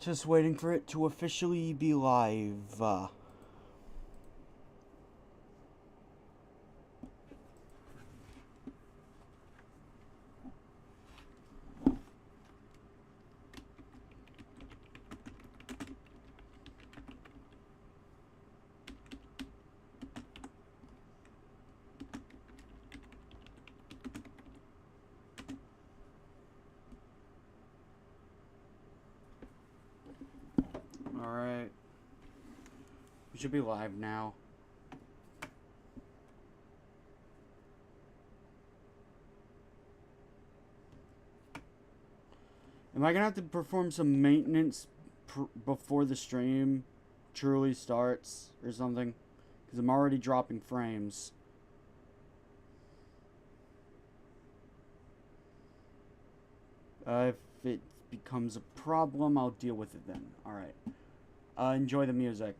Just waiting for it to officially be live. Alright. We should be live now. Am I gonna have to perform some maintenance before the stream truly starts or something? Because I'm already dropping frames. If it becomes a problem, I'll deal with it then. Alright. Enjoy the music.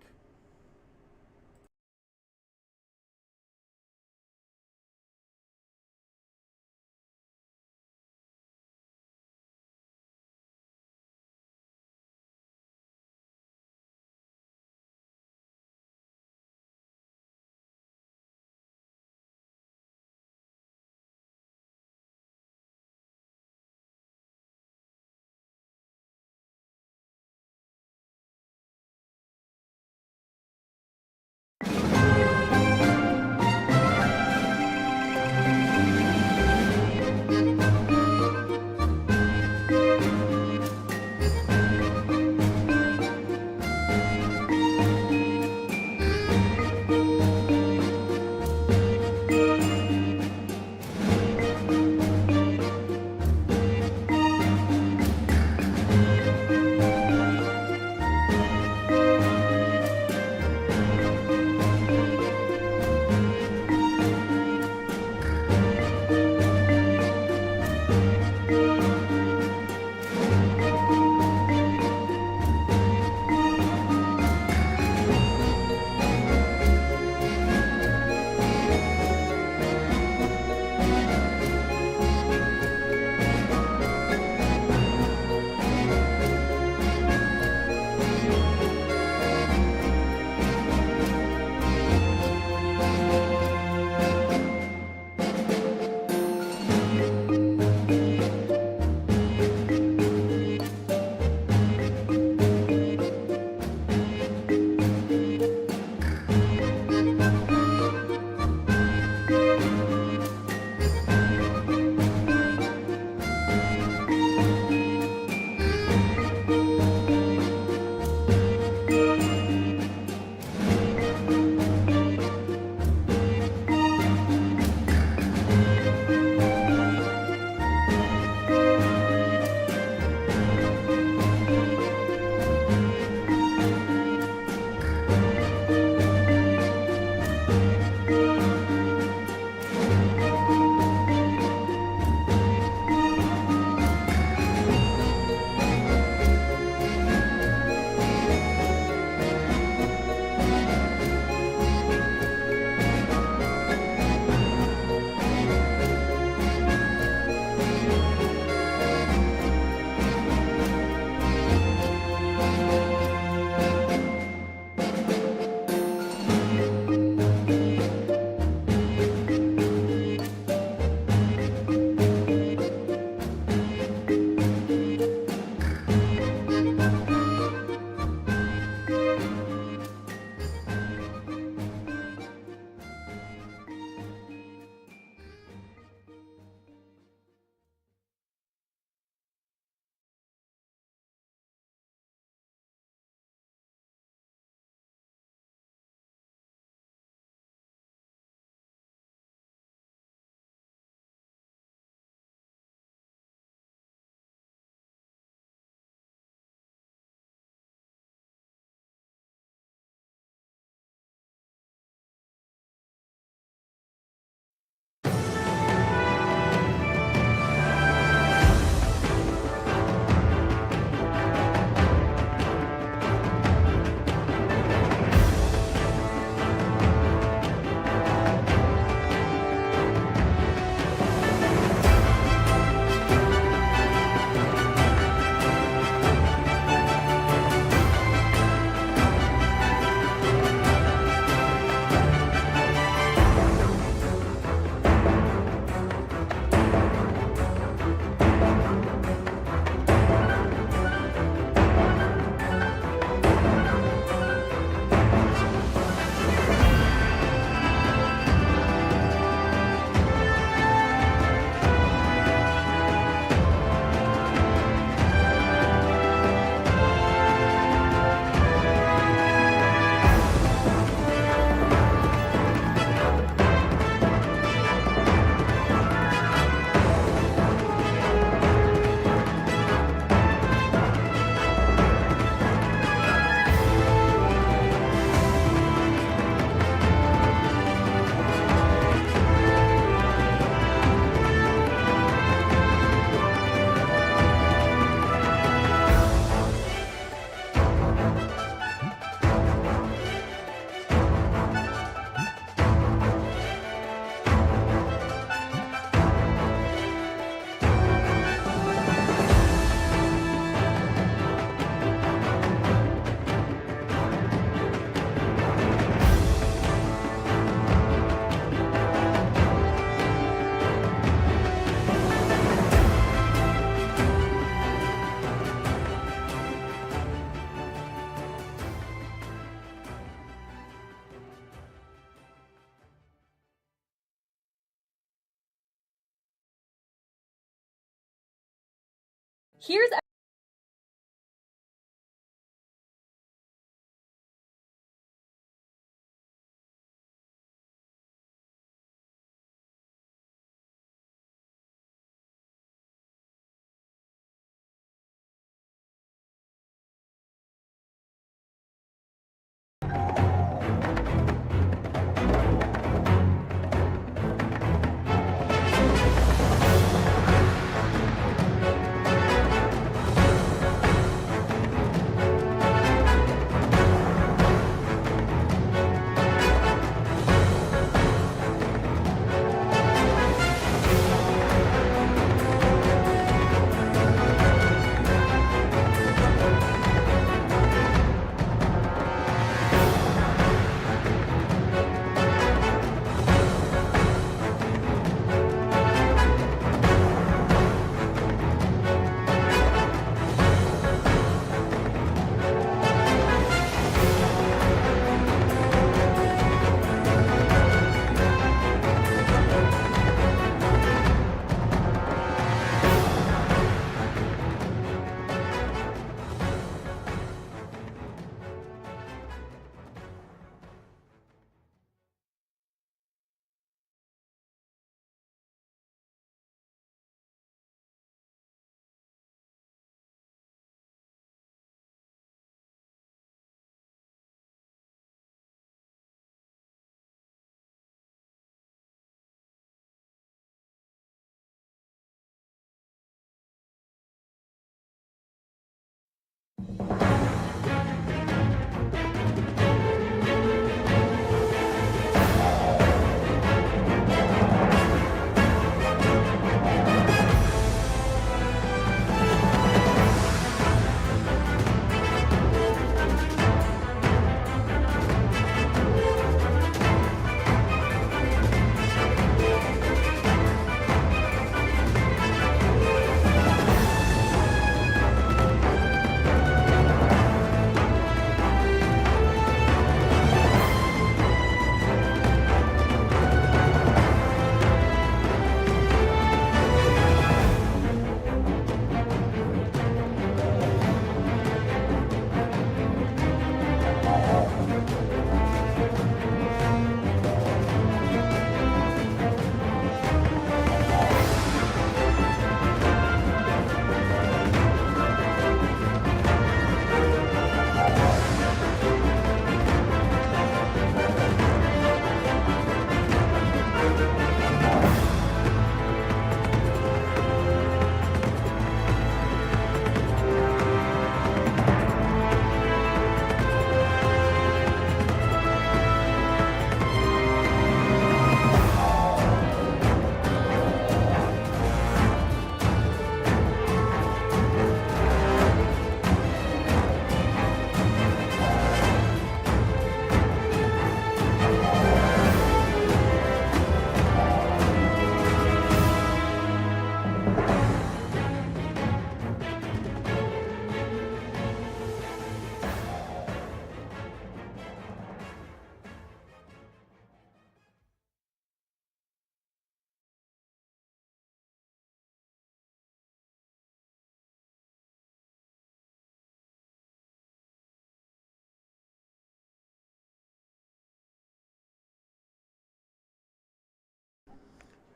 Here's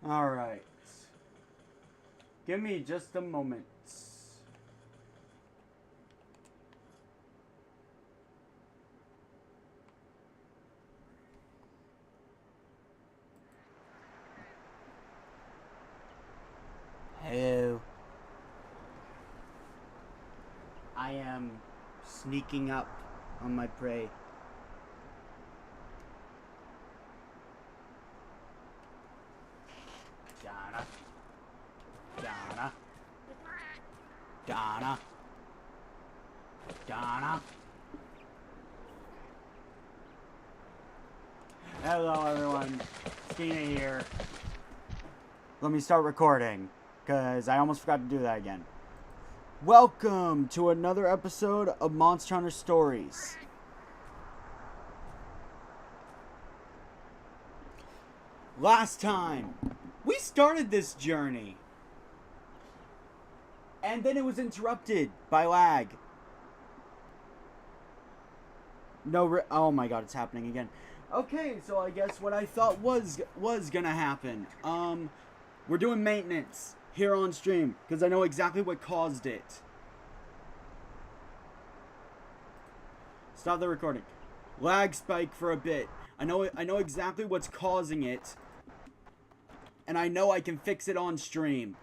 Alright. Give me just a moment. Hello. I am sneaking up on my prey. Donna. Donna. Donna. Donna. Hello everyone, Skena here. Let me start recording, because I almost forgot to do that again. Welcome to another episode of Monster Hunter Stories. Last time, we started this journey And then it was interrupted by lag. No, oh my god, it's happening again. Okay, so I guess what I thought was gonna happen. We're doing maintenance here on stream because I know exactly what caused it. Stop the recording. Lag spike for a bit. I know exactly what's causing it, and I know I can fix it on stream.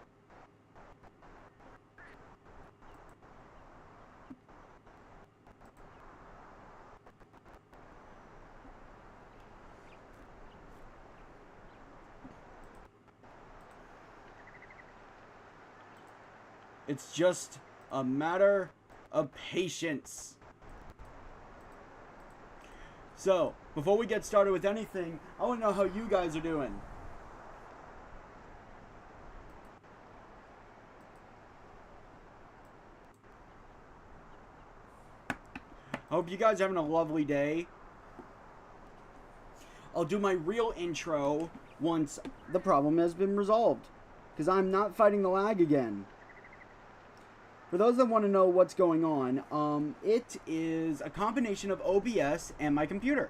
It's just a matter of patience. So, before we get started with anything, I want to know how you guys are doing. I hope you guys are having a lovely day. I'll do my real intro once the problem has been resolved, because I'm not fighting the lag again. For those that want to know what's going on, it is a combination of OBS and my computer.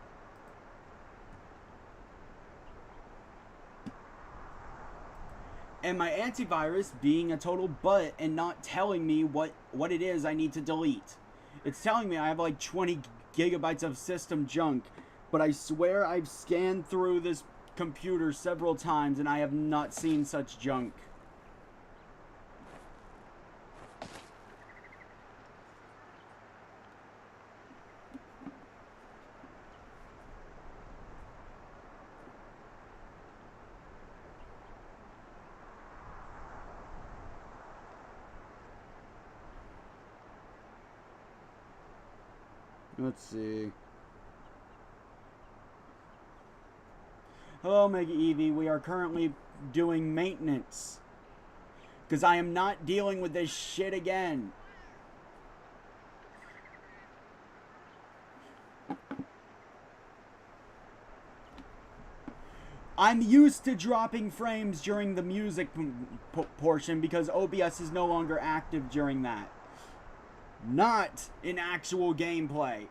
And my antivirus being a total butt and not telling me what it is I need to delete. It's telling me I have like 20 gigabytes of system junk, but I swear I've scanned through this computer several times and I have not seen such junk. Let's see. Hello, Mega Eevee. We are currently doing maintenance, because I am not dealing with this shit again. I'm used to dropping frames during the music portion because OBS is no longer active during that. Not in actual gameplay.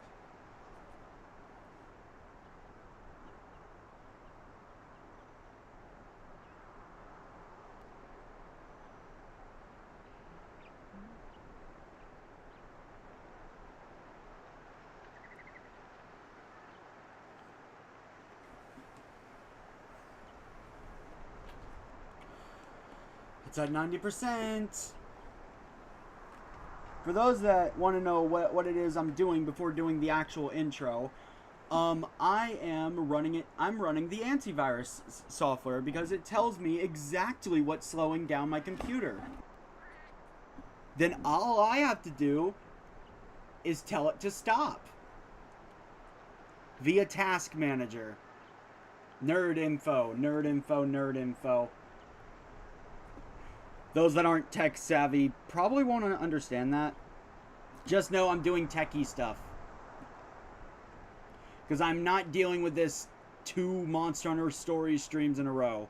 It's at 90%. For those that want to know what it is I'm doing before doing the actual intro, I'm running the antivirus software because it tells me exactly what's slowing down my computer. Then all I have to do is tell it to stop via Task Manager. Nerd info. Those that aren't tech savvy probably won't understand that. Just know I'm doing techie stuff. Because I'm not dealing with this 2 Monster Hunter story streams in a row.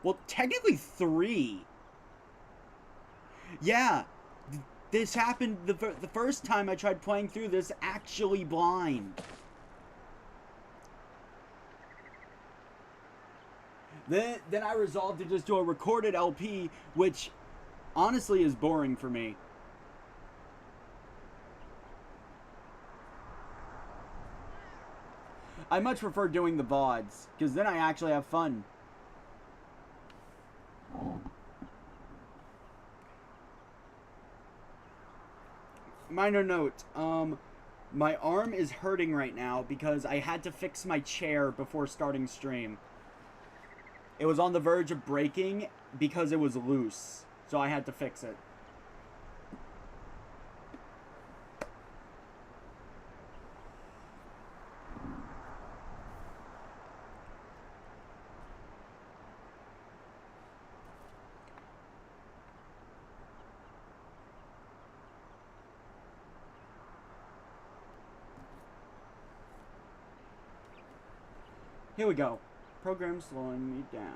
Well, technically 3. Yeah, this happened the first time I tried playing through this actually blind. Then I resolved to just do a recorded LP, which honestly is boring for me. I much prefer doing the VODs, because then I actually have fun. Minor note, my arm is hurting right now because I had to fix my chair before starting stream. It was on the verge of breaking because it was loose, so I had to fix it. Here we go. Program slowing me down.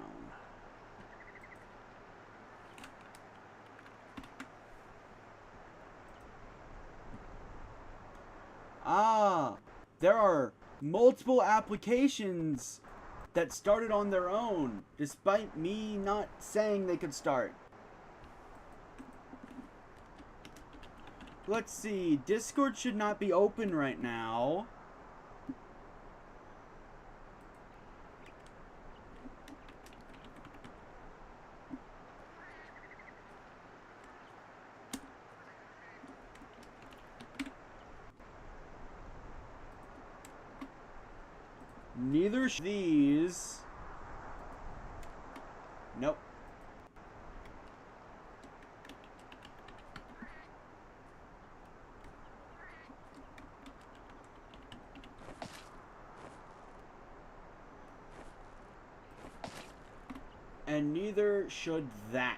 there are multiple applications that started on their own, despite me not saying they could start. Let's see, Discord should not be open right now. Neither these. Nope. And neither should that.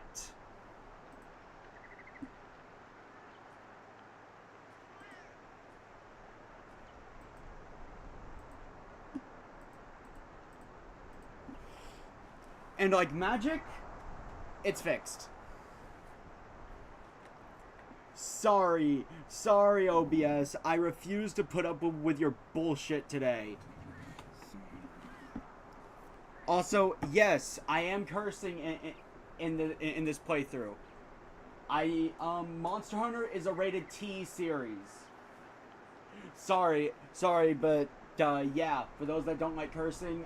And like magic, it's fixed. Sorry OBS, I refuse to put up with your bullshit today. Also, yes, I am cursing in this playthrough. Monster Hunter is a rated T series. Sorry, but yeah, for those that don't like cursing,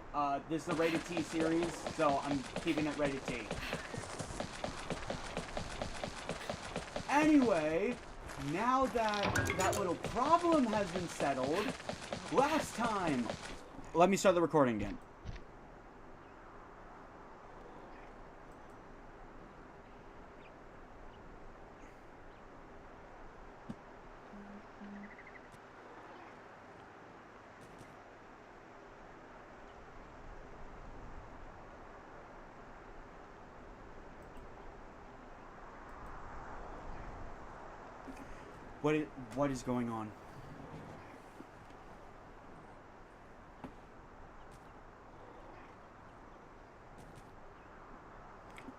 this is a rated T series, so I'm keeping it rated T. Anyway, now that little problem has been settled, last time, let me start the recording again. What is going on?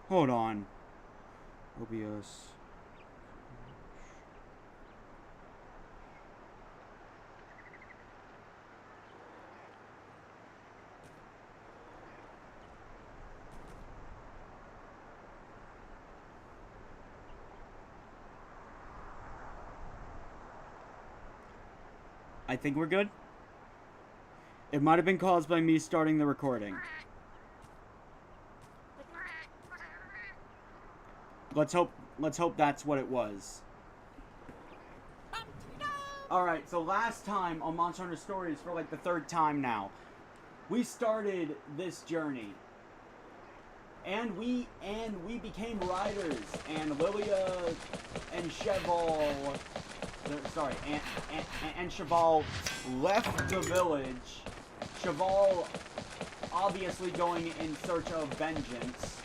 Hold on. OBS. I think we're good. It might have been caused by me starting the recording. Let's hope that's what it was. Alright, so last time on Monster Hunter Stories, for like the third time now, we started this journey. And we became riders, and Lilia and Cheval, sorry, and Cheval left the village. Cheval obviously going in search of vengeance.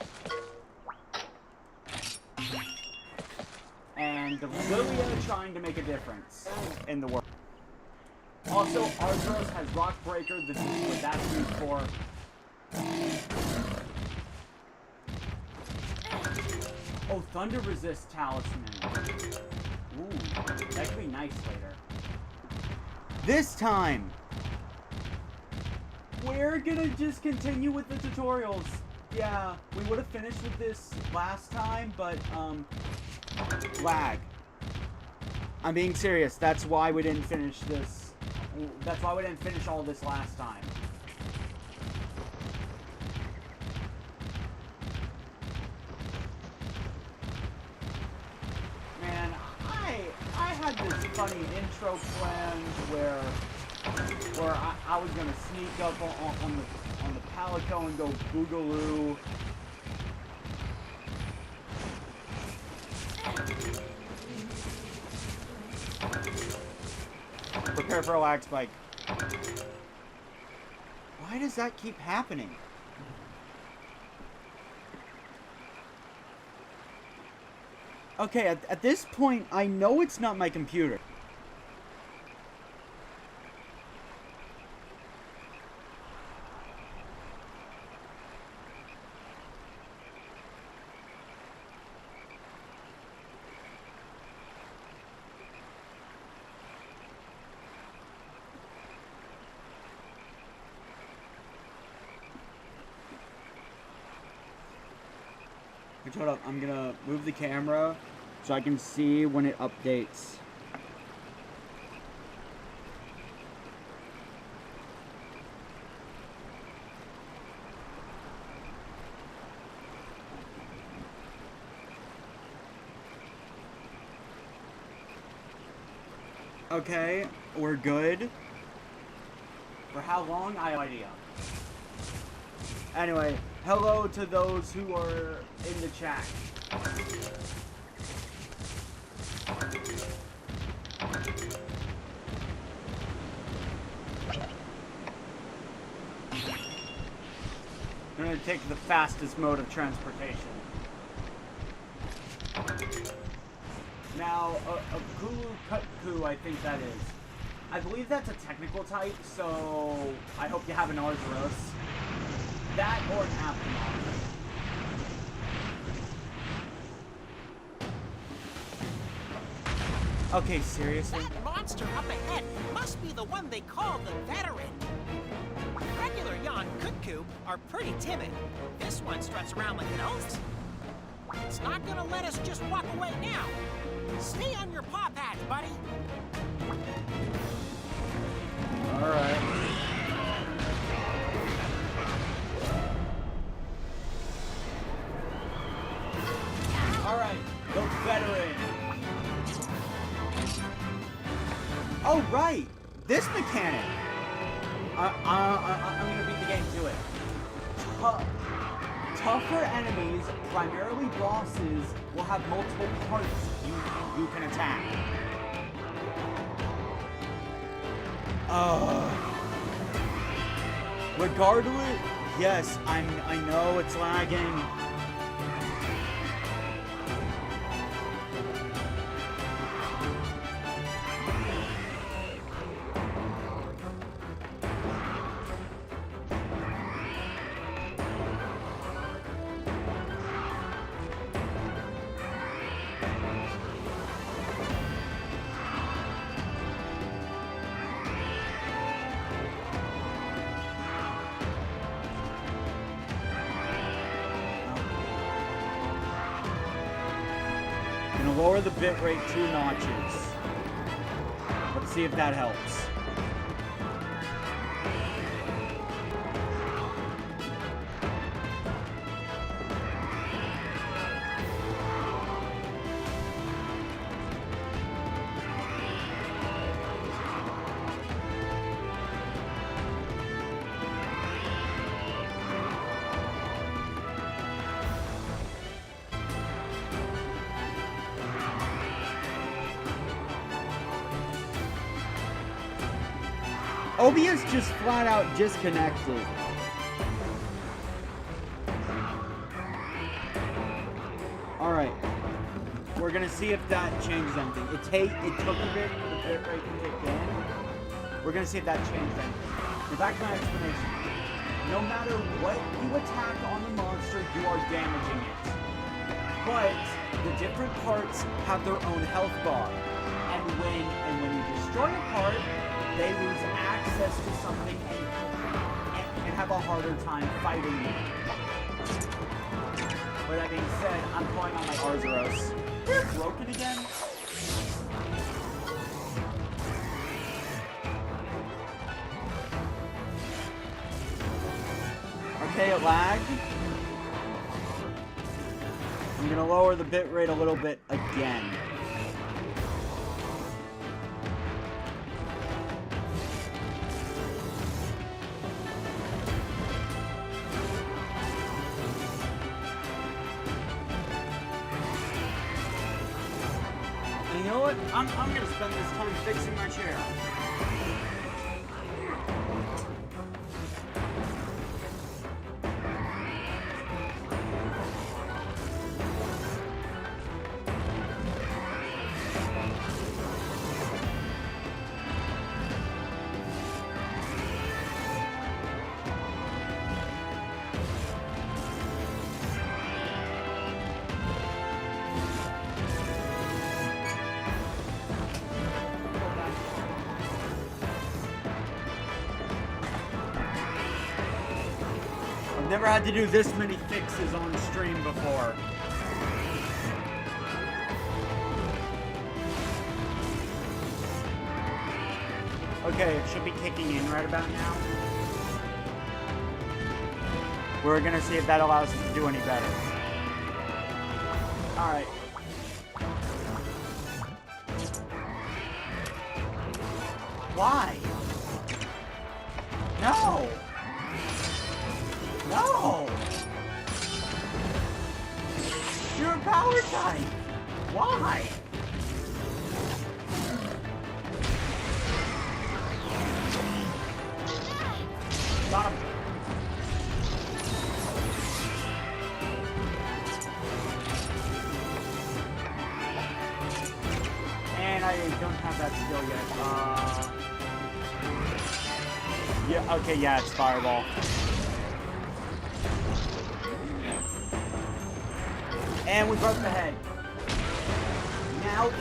And Lilia trying to make a difference in the world. Also, Arthros has Rock Breaker, this is what that's used for. Oh, Thunder Resist Talisman. Ooh, that could be nice later. This time, we're gonna just continue with the tutorials. Yeah, we would have finished with this last time, but, lag. I'm being serious. That's why we didn't finish this. That's why we didn't finish all this last time. Man, I had this funny intro planned where I was gonna sneak up on the Palico and go boogaloo. Prepare for a lag spike. Why does that keep happening? Okay, at this point, I know it's not my computer. Which, hold up, I'm gonna move the camera so I can see when it updates. Okay, we're good. For how long? I have no idea. Anyway, hello to those who are in the chat. I'm gonna take the fastest mode of transportation. Now, a Kulu Kutku, I think that is. I believe that's a technical type, so I hope you have an Arzuros. That or an Aptomon. Okay, seriously? That monster up ahead must be the one they call the Veteran. Regular Yon Kutku are pretty timid. This one struts around like it owns it. It's not gonna let us just walk away now. Stay on your paw pads, buddy. Alright. Alright, the Veteran. Oh, right! This mechanic! I'm gonna beat the game to it. Tougher enemies, primarily bosses, will have multiple parts you can attack. Regardless, yes, I know it's lagging. Lower the bitrate 2 notches. Let's see if that helps. OBS just flat out disconnected. Alright. We're gonna see if that changes anything. It took a bit for the bitrate to kick in. We're gonna see if that changed anything. Now back to my explanation. No matter what you attack on the monster, you are damaging it. But the different parts have their own health bar. And when you destroy a part, they lose access to something and have a harder time fighting you. With that being said, I'm pulling on my Arzuros. They're broken again? Okay, it lagged. I'm gonna lower the bitrate a little bit again. You know what? I'm gonna spend this time fixing my chair. Never had to do this many fixes on stream before. Okay, it should be kicking in right about now. We're gonna see if that allows us to do any better. Alright. Why? No! No! You're a power type! Why? Got him. And I don't have that skill yet. Yeah, okay, yeah, it's Fireball. And we broke the head. Now it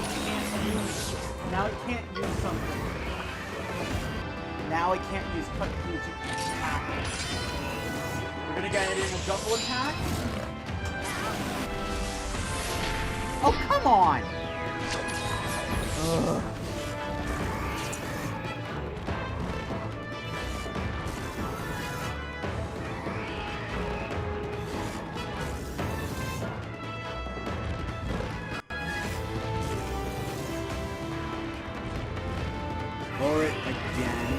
can't use something. Now it can't use cut through to attack. We're gonna get it in a double attack. Oh, come on! Ugh. Lower it again.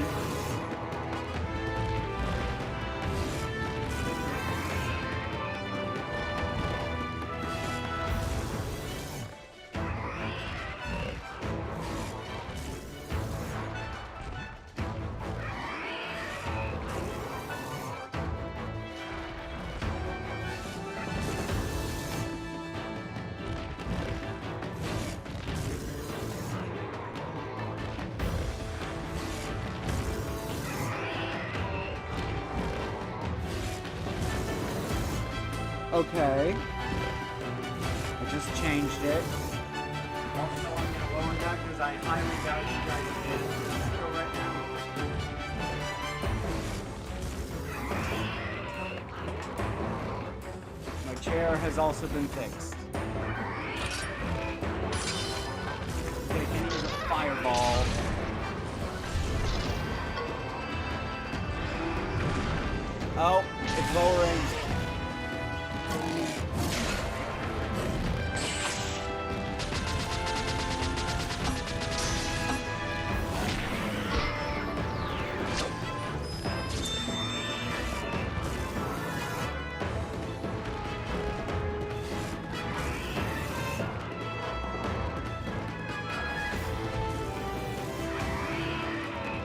Okay. I just changed it. Also, I'm going to lower that because I highly doubt you guys did. So right now. My chair has also been fixed. Okay, can use a fireball. Oh, it's lowering.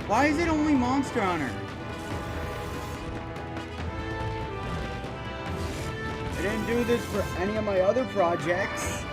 Why is it only Monster Hunter? I didn't do this for any of my other projects.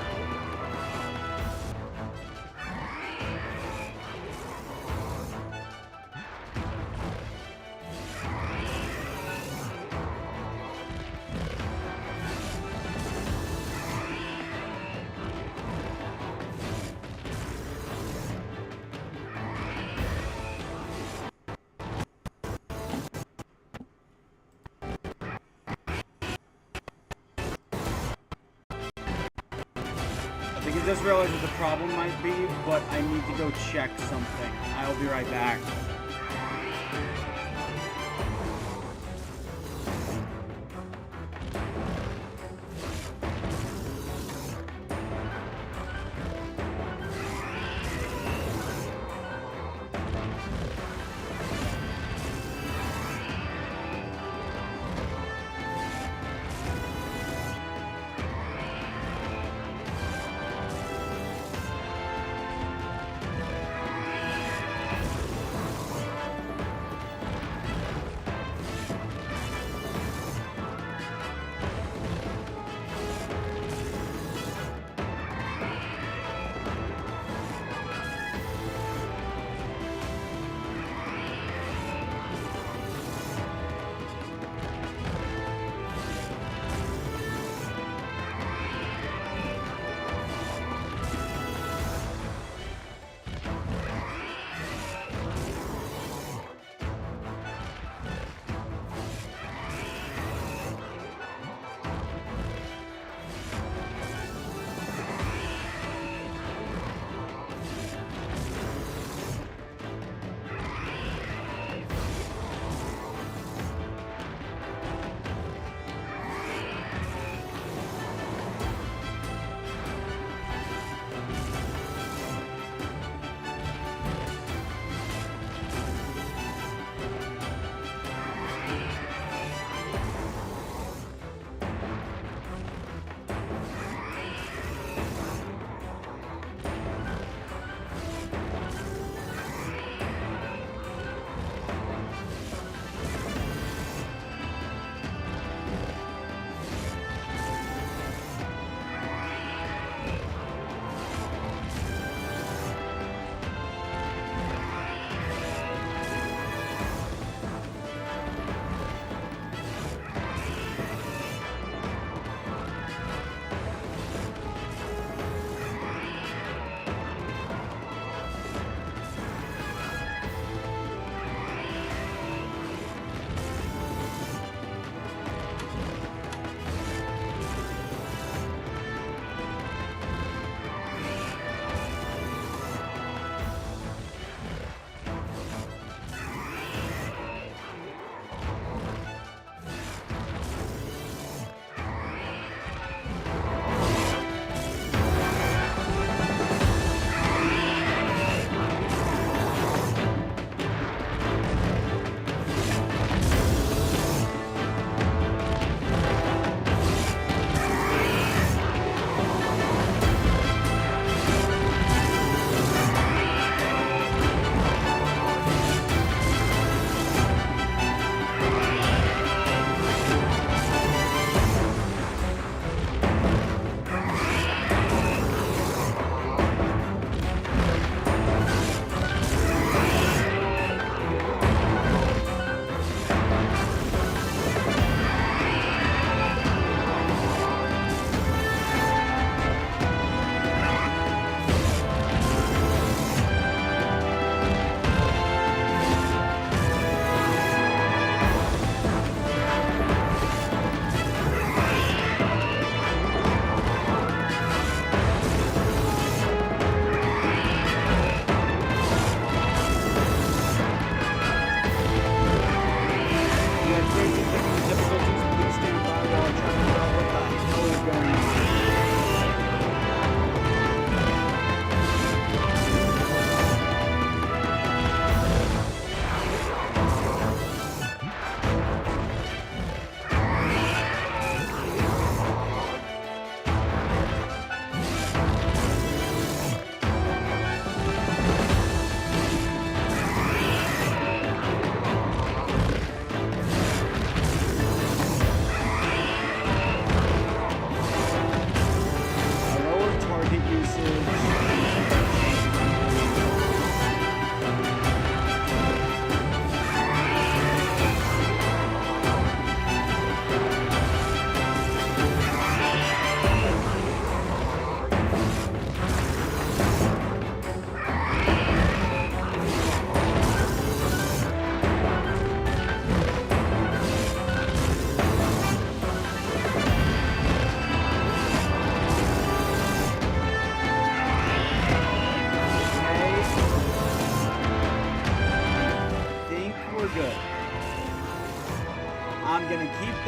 I think I just realized what the problem might be, but I need to go check something. I'll be right back.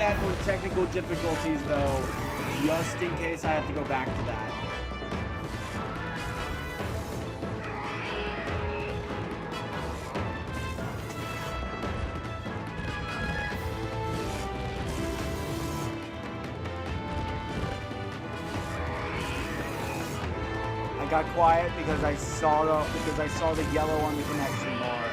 that with technical difficulties, though, just in case I have to go back to that. I got quiet because I saw the yellow on the connection bar.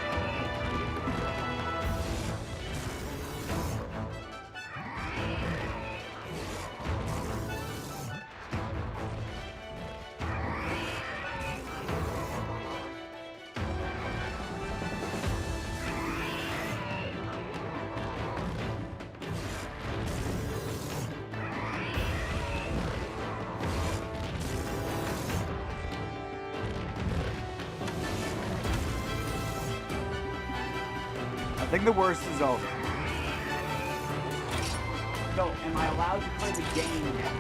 I think the worst is over. So, am I allowed to play the game now?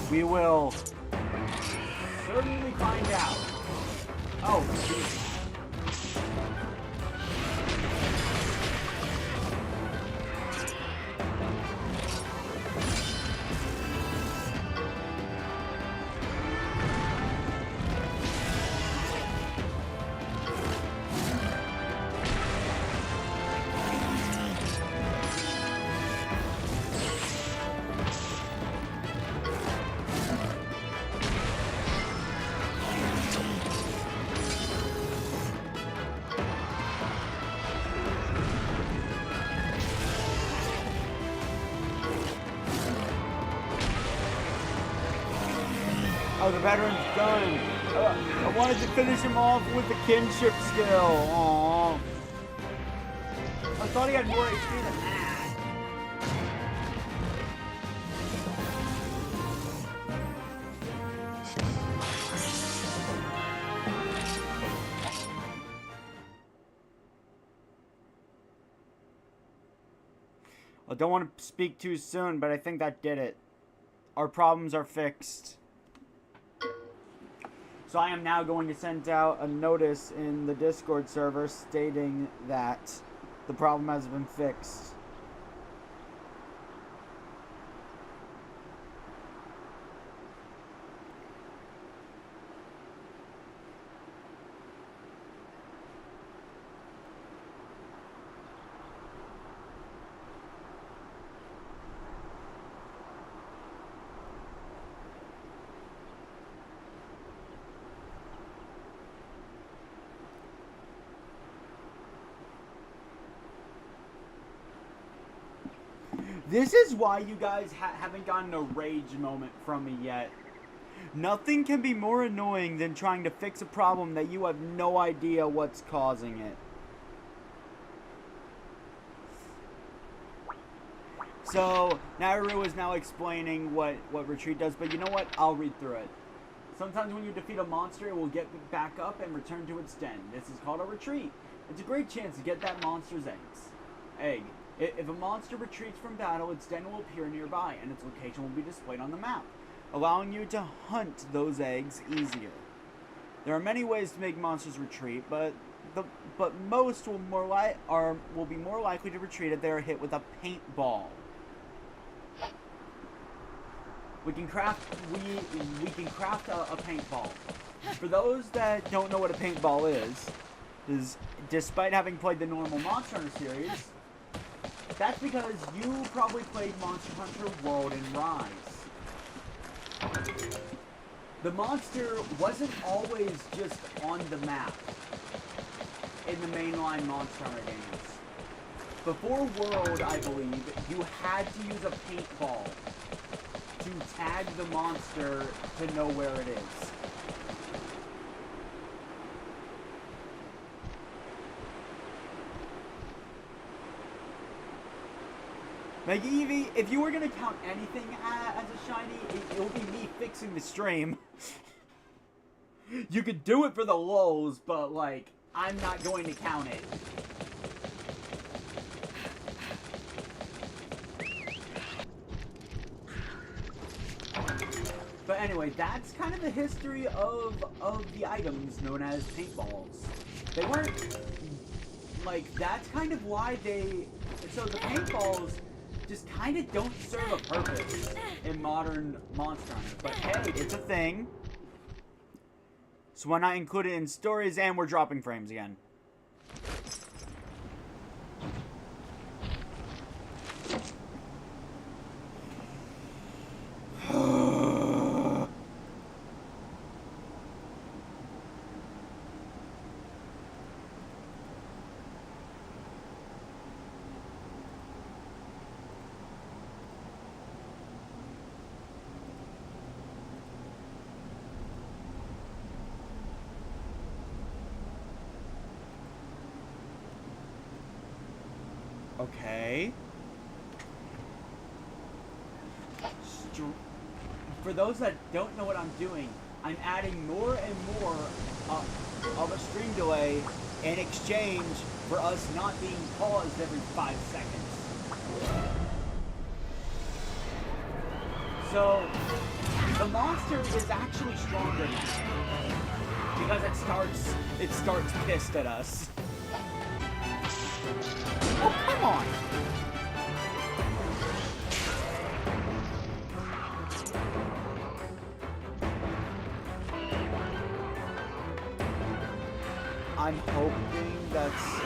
We will certainly find out. Oh, geez. Oh, the veteran's done. I wanted to finish him off with the kinship skill. Aww. I thought he had more HP than that. I don't want to speak too soon, but I think that did it. Our problems are fixed. So I am now going to send out a notice in the Discord server stating that the problem has been fixed. This is why you guys haven't gotten a rage moment from me yet. Nothing can be more annoying than trying to fix a problem that you have no idea what's causing it. So, Naru is now explaining what retreat does, but you know what? I'll read through it. Sometimes when you defeat a monster, it will get back up and return to its den. This is called a retreat. It's a great chance to get that monster's egg. If a monster retreats from battle, its den will appear nearby, and its location will be displayed on the map, allowing you to hunt those eggs easier. There are many ways to make monsters retreat, but most will be more likely to retreat if they are hit with a paintball. We can craft a paintball. For those that don't know what a paintball is despite having played the normal Monster Hunter series, that's because you probably played Monster Hunter World and Rise. The monster wasn't always just on the map in the mainline Monster Hunter games. Before World, I believe, you had to use a paintball to tag the monster to know where it is. Like, Evie, if you were going to count anything as a shiny, it would be me fixing the stream. You could do it for the lulz, but, like, I'm not going to count it. But anyway, that's kind of the history of the items known as paintballs. like, that's kind of why they... So the paintballs just kind of don't serve a purpose in modern Monster Hunter. But hey, it's a thing. So why not include it in stories? And we're dropping frames again. Okay. For those that don't know what I'm doing, I'm adding more and more of a stream delay in exchange for us not being paused every 5 seconds. So, the monster is actually stronger now. Because it starts pissed at us. Oh, come on! I'm hoping that's...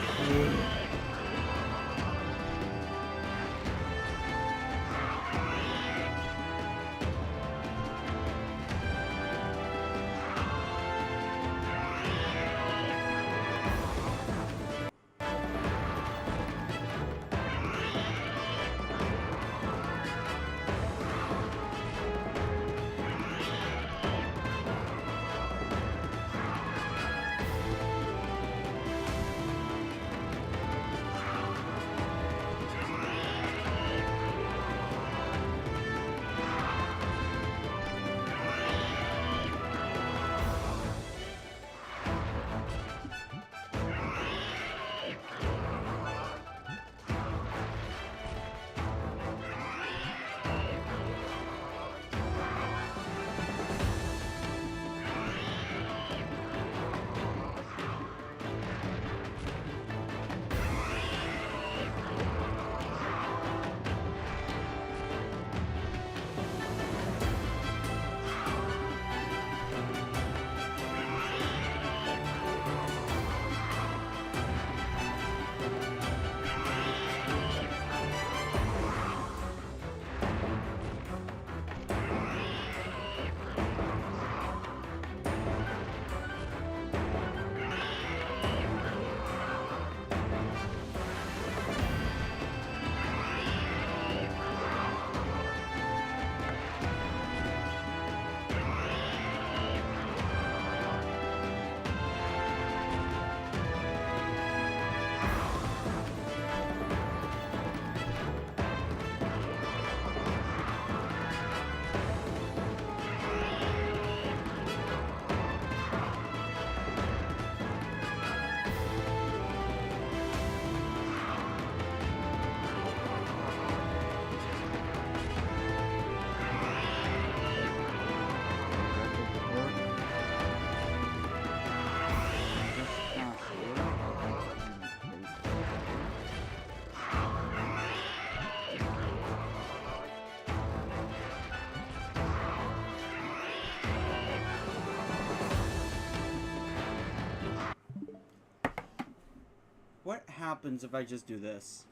What happens if I just do this?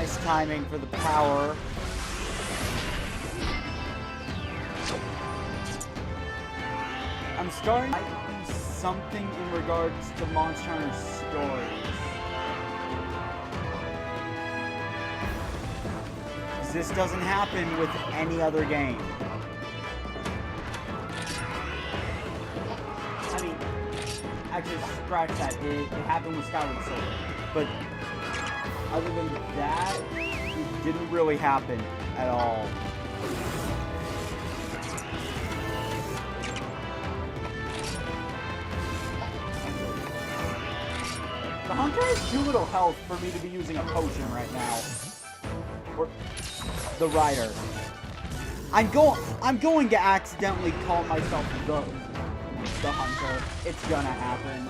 mistiming for the power. I'm starting to see something in regards to Monster Hunter stories. This doesn't happen with any other game. I mean, actually, scratch that. It happened with Skyward Sword. But other than that, it didn't really happen at all. The Hunter has too little health for me to be using a potion right now. Or the Rider. I'm going to accidentally call myself the Hunter. It's gonna happen.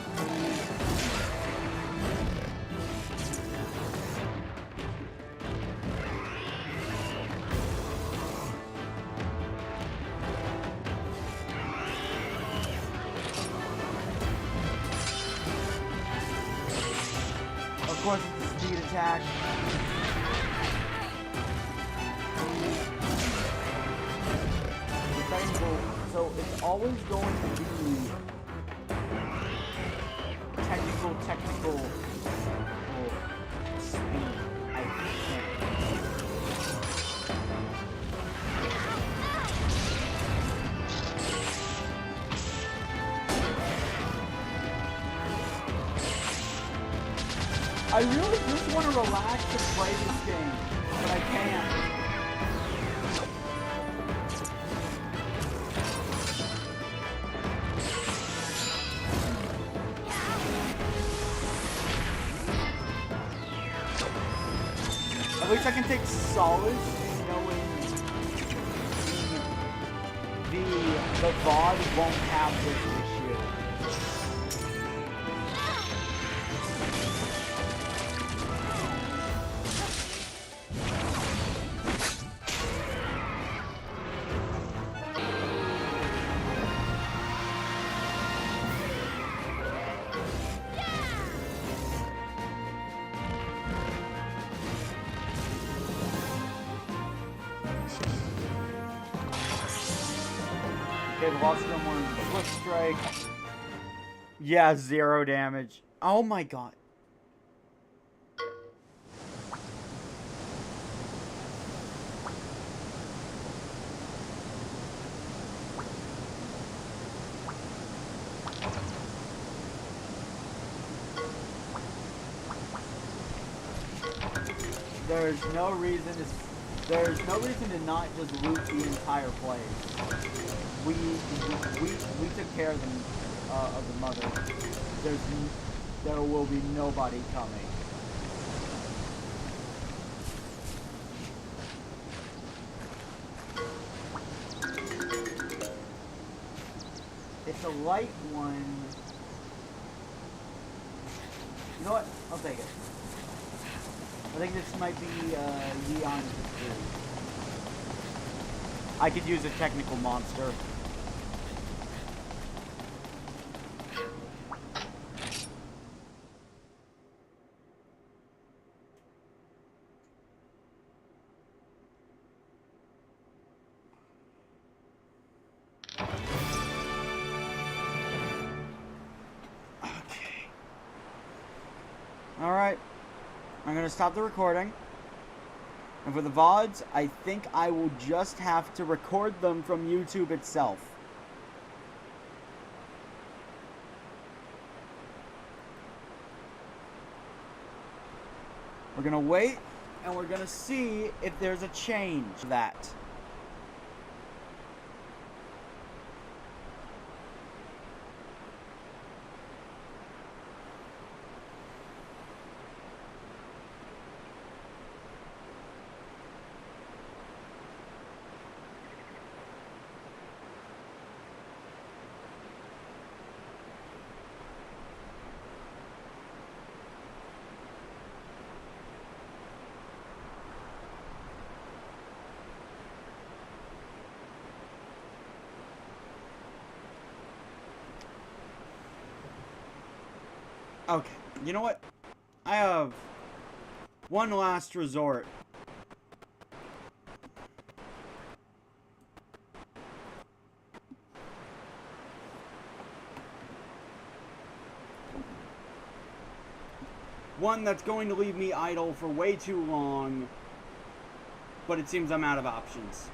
Of course, it's a speed attack. So it's always going to be technical speed, I think. I really just want to relax and play this game, but I can't. At least I can take solace in knowing the VOD won't have this issue. Okay, the Lost Drum one, the Flip Strike. Yeah, 0 damage. Oh my god. There's no reason to not just loot the entire place. We took care of them of the mother. There will be nobody coming. It's a light one. You know what? I'll take it. I think this might be Leon's food. I could use a technical monster. Okay. Alright. I'm going to stop the recording. And for the VODs, I think I will just have to record them from YouTube itself. We're going to wait, and we're going to see if there's a change to that. Okay, you know what? I have One last resort. One that's going to leave me idle for way too long, but it seems I'm out of options.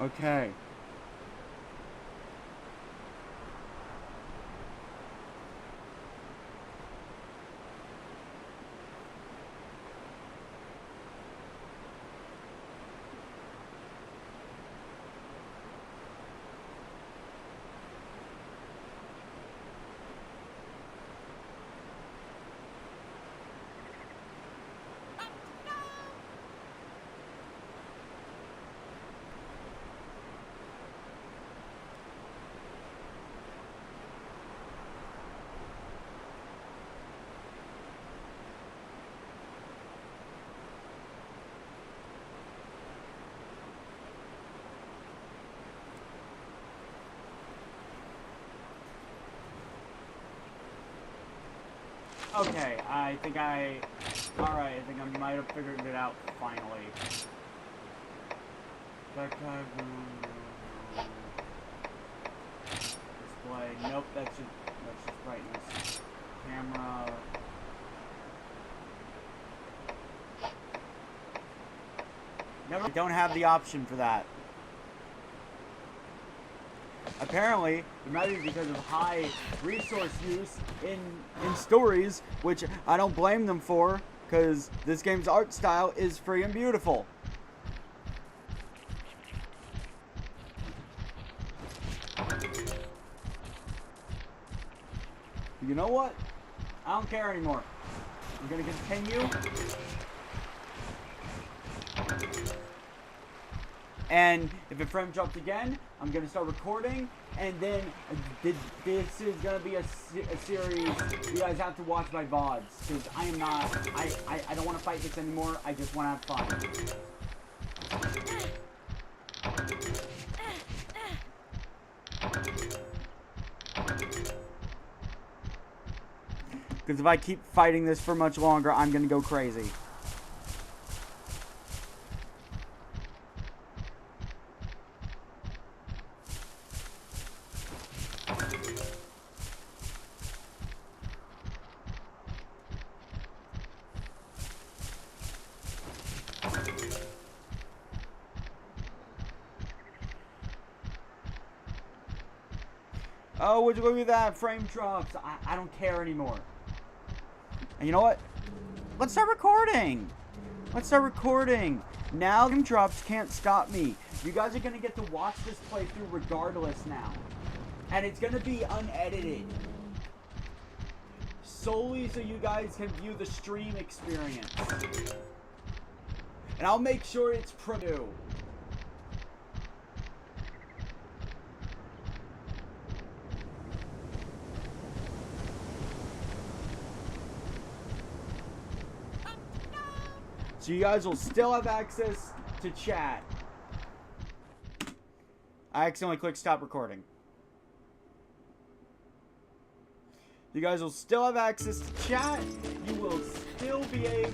Okay. Okay, I think I might have figured it out finally. Display, nope, that's just brightness. Camera. Never, I don't have the option for that. Apparently, it might be because of high resource use in stories, which I don't blame them for, because this game's art style is free and beautiful. You know what? I don't care anymore. I'm gonna continue. And if it frame drops again, I'm gonna start recording. And then this is gonna be a series you guys have to watch my VODs. Because I am not, I don't want to fight this anymore. I just want to have fun. Because if I keep fighting this for much longer, I'm gonna go crazy. Oh, would you look at that? Frame drops. I don't care anymore. And you know what? Let's start recording. Let's start recording. Now frame drops can't stop me. You guys are going to get to watch this playthrough regardless now. And it's going to be unedited. Solely so you guys can view the stream experience. And I'll make sure it's pro. So you guys will still have access to chat. I accidentally clicked stop recording. You guys will still have access to chat. You will still be able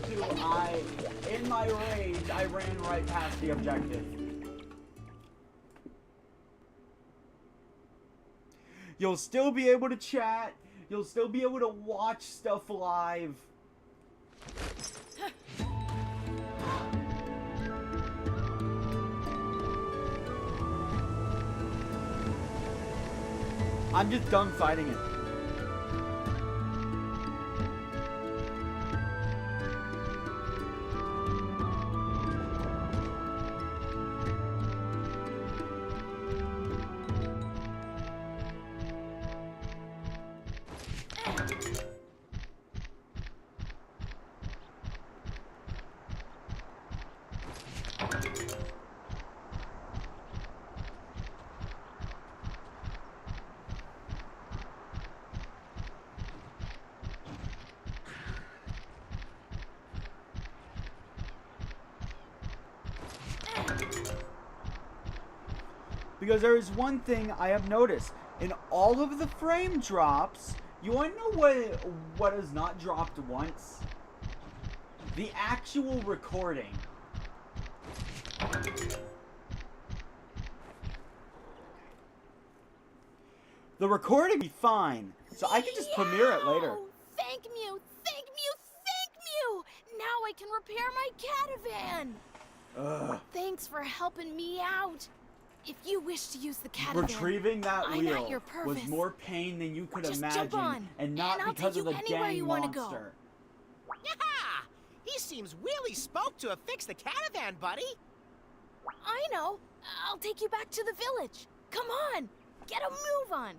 to. In my rage, I ran right past the objective. You'll still be able to chat. You'll still be able to watch stuff live. I'm just done fighting it. Because there is one thing I have noticed. In all of the frame drops, you want to know what has not dropped once? The actual recording. The recording will be fine, so I can just premiere it later. Thank you, thank you, thank you! Now I can repair my catavan! Ugh. Thanks for helping me out. If you wish to use the catavan, retrieving that I'm wheel at your was purpose. more pain than you could Just imagine, jump on, and not and I'll because take of the you anywhere dang you wanna go. monster. Yaha! He seems really stoked to have fixed the caravan, buddy. I know. I'll take you back to the village. Come on, get a move on.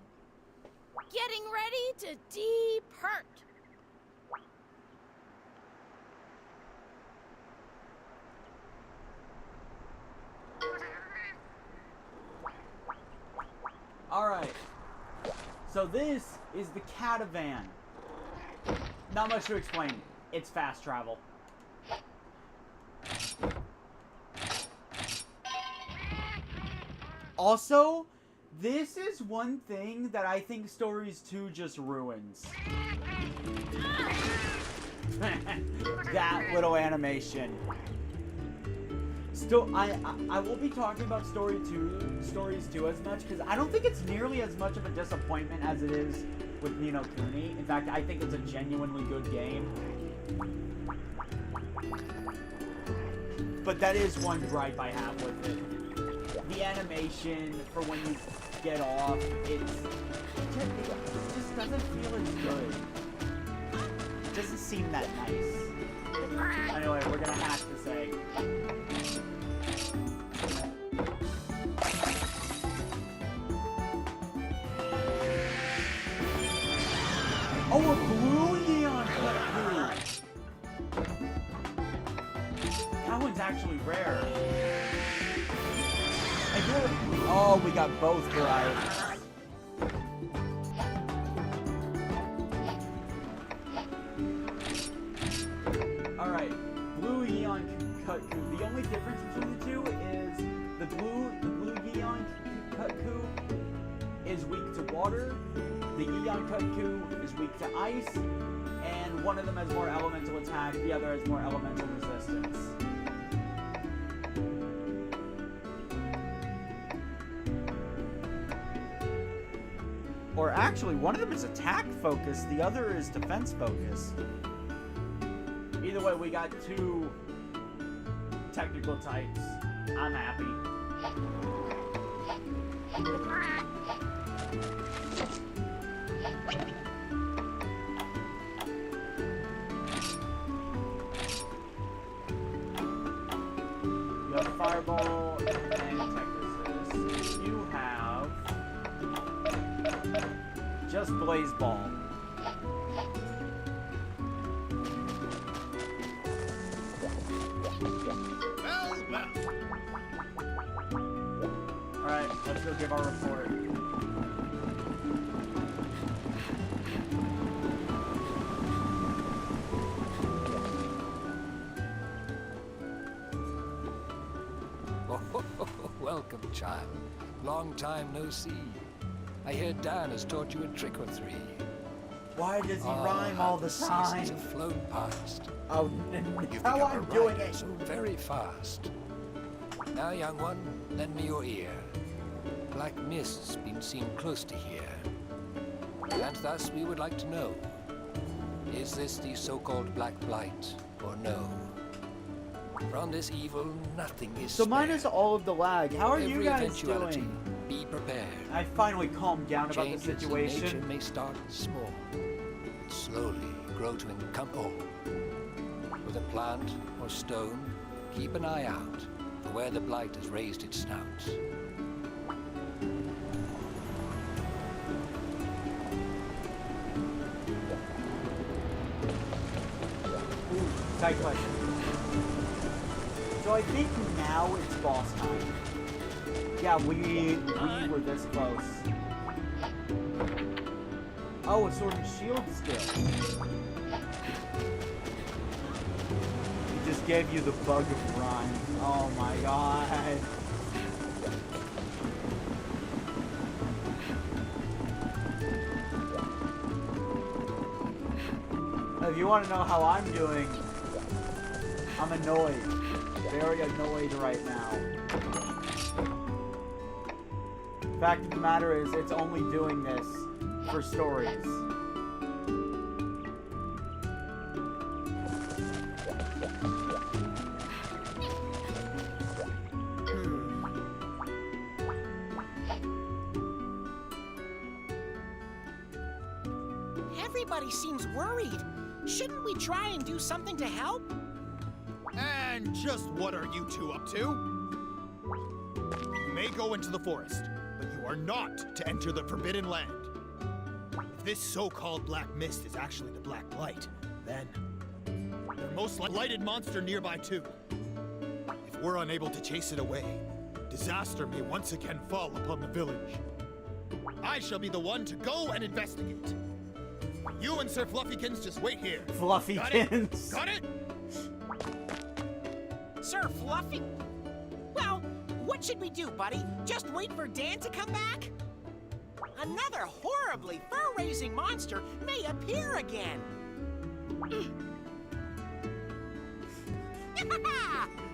Getting ready to depart. Alright, so this is the catavan. Not much to explain. It's fast travel. Also, this is one thing that I think Stories 2 just ruins. That little animation. Still, I won't be talking about Stories 2 as much, because I don't think it's nearly as much of a disappointment as it is with Ni no Kuni. In fact, I think it's a genuinely good game. But that is one gripe I have with it. The animation for when you get off, it just doesn't feel as good. It doesn't seem that nice. Anyway, we're gonna have to say. actually rare. Oh, we got both varieties. Alright, blue Eon Kutku. The only difference between the two is the blue Eon Kutku is weak to water, the Eon Kutku is weak to ice, and one of them has more elemental attack, the other has more elemental resistance. Or actually, one of them is attack focused, the other is defense focused. Either way, we got two technical types. I'm happy. You have Fireball and Tech Resist. You have just Blaze Ball. Alright, let's go give our report. Welcome, child. Long time no see. I hear Dan has taught you a trick or three. Why does he rhyme all the time? Seasons have flown past. Oh, You've how become I'm a doing rider it. so very fast. Now, young one, lend me your ear. Black mist's been seen close to here. And thus we would like to know, is this the so-called Black Blight, or no? From this evil, nothing is So spared. minus all of the lag, how are you Every guys eventuality, doing? be prepared. I finally calmed down about the Changes in situation. nature may start small, but slowly grow to encompass all. With a plant or stone, keep an eye out for where the blight has raised its snout. Side question. So I think now it's boss time. Yeah, we were this close. Oh, a sword and shield skill. It just gave you the bug of rhyme. Oh my god. If you want to know how I'm doing, I'm annoyed. Very annoyed right now. Fact of the matter is, it's only doing this for stories. Everybody seems worried. Shouldn't we try and do something to help? And just what are you two up to? You may go into the forest, but you are not to enter the Forbidden Land. If this so-called Black Mist is actually the Black Blight, then there most lighted monster nearby too. If we're unable to chase it away, disaster may once again fall upon the village. I shall be the one to go and investigate. You and Sir Fluffykins just wait here. Fluffykins. Got it? Sir Fluffy? Well, what should we do, buddy? Just wait for Dan to come back? Another horribly fur-raising monster may appear again.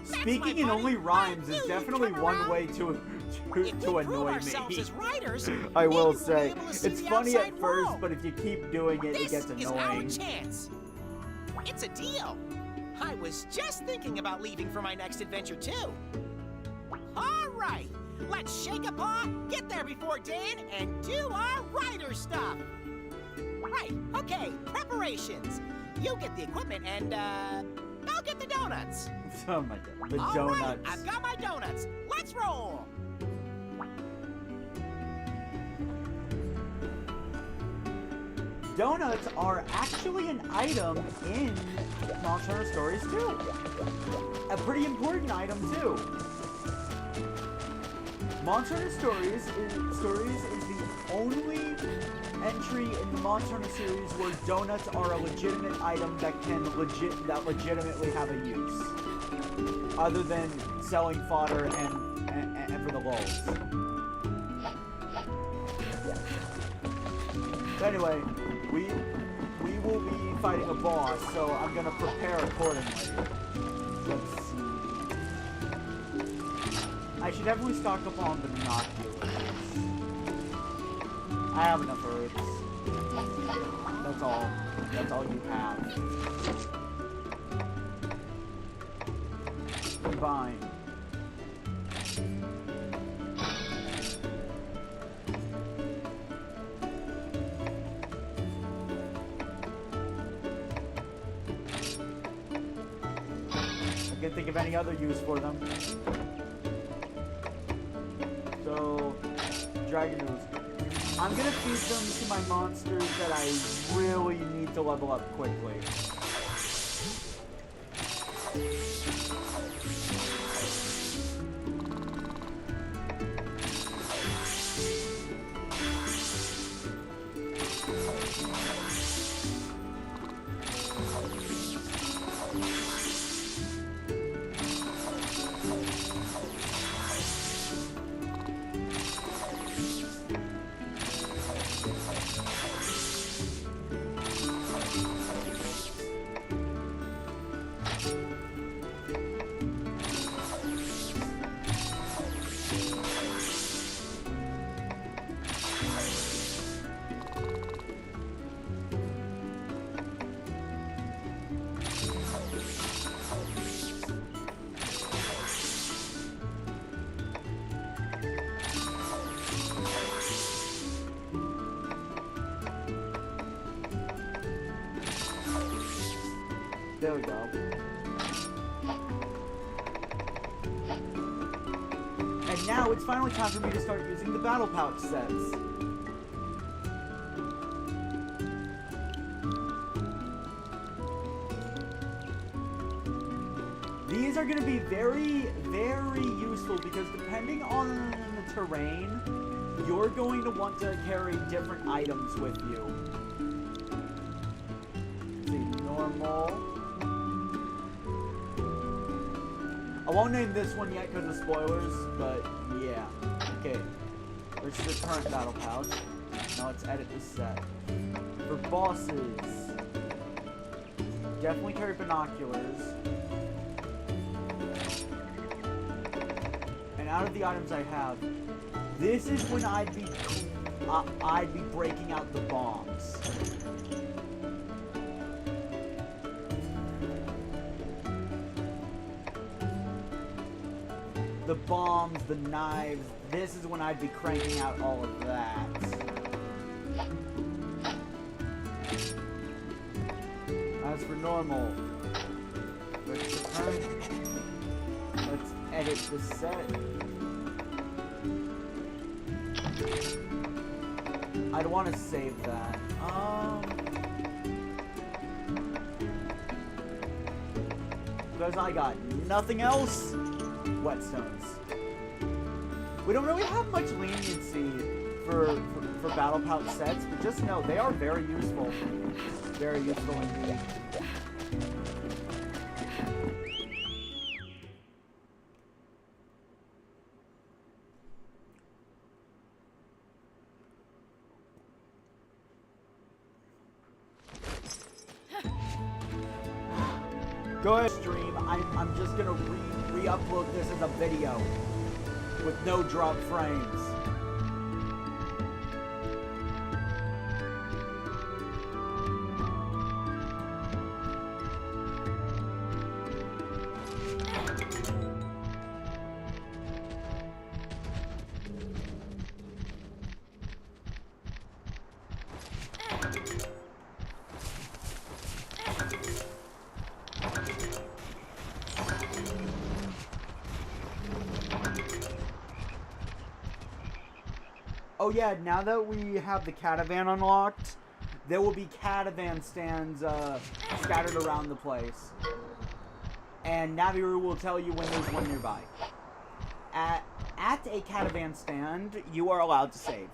Speaking in only rhymes is definitely one way to annoy ourselves me. as riders, I will maybe we'll be say, able to see it's the funny at outside first, world. but if you keep doing it, it This gets is our annoying. chance. It's a deal. I was just thinking about leaving for my next adventure, too. All right, let's shake a paw, get there before Dan, and do our rider stuff. Right, okay, preparations. You get the equipment, and, I'll get the donuts. Oh my god, the All donuts. right, I've got my donuts. Let's roll. donuts are actually an item in Monster Hunter Stories too. A pretty important item too. Monster Hunter Stories is the only entry in the Monster Hunter series where donuts are a legitimate item that legitimately have a use, other than selling fodder and for the lulz. But anyway, we will be fighting a boss, so I'm gonna prepare accordingly. Let's see. I should definitely stock up on the binoculars. I have enough herbs. That's all. That's all you have. Combine. I can't think of any other use for them. So, dragon noodles. I'm gonna feed them to my monsters that I really need to level up quickly. There we go. And now it's finally time for me to start using the battle pouch sets. These are going to be very, very useful because depending on the terrain, you're going to want to carry different items with you. Let's see, normal. I won't name this one yet because of spoilers, but yeah. Okay, there's the current battle pouch. Now let's edit this set. For bosses, definitely carry binoculars. And out of the items I have, this is when I'd be breaking out the bombs. The bombs, the knives, this is when I'd be cranking out all of that. As for normal, let's return. Let's edit the set. I'd want to save that. Because I got nothing else. Whetstones. We don't really have much leniency for battle pouch sets, but just know they are very useful. Very useful indeed. Go ahead, stream. I'm just gonna re-upload this as a video with no drop frames. Oh yeah, now that we have the catavan unlocked, there will be caravan stands scattered around the place. And Naviru will tell you when there's one nearby. At a caravan stand, you are allowed to save.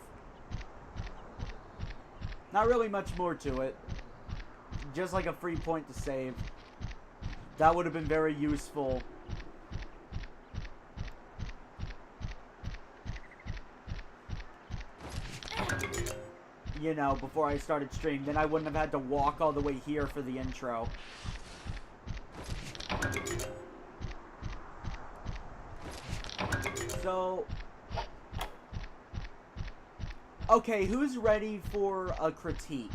Not really much more to it. Just like a free point to save. That would have been very useful. You know, before I started stream, then I wouldn't have had to walk all the way here for the intro. So, okay, who's ready for a critique?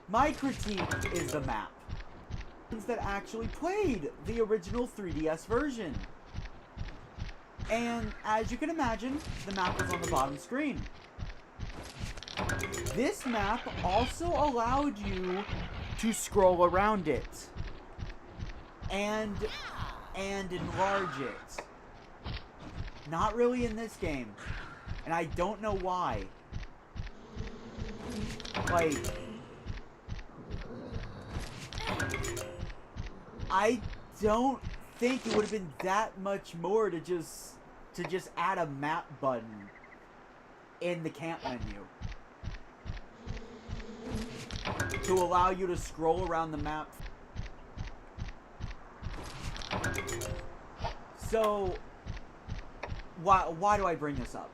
My critique is the map. That actually played the original 3DS version. And as you can imagine, the map was on the bottom screen. This map also allowed you to scroll around it and enlarge it. Not really in this game, and I don't know why. Like, I don't think it would have been that much more to just add a map button in the camp menu to allow you to scroll around the map. So, why do I bring this up?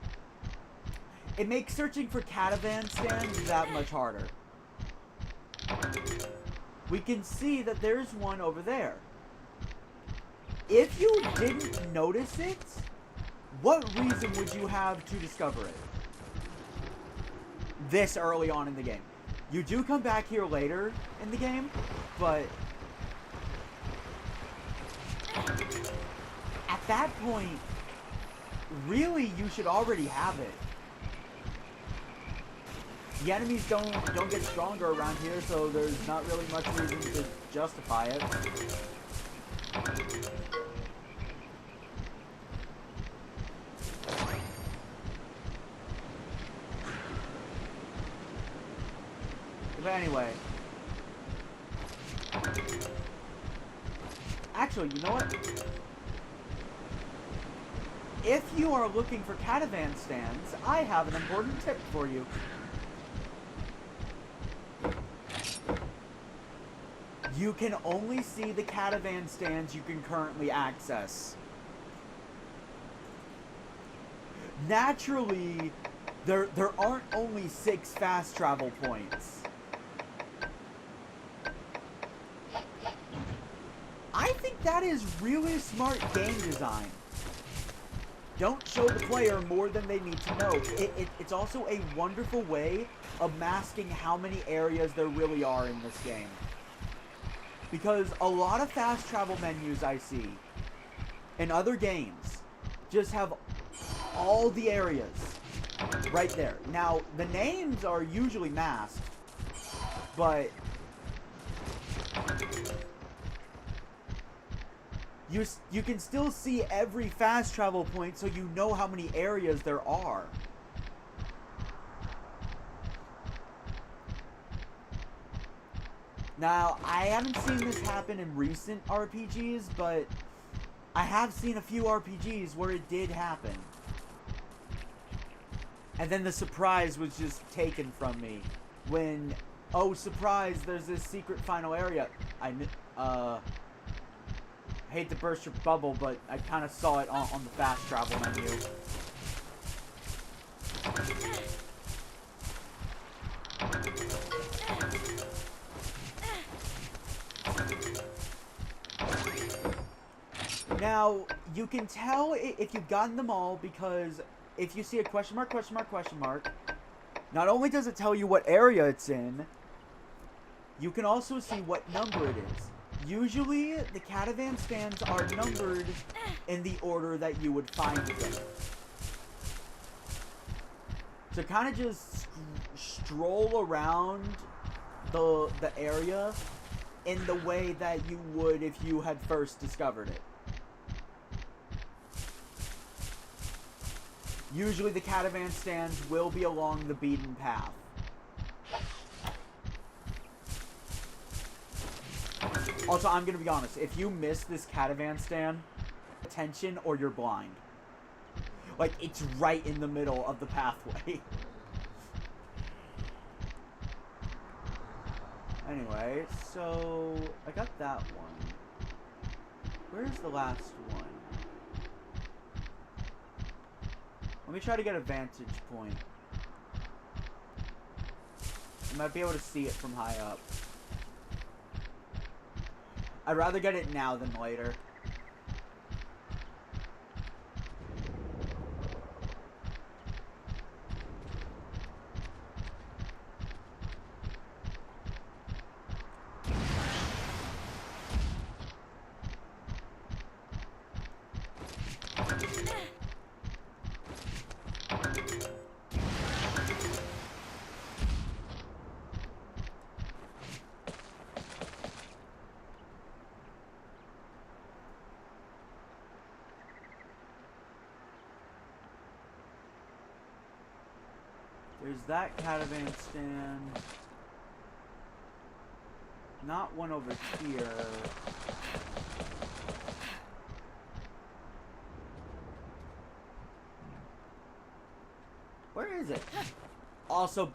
It makes searching for caravan stands that much harder. We can see that there's one over there. If you didn't notice it, what reason would you have to discover it this early on in the game? You do come back here later in the game, but at that point, really, you should already have it. The enemies don't get stronger around here, so there's not really much reason to justify it. But anyway. Actually, you know what? If you are looking for caravan stands, I have an important tip for you. You can only see the caravan stands you can currently access. Naturally, there aren't only 6 fast travel points. I think that is really smart game design. Don't show the player more than they need to know. It's also a wonderful way of masking how many areas there really are in this game. Because a lot of fast travel menus I see in other games just have all the areas right there. Now, the names are usually masked, but you can still see every fast travel point, so you know how many areas there are. Now, I haven't seen this happen in recent RPGs, but I have seen a few RPGs where it did happen. And then the surprise was just taken from me. When, oh surprise, there's this secret final area. I hate to burst your bubble, but I kind of saw it on the fast travel menu. Now, you can tell if you've gotten them all because if you see a question mark, not only does it tell you what area it's in, you can also see what number it is. Usually, the caravan stands are numbered in the order that you would find them. So kind of just stroll around the area in the way that you would if you had first discovered it. Usually the caravan stands will be along the beaten path. Also, I'm gonna be honest. If you miss this catavan stand, attention or you're blind. Like, it's right in the middle of the pathway. Anyway, so I got that one. Where's the last one? Let me try to get a vantage point. I might be able to see it from high up. I'd rather get it now than later. There's that catavan stand. Not one over here. Where is it? Also,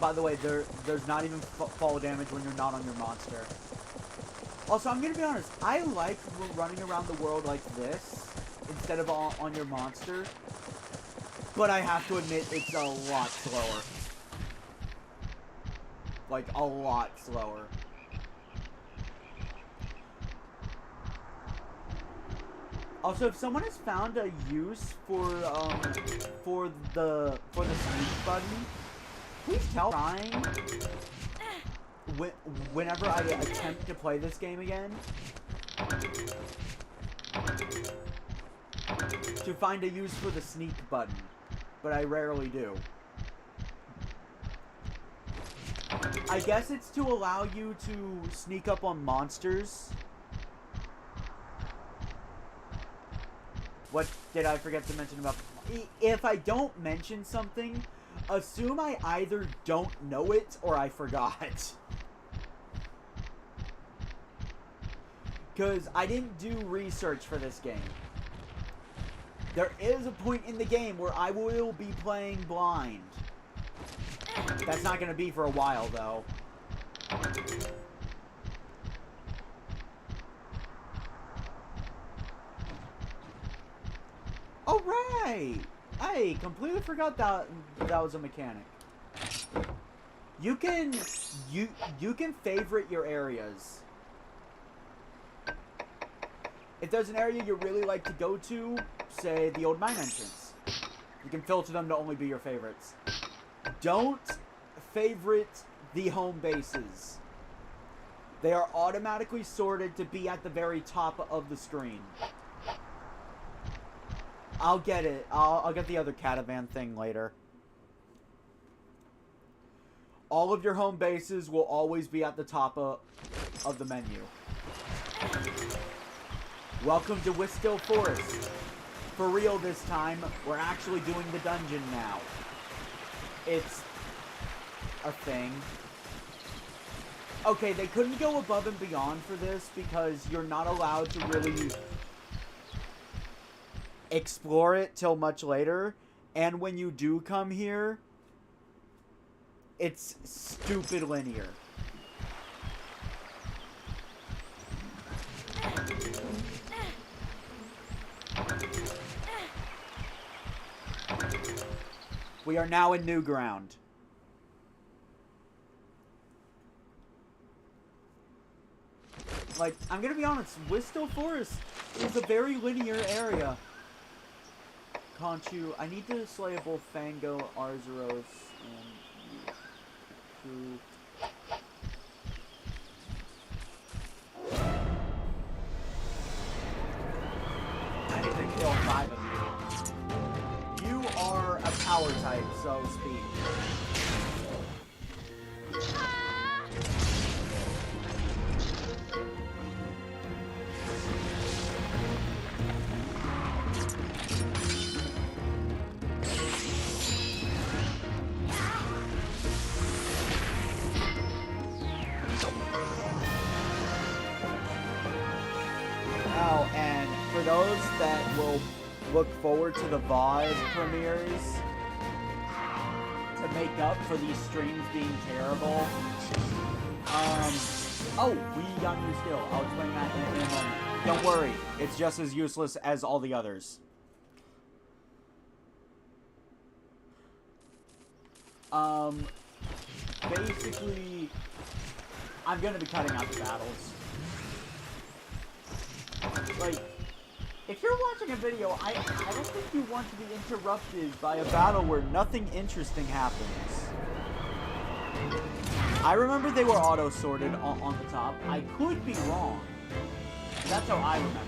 by the way, there's not even fall damage when you're not on your monster. Also, I'm gonna be honest. I like running around the world like this instead of on your monster. But I have to admit, it's a lot slower. Like, a lot slower. Also, if someone has found a use for the sneak button, please tell me. Whenever I attempt to play this game again, to find a use for the sneak button. But I rarely do. I guess it's to allow you to sneak up on monsters. What did I forget to mention about... If I don't mention something, assume I either don't know it or I forgot. Because I didn't do research for this game. There is a point in the game where I will be playing blind. That's not going to be for a while, though. Oh, right! I completely forgot that was a mechanic. You can favorite your areas. If there's an area you really like to go to, say the old mine entrance, you can filter them to only be your favorites. Don't favorite the home bases. They are automatically sorted to be at the very top of the screen. I'll get it. I'll get the other catavan thing later. All of your home bases will always be at the top of the menu. Welcome to Whisthill Forest. For real this time, we're actually doing the dungeon now. It's a thing. Okay, they couldn't go above and beyond for this because you're not allowed to really explore it till much later. And when you do come here, it's stupid linear. We are now in new ground. Like, I'm gonna be honest, Whisthill Forest is a very linear area. Conchu, I need to slay both Fango, Arzuros, and Ku. I need to kill 5 of you. You are a power type, so speed. for those that will look forward to the VOD premieres to make up for these streams being terrible, oh, we got a new skill. I'll explain that in a moment. Don't worry, it's just as useless as all the others. Basically, I'm gonna be cutting out the battles. Like, if you're watching a video, I don't think you want to be interrupted by a battle where nothing interesting happens. I remember they were auto-sorted on the top. I could be wrong. That's how I remember it.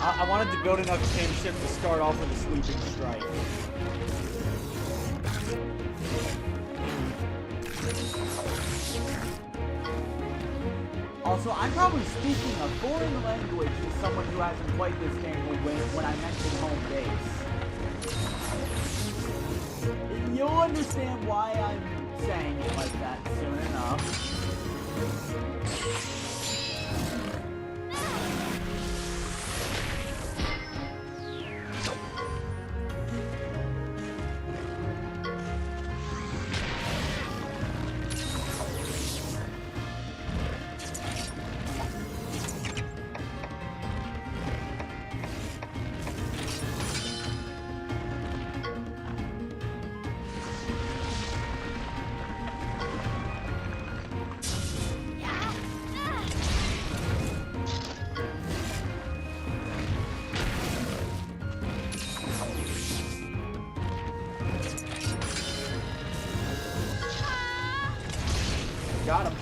I wanted to build enough kinship to start off with a sweeping strike. Also, I'm probably speaking a foreign language to someone who hasn't played this game when I mention home base. You'll understand why I'm saying it like that soon enough. Got him.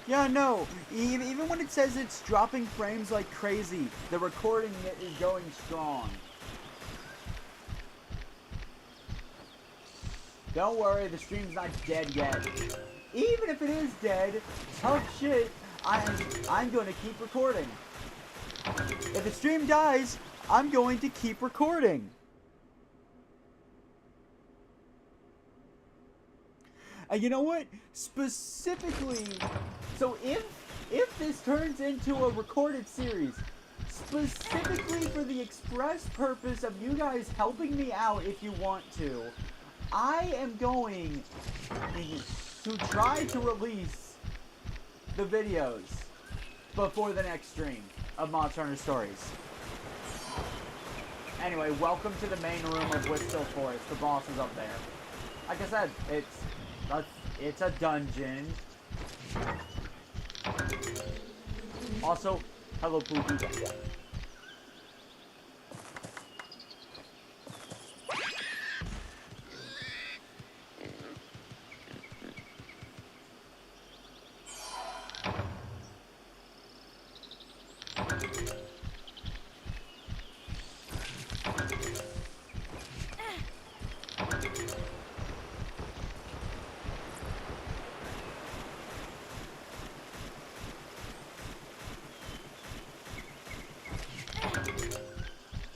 Yeah, no. Even when it says it's dropping frames like crazy, the recording is going strong. Don't worry, the stream's not dead yet. Even if it is dead, tough shit, I'm going to keep recording. If the stream dies, I'm going to keep recording. And you know what? Specifically, so if this turns into a recorded series, specifically for the express purpose of you guys helping me out if you want to, I am going to try to release the videos before the next stream of Monster Hunter Stories. Anyway, welcome to the main room of Whitstable Forest. The boss is up there. Like I said, it's a dungeon. Also, hello Pookie.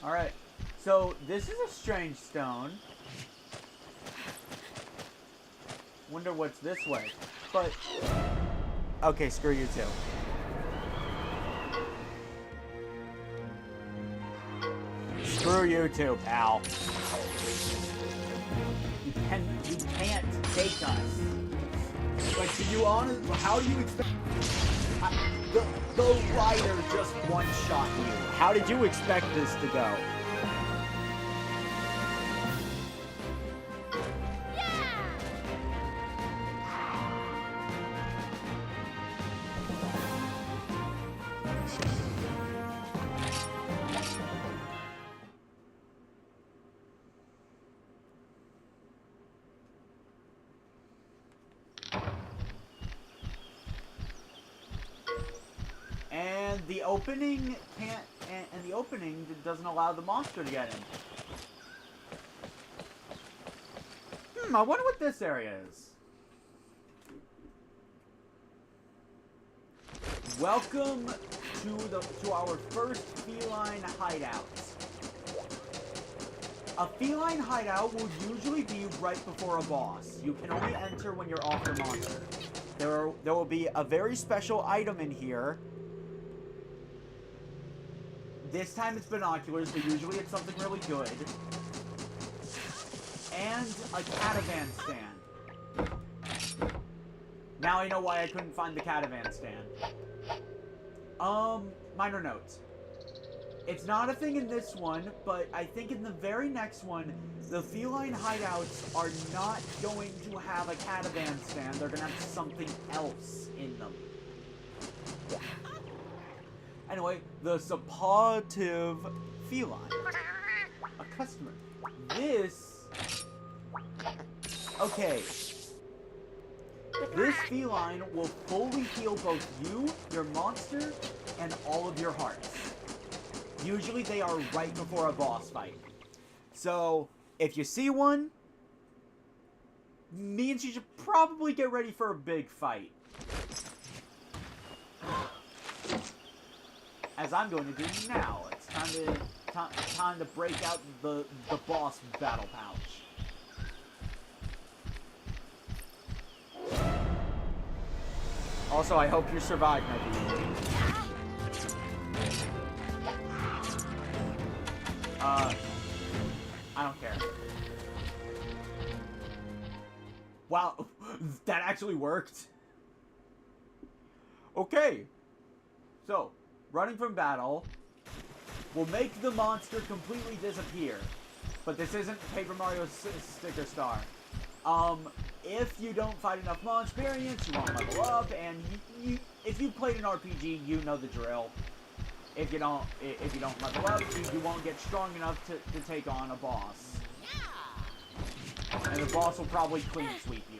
Alright, so this is a strange stone. Wonder what's this way. But, okay, screw you too. Screw you too, pal. You can't take us. Like, do you honestly, how do you expect... The rider just one-shot you. How did you expect this to go? the opening can't, and the opening doesn't allow the monster to get in. I wonder what this area is. Welcome to our first feline hideout. A feline hideout will usually be right before a boss. You can only enter when you're off your monster. There will be a very special item in here. This time it's binoculars, but usually it's something really good. And a catavan stand. Now I know why I couldn't find the catavan stand. Minor notes. It's not a thing in this one, but I think in the very next one, the feline hideouts are not going to have a catavan stand. They're going to have something else in them. Anyway, the supportive feline. A customer. This... Okay. This feline will fully heal both you, your monster, and all of your hearts. Usually they are right before a boss fight. So, if you see one, means you should probably get ready for a big fight. As I'm going to do now. It's time to break out the boss battle pouch. Also, I hope you survive, maybe. I don't care. Wow, that actually worked. Okay. So, running from battle will make the monster completely disappear. But this isn't Paper Mario Sticker Star. If you don't fight enough monster experience, you won't level up, and if you played an RPG, you know the drill. If you don't level up, you won't get strong enough to take on a boss. And the boss will probably clean sweep you.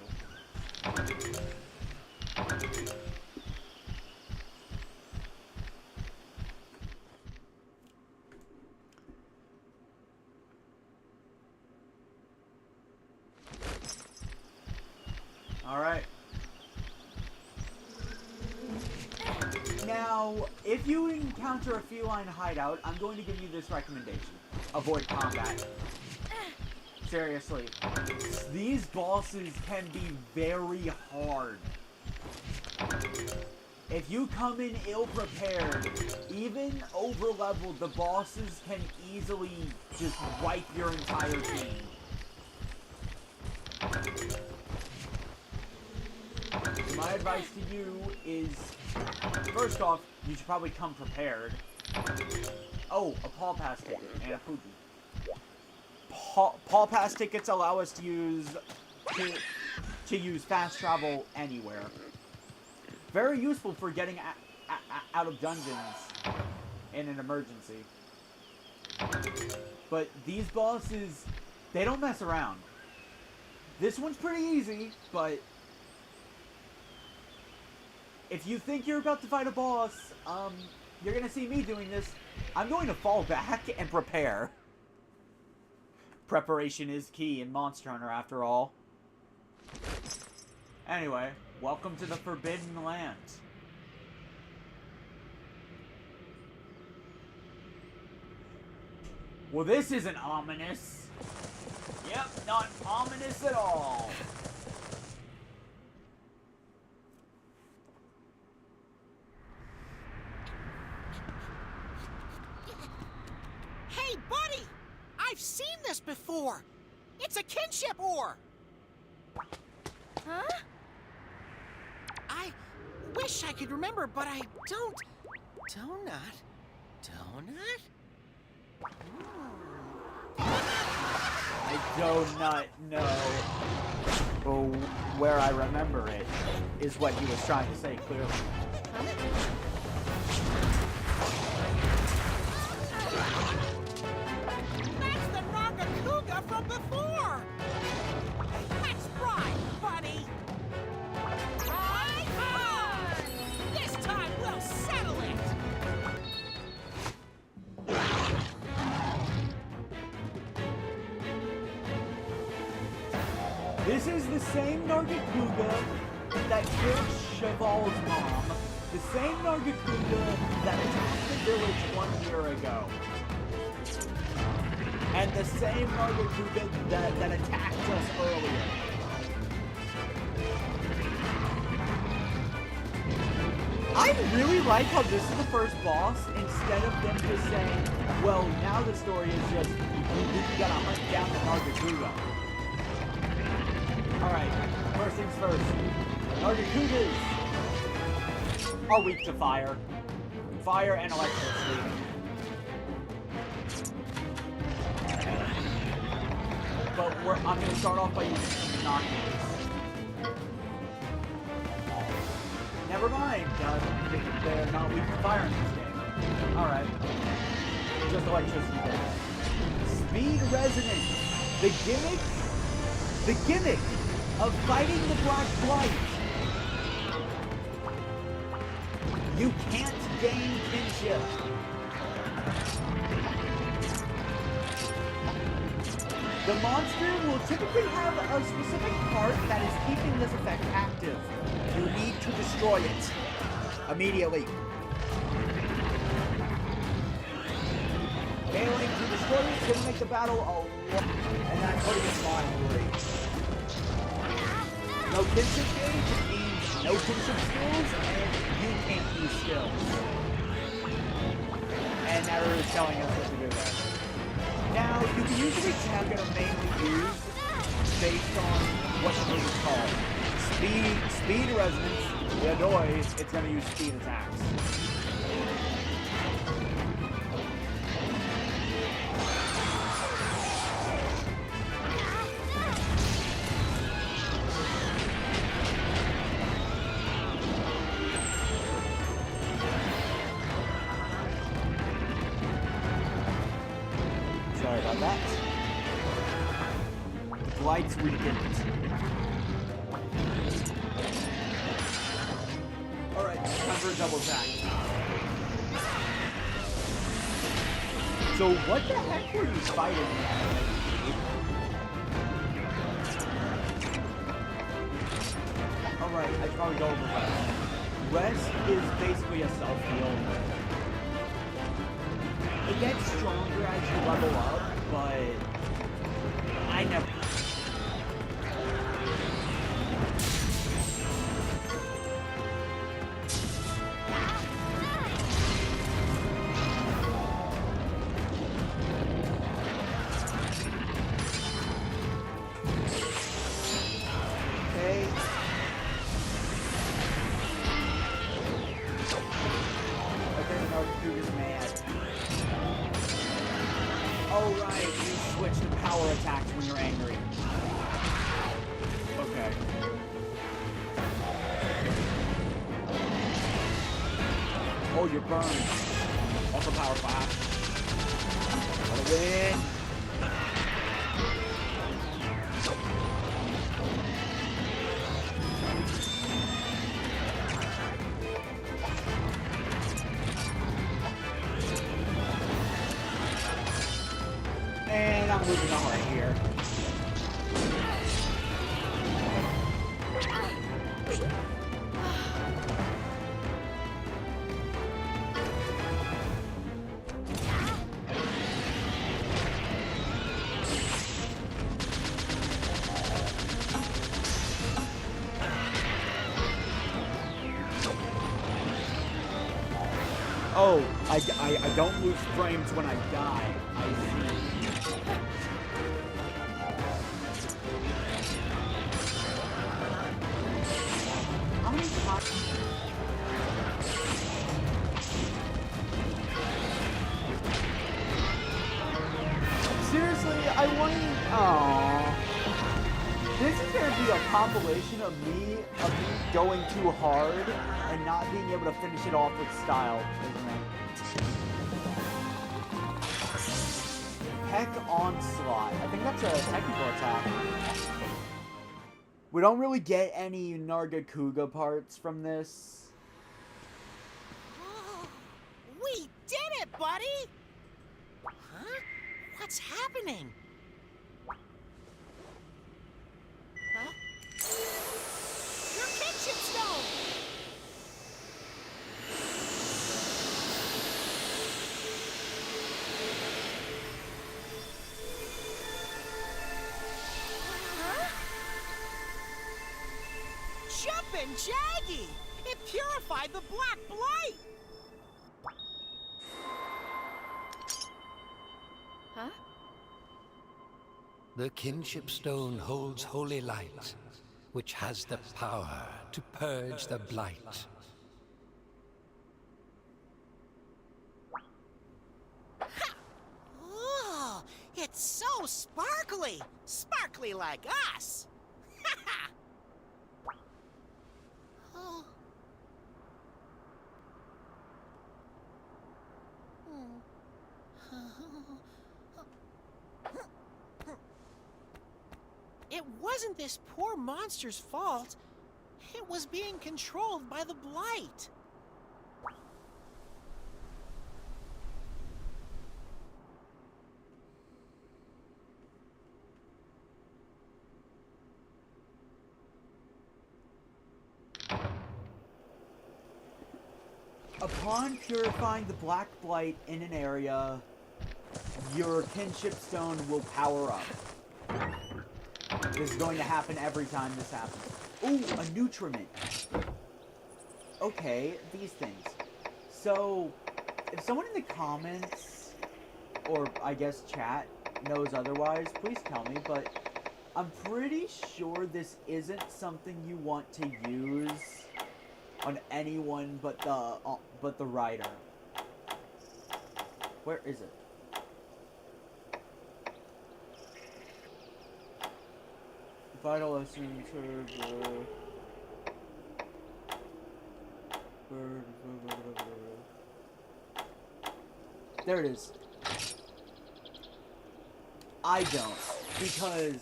Alright. Now, if you encounter a feline hideout, I'm going to give you this recommendation. Avoid combat. Seriously. These bosses can be very hard. If you come in ill-prepared, even over-leveled, the bosses can easily just wipe your entire team. My advice to you is, first off, you should probably come prepared. Oh, a Paul Pass ticket and a Fuji. Paul Pass tickets allow us to use fast travel anywhere. Very useful for getting out of dungeons in an emergency. But these bosses, they don't mess around. This one's pretty easy, but if you think you're about to fight a boss, you're gonna see me doing this. I'm going to fall back and prepare. Preparation is key in Monster Hunter, after all. Anyway, welcome to the Forbidden Land. Well, this isn't ominous. Yep, not ominous at all. Hey, buddy! I've seen this before! It's a kinship ore! Huh? I wish I could remember, but I don't. Donut? I do not know. But where I remember it is what he was trying to say clearly. That's the Nagakuga from before! Let's ride, buddy! Ride on! This time we'll settle it! This is the same Nargacuga that killed Cheval's mom. The same Nargacuga that attacked the village 1 year ago. And the same Nargacuga that attacked us earlier. I really like how this is the first boss, instead of them just saying, well, now the story is just, you gotta hunt down the Nargacuga. Alright, first things first. Nargacugas are weak to fire. Fire and electricity. But I'm gonna start off by using some knockback. Never mind, they're not weak to fire in this game. Alright. Just electricity then. Speed resonance. The gimmick of fighting the Black Blight. You can't gain kinship. The monster will typically have a specific part that is keeping this effect active. You need to destroy it immediately. Failing to destroy it is going to make the battle a lot, and that's putting it fine. No kinship gauge means no kinship skills, and you can't use skills. And Naru is telling us what to do there. Now, you can use the attack I'm going to mainly use based on what the move is called. Speed resonance. The noise, it's going to use speed attacks. Sorry about that. The Blight's weakened. Alright, time for a double attack. So what the heck were you fighting? Alright, I should probably go over rest. Rest is basically a self-heal. It gets stronger as you level up, but I never... Oh right, you switch to power attacks when you're angry. Okay. Oh, you're burned. Also power flash. Gotta win. And I'm moving on right here. Oh, I don't lose frames when I die. I see. How many times? Seriously, I want to... Aww. This is going to be a compilation of me going too hard and not being able to finish it off with style, isn't it? Heck Onslaught. I think that's a technical attack. We don't really get any Nargacuga parts from this. We did it, buddy! Huh? What's happening? Huh? Jaggy! It purified the Black Blight! Huh? The kinship stone holds holy light, which has the power to purge the blight. Oh, it's so sparkly! Sparkly like us! Oh. It wasn't this poor monster's fault. It was being controlled by the Blight. Upon purifying the Black Blight in an area, your kinship stone will power up. This is going to happen every time this happens. Ooh, a nutriment. Okay, these things. So, if someone in the comments, or I guess chat, knows otherwise, please tell me, but I'm pretty sure this isn't something you want to use on anyone but the writer. Where is it? Vital essence. There it is. I don't, because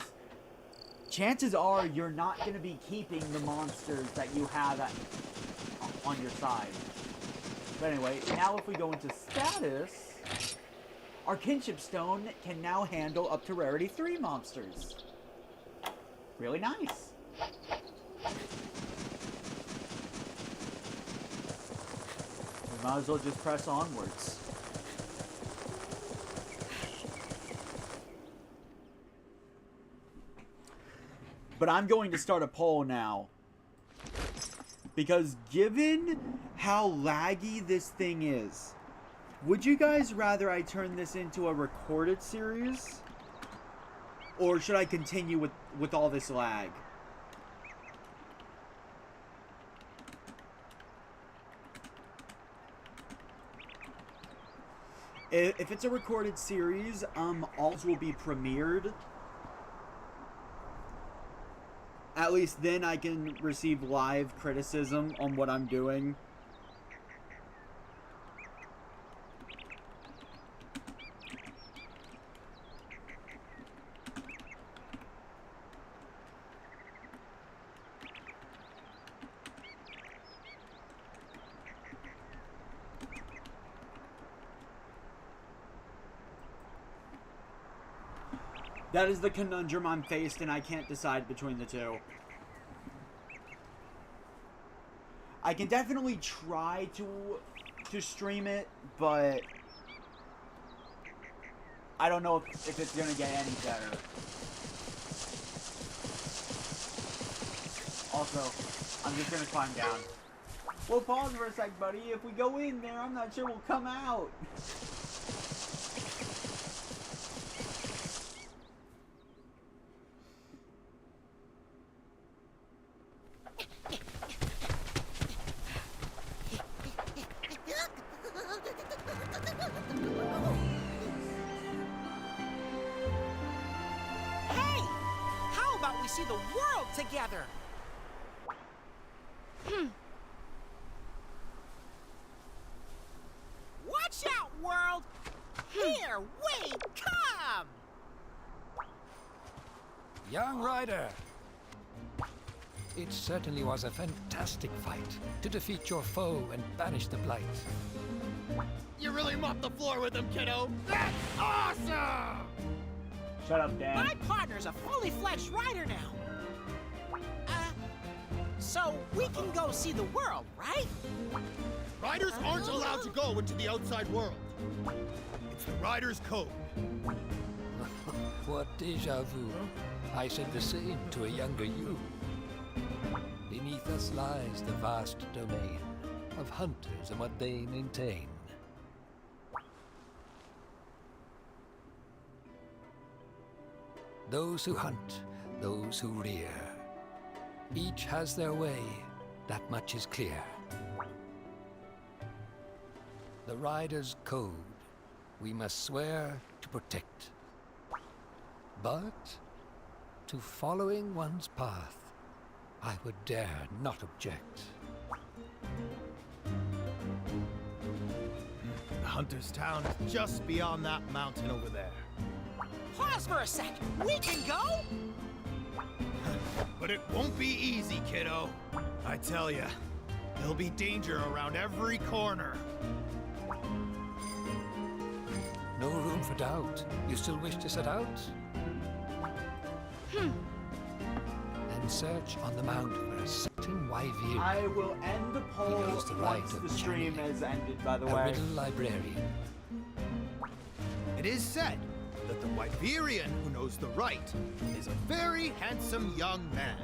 chances are you're not going to be keeping the monsters that you have on your side. But anyway, now if we go into status, our kinship stone can now handle up to rarity 3 monsters. Really nice. We might as well just press onwards. But I'm going to start a poll now. Because given how laggy this thing is, would you guys rather I turn this into a recorded series? Or should I continue with all this lag? If it's a recorded series, all will be premiered. At least then I can receive live criticism on what I'm doing. That is the conundrum I'm faced, and I can't decide between the two. I can definitely try to stream it, but I don't know if it's gonna get any better. Also, I'm just gonna climb down. Well, pause for a sec, buddy. If we go in there, I'm not sure we'll come out. See the world together. Watch out, world! Here we come! Young rider! It certainly was a fantastic fight to defeat your foe and banish the blight. You really mopped the floor with him, kiddo! That's awesome! Shut up, Dad. My partner's a fully fledged rider now. So we can go see the world, right? Riders aren't allowed to go into the outside world. It's the Rider's Code. What déjà vu? I said the same to a younger you. Beneath us lies the vast domain of hunters and what they maintain. Those who hunt, those who rear. Each has their way, that much is clear. The rider's code, we must swear to protect. But to following one's path, I would dare not object. The Hunter's Town is just beyond that mountain over there. Pause for a sec. We can go? But it won't be easy, kiddo. I tell ya, there'll be danger around every corner. No room for doubt. You still wish to set out? Then search on the mount for a certain wyverian. I will end the poll He knows the right once of the stream channeling. has ended, by the A way. riddle librarian. It is said that the Wyverian who knows the right is a very handsome young man.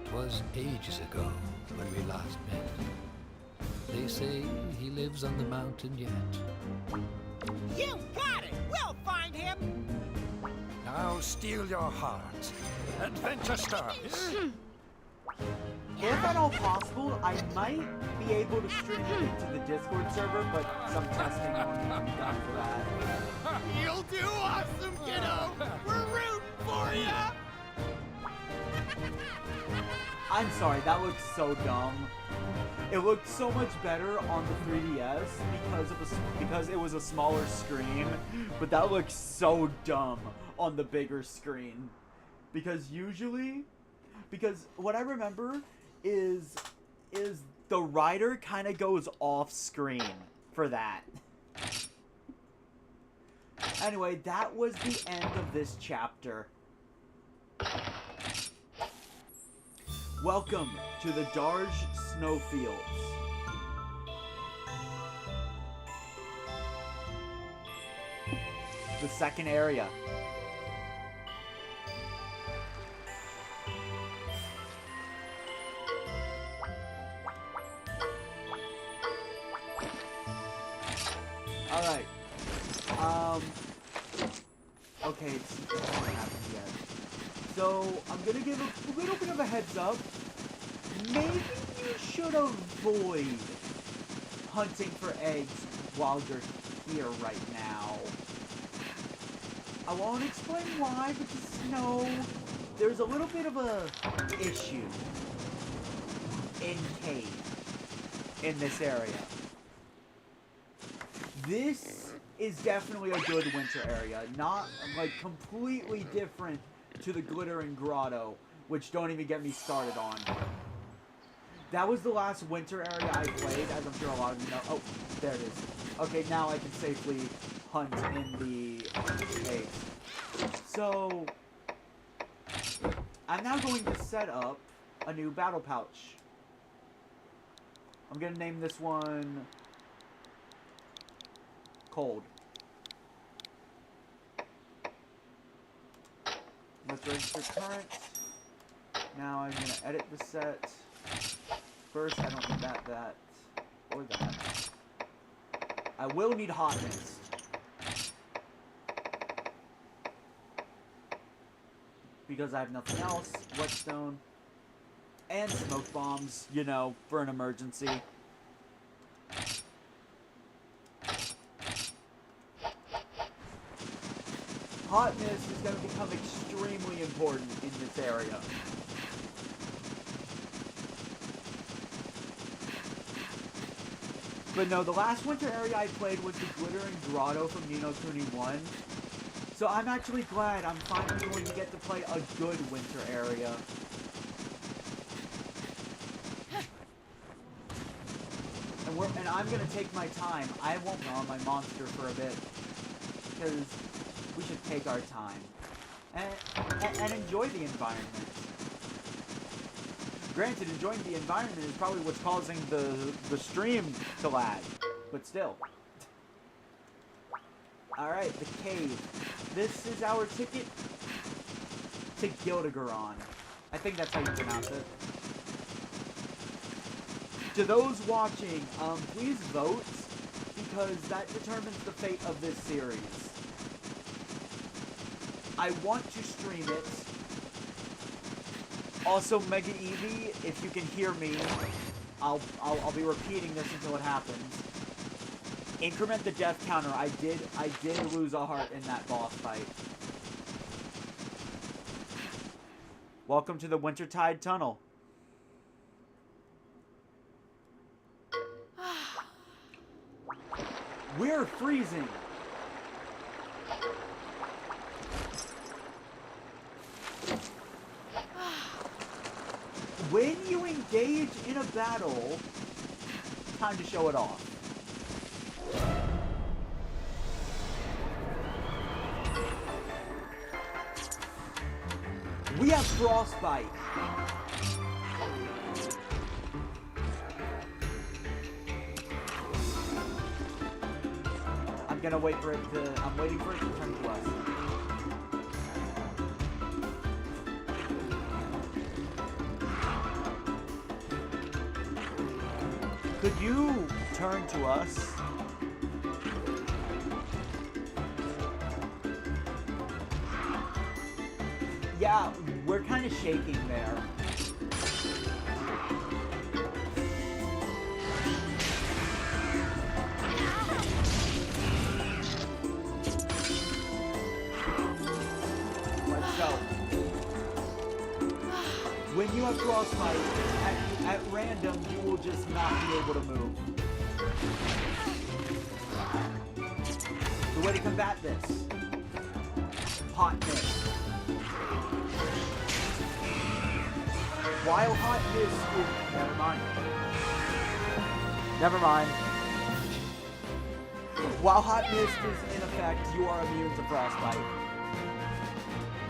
'Twas ages ago when we last met. They say he lives on the mountain yet. You got it! We'll find him! Now steel your heart. Adventure starts. If at all possible, I might be able to stream it into the Discord server, but some testing will need to be done for that. You'll do awesome, kiddo! We're rooting for ya! I'm sorry, that looks so dumb. It looked so much better on the 3DS because it was a smaller screen, but that looks so dumb on the bigger screen. Because what I remember is the rider kind of goes off screen for that. Anyway, that was the end of this chapter. Welcome to the Darj Snowfields. The second area. Alright. Okay, it's not happened yet. So, I'm gonna give a little bit of a heads up. Maybe you should avoid hunting for eggs while you're here right now. I won't explain why, but just know there's a little bit of a issue in cave in this area. This is definitely a good winter area, not like completely different to the Glittering Grotto, which don't even get me started on. That was the last winter area I played, as I'm sure a lot of you know. Oh, there it is. Okay, now I can safely hunt in the cave. So, I'm now going to set up a new battle pouch. I'm going to name this one Cold. Let's register current. Now I'm going to edit the set. First, I don't need that, or that. I will need hotness. Because I have nothing else. Whetstone. And smoke bombs, you know, for an emergency. Hotness is going to become extremely important in this area. But no, the last winter area I played was the Glittering Grotto from Ni no Kuni 1. So I'm actually glad I'm finally going to get to play a good winter area. And I'm going to take my time. I won't gnaw on my monster for a bit. Because we should take our time. And enjoy the environment. Granted, enjoying the environment is probably what's causing the stream to lag. But still. Alright, the cave. This is our ticket to Gildegaron. I think that's how you pronounce it. To those watching, please vote, because that determines the fate of this series. I want to stream it. Also, Mega Eevee, if you can hear me, I'll be repeating this until it happens. Increment the death counter. I did lose a heart in that boss fight. Welcome to the Wintertide Tunnel. We're freezing. When you engage in a battle, time to show it off. We have Frostbite. I'm waiting for it to turn to us. Could you turn to us? Yeah, we're kind of shaking there. Let's go. When you have Frostbite, at random, you will just not be able to move. The way to combat this: Hot Mist. While Hot Mist is... Never mind. While Hot Mist is in effect, you are immune to Frostbite.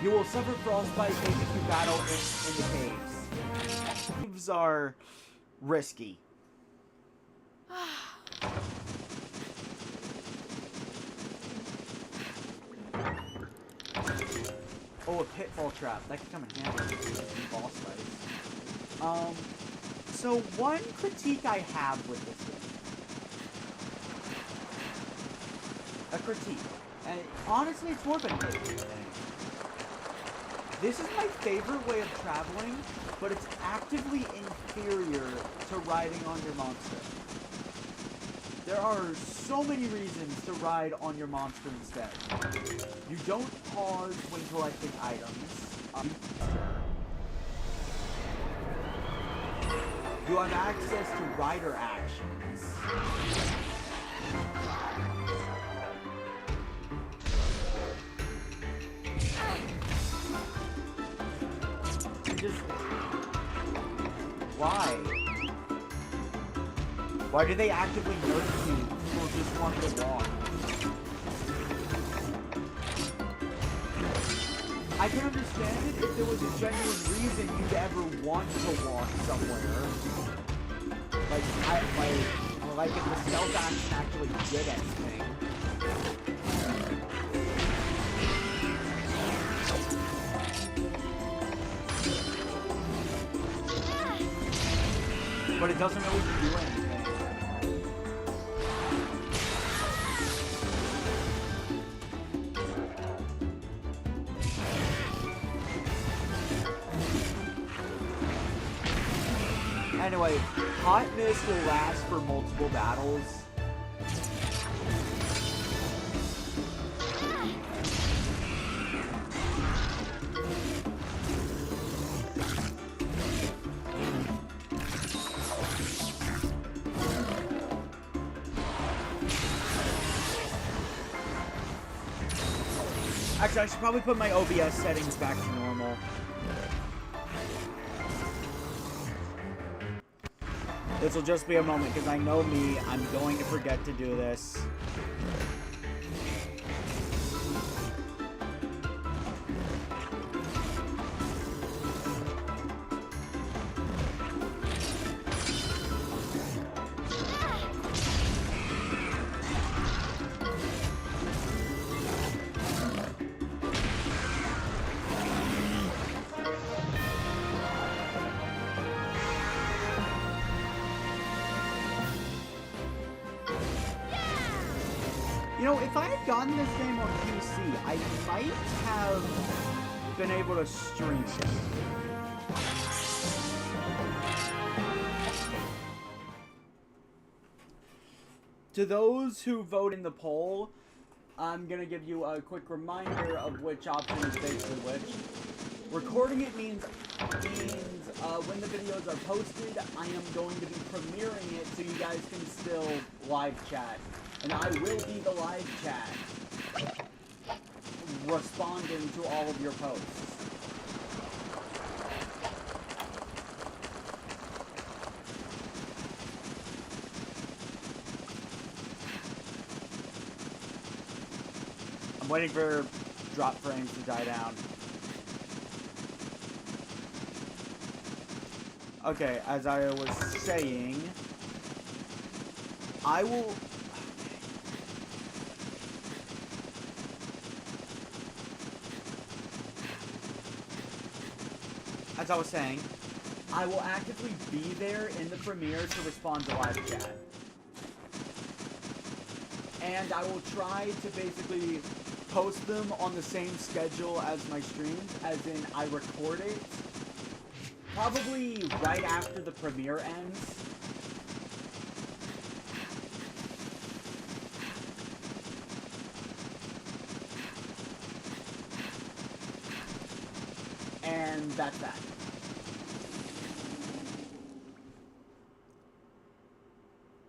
You will suffer Frostbite if you battle in the caves. Caves are risky. Oh, a pitfall trap. That could come in handy in boss fights. So one critique I have with this game. A critique. And honestly, it's more of a critique thing. This is my favorite way of traveling, but it's actively inferior to riding on your monster. There are so many reasons to ride on your monster instead. You don't pause when collecting items. You have access to rider actions. Just... why? Why do they actively nerf you for just wanting to walk? I can understand it if there was a genuine reason you'd ever want to walk somewhere. Like if the stealth action actually did anything. But it doesn't really do anything. Anyway, Hot Mist will last for multiple battles. Actually, I should probably put my OBS settings back to normal. This will just be a moment, because I know me, I'm going to forget to do this. You know, if I had gotten this game on PC, I might have been able to stream it. To those who vote in the poll, I'm going to give you a quick reminder of which option is basically which. Recording it means when the videos are posted, I am going to be premiering it so you guys can still live chat. And I will be the live chat, responding to all of your posts. I'm waiting for drop frames to die down. Okay, as I was saying, I will... As I was saying, I will actively be there in the premiere to respond to live chat. And I will try to basically post them on the same schedule as my streams, as in I record it probably right after the premiere ends. And that's that.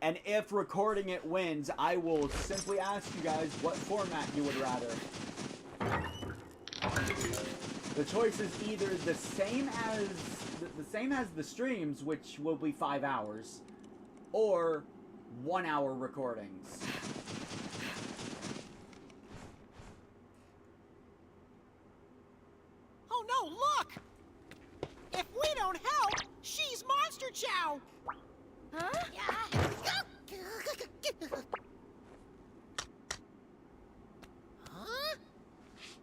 And if recording it wins, I will simply ask you guys what format you would rather. The choice is either the same as the streams, which will be 5 hours, or 1 hour recordings. Oh no, look! If we don't help, she's Monster Chow! Huh? Huh?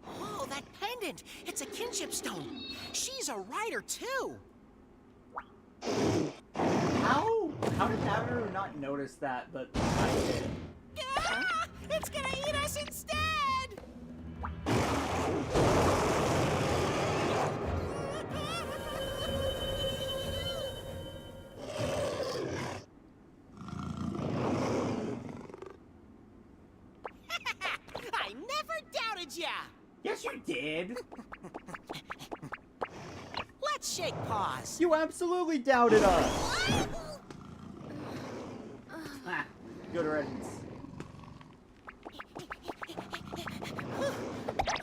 Oh, that pendant! It's a kinship stone. She's a rider too. How did Navigator not notice that, but I did? Ah, it's gonna eat us instead! I never doubted ya! Yes, you did! Let's shake paws. You absolutely doubted us! Ah, good riddance.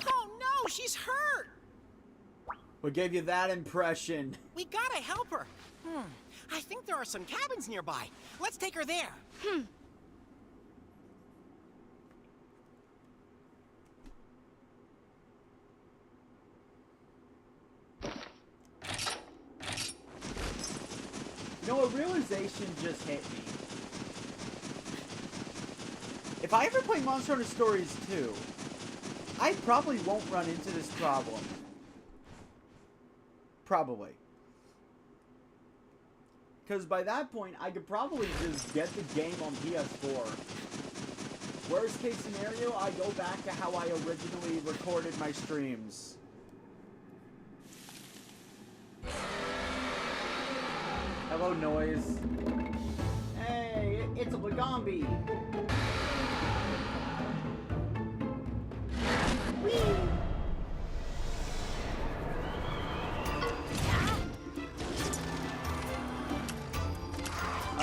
Oh no, she's hurt! What gave you that impression? We gotta help her. I think there are some cabins nearby. Let's take her there. You know, a realization just hit me. If I ever play Monster Hunter Stories 2, I probably won't run into this problem. Probably. Because by that point, I could probably just get the game on PS4. Worst case scenario, I go back to how I originally recorded my streams. Hello, noise. Hey, it's a Blagombi. Whee!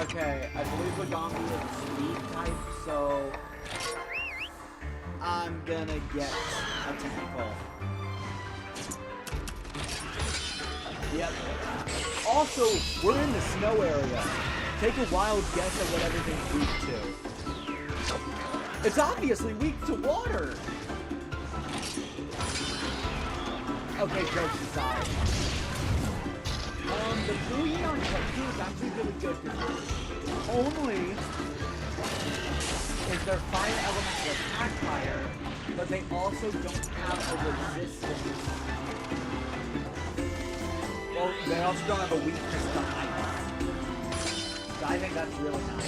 Okay, I believe Blagombi is a sleep type, so I'm gonna get a tentacle. Yep. Also, we're in the snow area. Take a wild guess at what everything's weak to. It's obviously weak to water! Okay, jokes aside. The Booyah on Kaku is actually really good because only is their fire element to attack fire, but they also don't have a resistance. Well, they also don't have a weakness to ice. So I think that's really nice.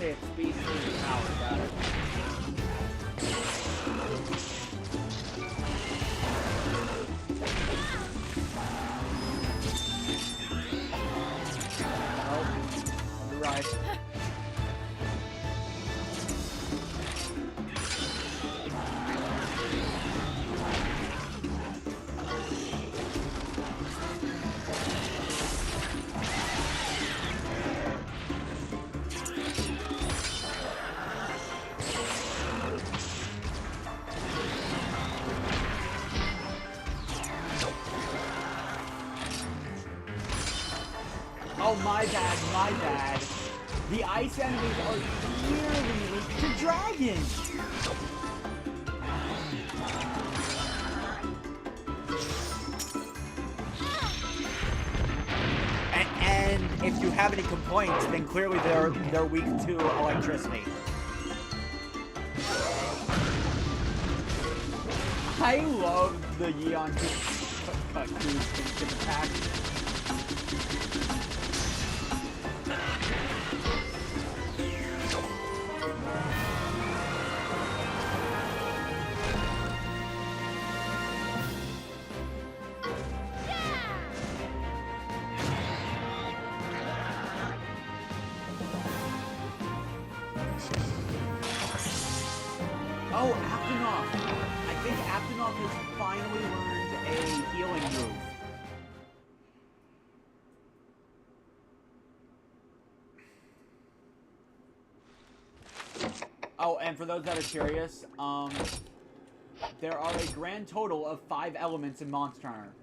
say it's speed through power. Got it. Oh, you're right. Oh, my bad, my bad. The ice enemies are clearly weak to dragons. And if you have any complaints, then clearly they're weak to electricity. I love the Yeon attack. Oh, Aptonoff. I think Aptonoff has finally learned a healing move. Oh, and for those that are curious, there are a grand total of 5 elements in Monster Hunter.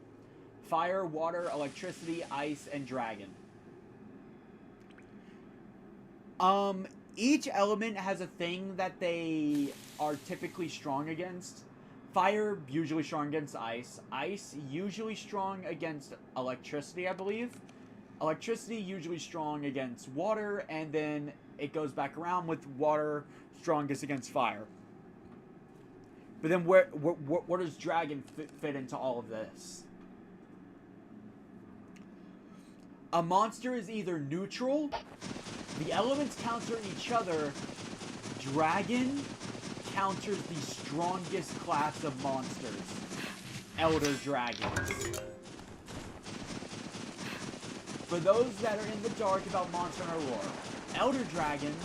Fire, water, electricity, ice, and dragon. Each element has a thing that they are typically strong against. Fire, usually strong against ice. Ice, usually strong against electricity, I believe. Electricity, usually strong against water, and then it goes back around with water strongest against fire. But then where does dragon fit into all of this? A monster is either neutral, the elements counter each other, dragon counters the strongest class of monsters, elder dragons. For those that are in the dark about Monster Hunter lore, elder dragons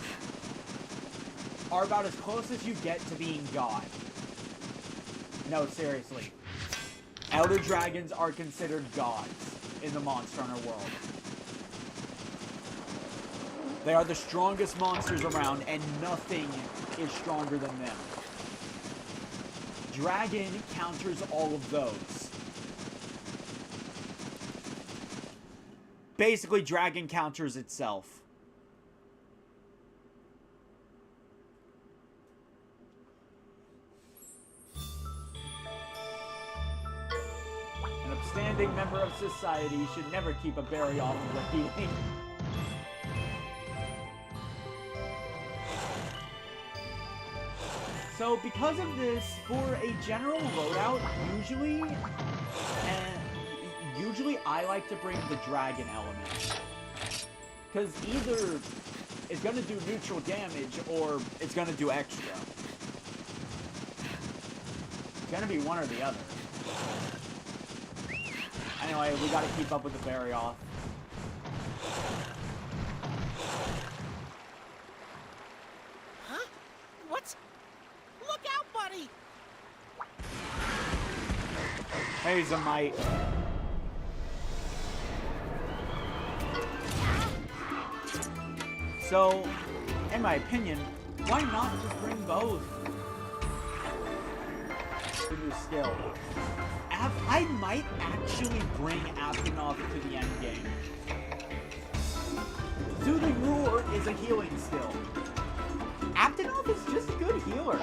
are about as close as you get to being God. No, seriously. Elder dragons are considered gods in the Monster Hunter world. They are the strongest monsters around, and nothing is stronger than them. Dragon counters all of those. Basically, dragon counters itself. An upstanding member of society should never keep a berry off of the heating. So, because of this, for a general loadout, usually I like to bring the dragon element. Because either it's going to do neutral damage, or it's going to do extra. It's going to be one or the other. Anyway, we got to keep up with the berry off. Huh? What's... Look out, buddy! Hey, Zamite. So, in my opinion, why not just bring both? The new skill. I might actually bring Aptonoff to the end game. Soothing Roar is a healing skill. Aptonoff is just a good healer.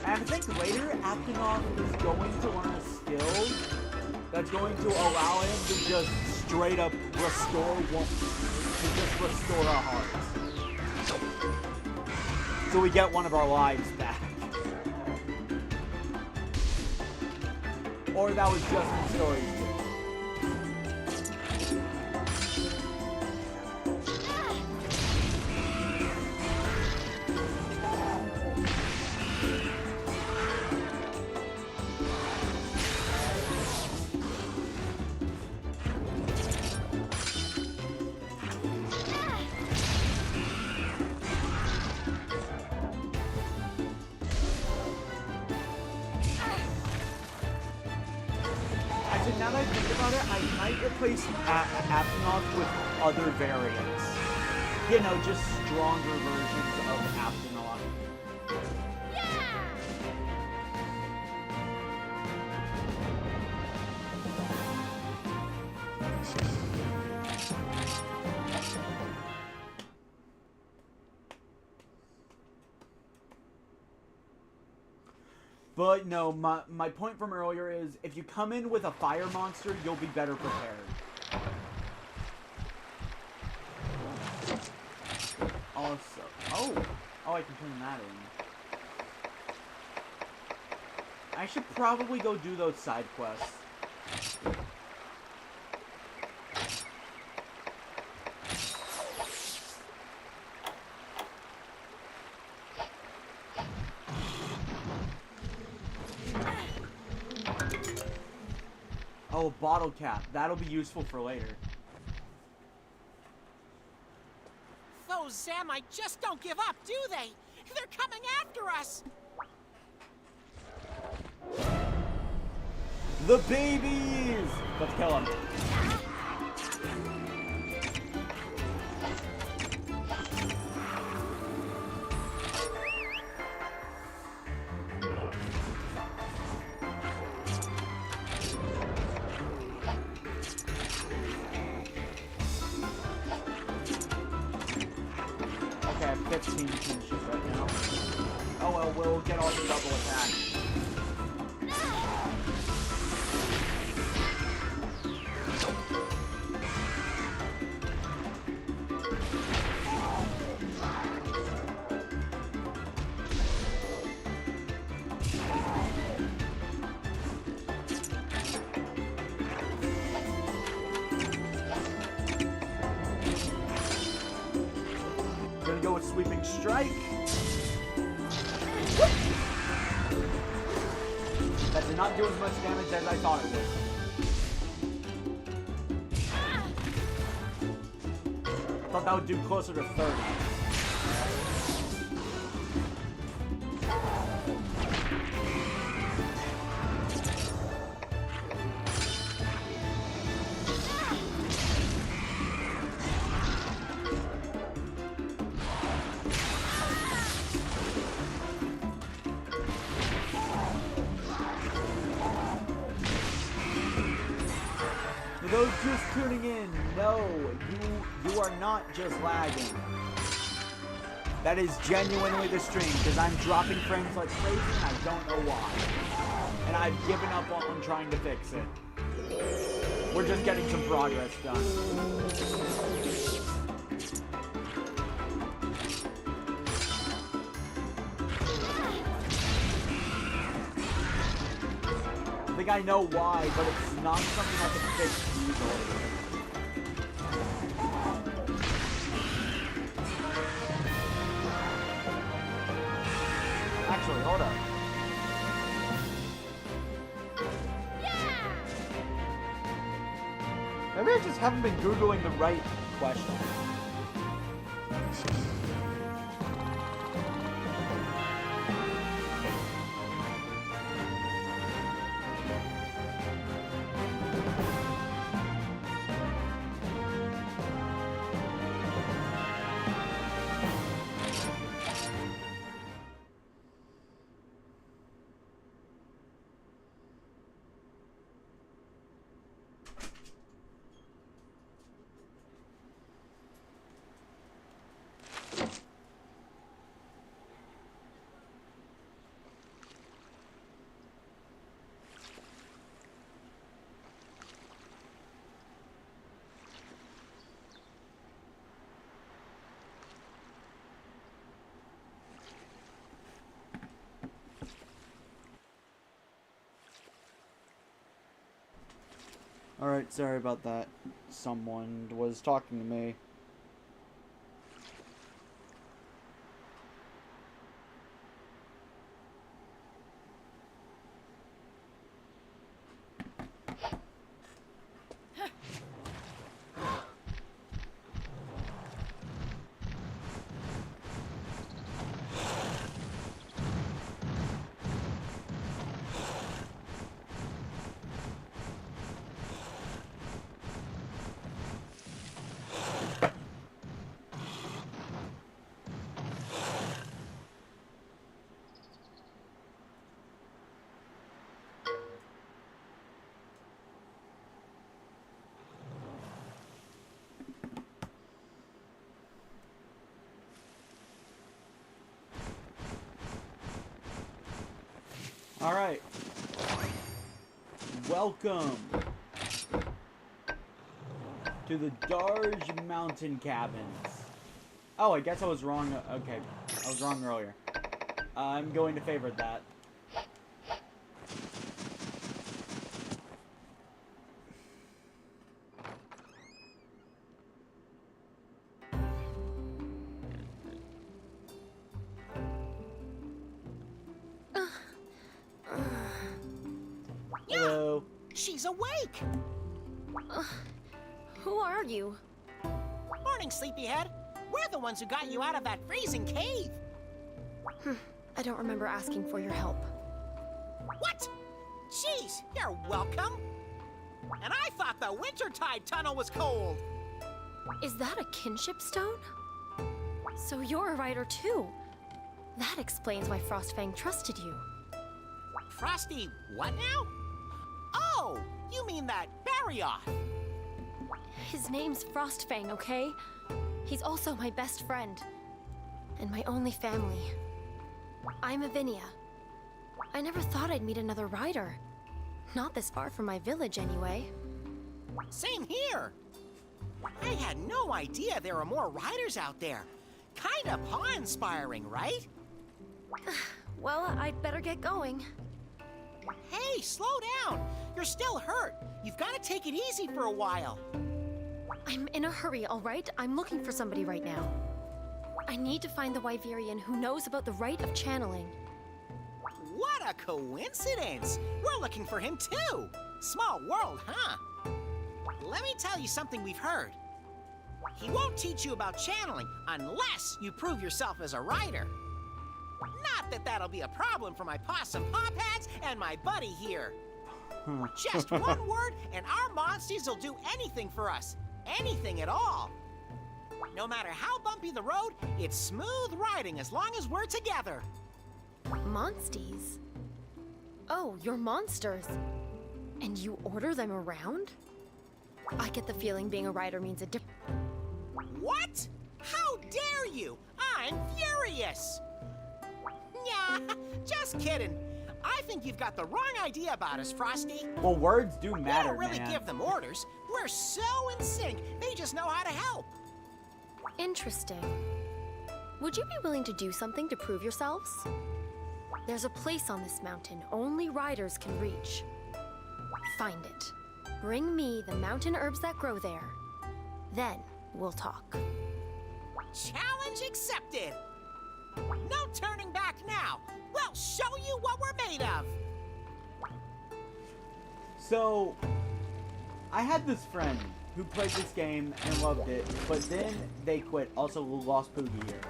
And I think later, Aptonoff is going to learn a skill that's going to allow him to just straight up restore our hearts. So we get one of our lives back. Or that was just in story 2. Actually, now that I think about it, I might replace Aptonoth with other variants. You know, just stronger versions of Aptonoth. Yeah! But no, my point from earlier is, if you come in with a fire monster, you'll be better prepared. Also, oh, I can turn that in. I should probably go do those side quests. Oh, bottle cap. That'll be useful for later. Those Zamite just don't give up, do they? They're coming after us! The babies! Let's kill them. Okay, I have 15 finishes right now. Oh well, we'll get all the double attack. Gonna go with sweeping strike. That did not do as much damage as I thought it would. Thought that would do closer to 30. For those just tuning in, no, you are not just lagging. That is genuinely the stream, because I'm dropping frames like crazy and I don't know why. And I've given up on trying to fix it. We're just getting some progress done. I think I know why, but it's not something I can fix easily. Actually, hold up. Yeah! Maybe I just haven't been Googling the right question. Alright, sorry about that. Someone was talking to me. Alright. Welcome to the Darge Mountain Cabins. Oh, I guess I was wrong. Okay, I was wrong earlier. I'm going to favorite that. Hello. She's awake! Who are you? Morning, sleepyhead. We're the ones who got you out of that freezing cave. I don't remember asking for your help. What? Jeez, you're welcome. And I thought the Wintertide Tunnel was cold. Is that a kinship stone? So you're a rider too. That explains why Frostfang trusted you. Frosty, what now? Oh, you mean that Barrioth. His name's Frostfang, okay? He's also my best friend. And my only family. I'm Avinia. I never thought I'd meet another rider. Not this far from my village, anyway. Same here. I had no idea there were more riders out there. Kinda awe-inspiring, right? Well, I'd better get going. Hey, slow down. You're still hurt. You've got to take it easy for a while. I'm in a hurry, all right? I'm looking for somebody right now. I need to find the Wyverian who knows about the rite of channeling. What a coincidence! We're looking for him too! Small world, huh? Let me tell you something we've heard. He won't teach you about channeling unless you prove yourself as a rider. Not that that'll be a problem for my possum Popheads and my buddy here. Just one word and our monsties will do anything for us. Anything at all. No matter how bumpy the road, it's smooth riding as long as we're together. Monsties? Oh, you're monsters. And you order them around? I get the feeling being a rider means a different... What? How dare you? I'm furious! Yeah, just kidding. I think you've got the wrong idea about us, Frosty. Well, words do We matter, don't really man. give them orders. We're so in sync, they just know how to help. Interesting. Would you be willing to do something to prove yourselves? There's a place on this mountain only riders can reach. Find it. Bring me the mountain herbs that grow there. Then we'll talk. Challenge accepted. No turning back now. We'll show you what we're made of. So, I had this friend who played this game and loved it, but then they quit. Also, lost Poogie here.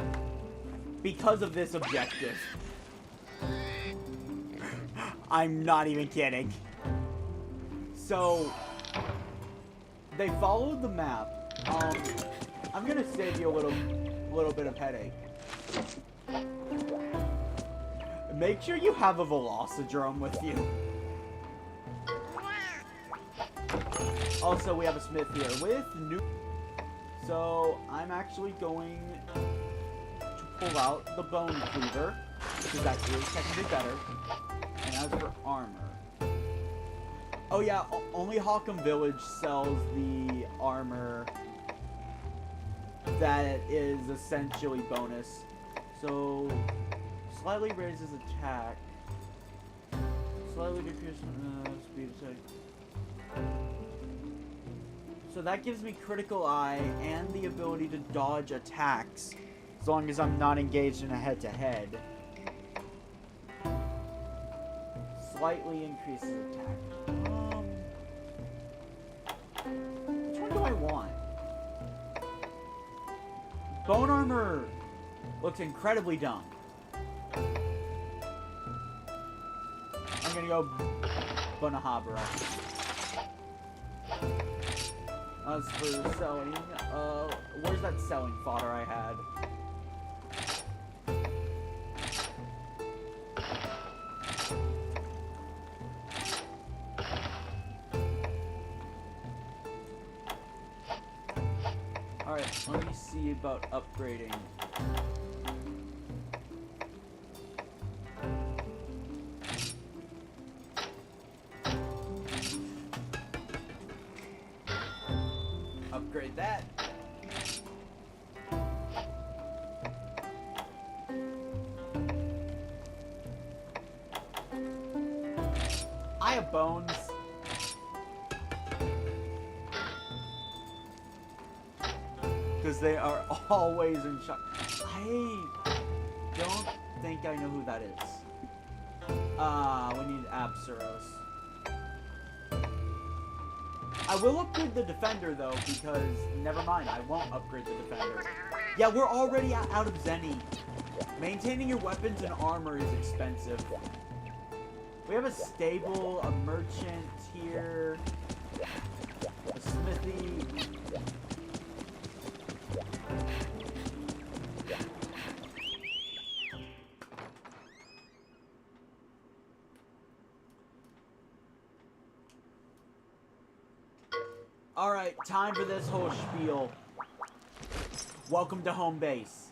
Because of this objective. I'm not even kidding. So, they followed the map. I'm gonna save you a little bit of headache. Make sure you have a Velocidrome with you. Also, we have a smith here with new... So, I'm actually going to pull out the Bone Cleaver, because that is technically better. And as for armor... Oh yeah, only Hawkham Village sells the armor that is essentially bonus. So, slightly raises attack. Slightly decreases speed attack. So that gives me critical eye and the ability to dodge attacks, as long as I'm not engaged in a head-to-head. Slightly increases attack. Which one do I want? Bone armor looks incredibly dumb. I'm gonna go Bonahabra. As for selling, where's that selling fodder I had? Alright, let me see about upgrading. Appreciate that. I have bones. Because they are always in shock. I don't think I know who that is. We need Absuros. I will upgrade the Defender, though, because... Never mind, I won't upgrade the Defender. Yeah, we're already out of Zenny. Maintaining your weapons and armor is expensive. We have a stable, a merchant here, a smithy. Alright, time for this whole spiel. Welcome to home base.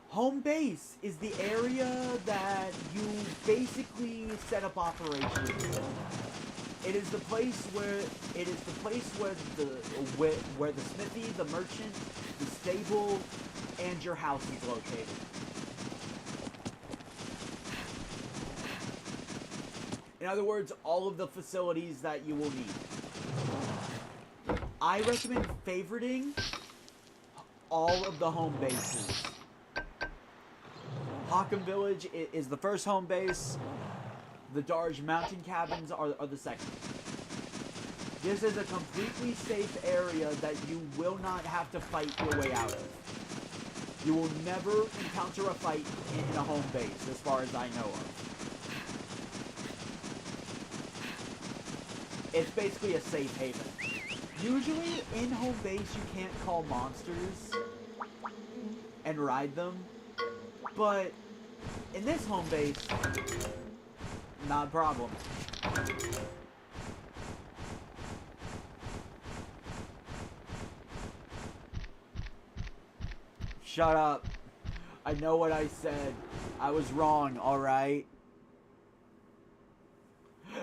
Home base is the area that you basically set up operations in. It is the place where the smithy, the merchant, the stable, and your house is located. In other words, all of the facilities that you will need. I recommend favoriting all of the home bases. Hawkham Village is the first home base. The Darge Mountain Cabins are the second. This is a completely safe area that you will not have to fight your way out of. You will never encounter a fight in a home base, as far as I know of. It's basically a safe haven. Usually, in home base, you can't call monsters and ride them. But in this home base, not a problem. Shut up. I know what I said. I was wrong, alright?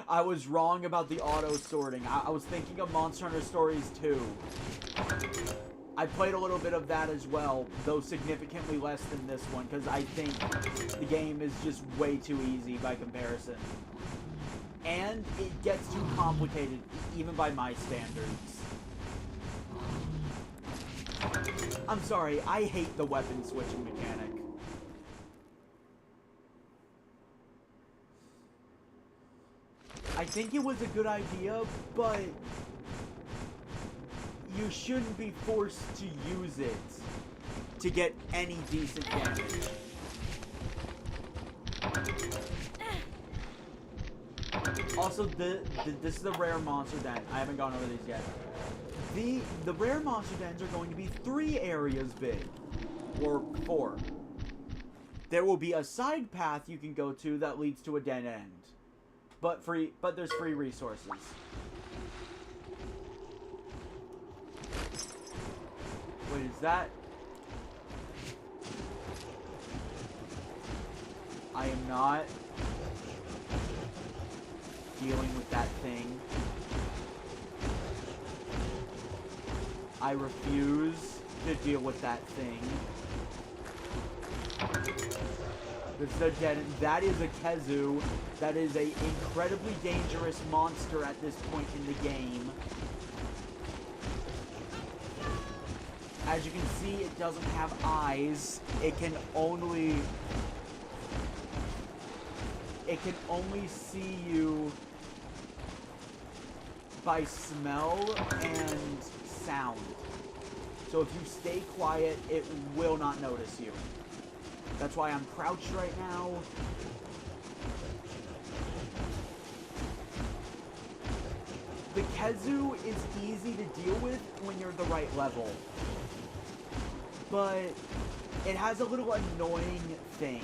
I was wrong about the auto sorting. I was thinking of Monster Hunter Stories 2. I played a little bit of that as well, though significantly less than this one, because I think the game is just way too easy by comparison. And it gets too complicated, even by my standards. I'm sorry, I hate the weapon switching mechanic. I think it was a good idea, but you shouldn't be forced to use it to get any decent damage. Also, this is the rare monster den. I haven't gone over these yet. The rare monster dens are going to be 3 areas big, or 4. There will be a side path you can go to that leads to a dead end, but there's free resources. Wait, is that? I am not dealing with that thing. I refuse to deal with that thing. This is a dead end. That is a Kezu. That is an incredibly dangerous monster at this point in the game. As you can see, it doesn't have eyes. It can only see you by smell and sound. So if you stay quiet, it will not notice you. That's why I'm crouched right now. The Kezu is easy to deal with when you're the right level. But it has a little annoying thing.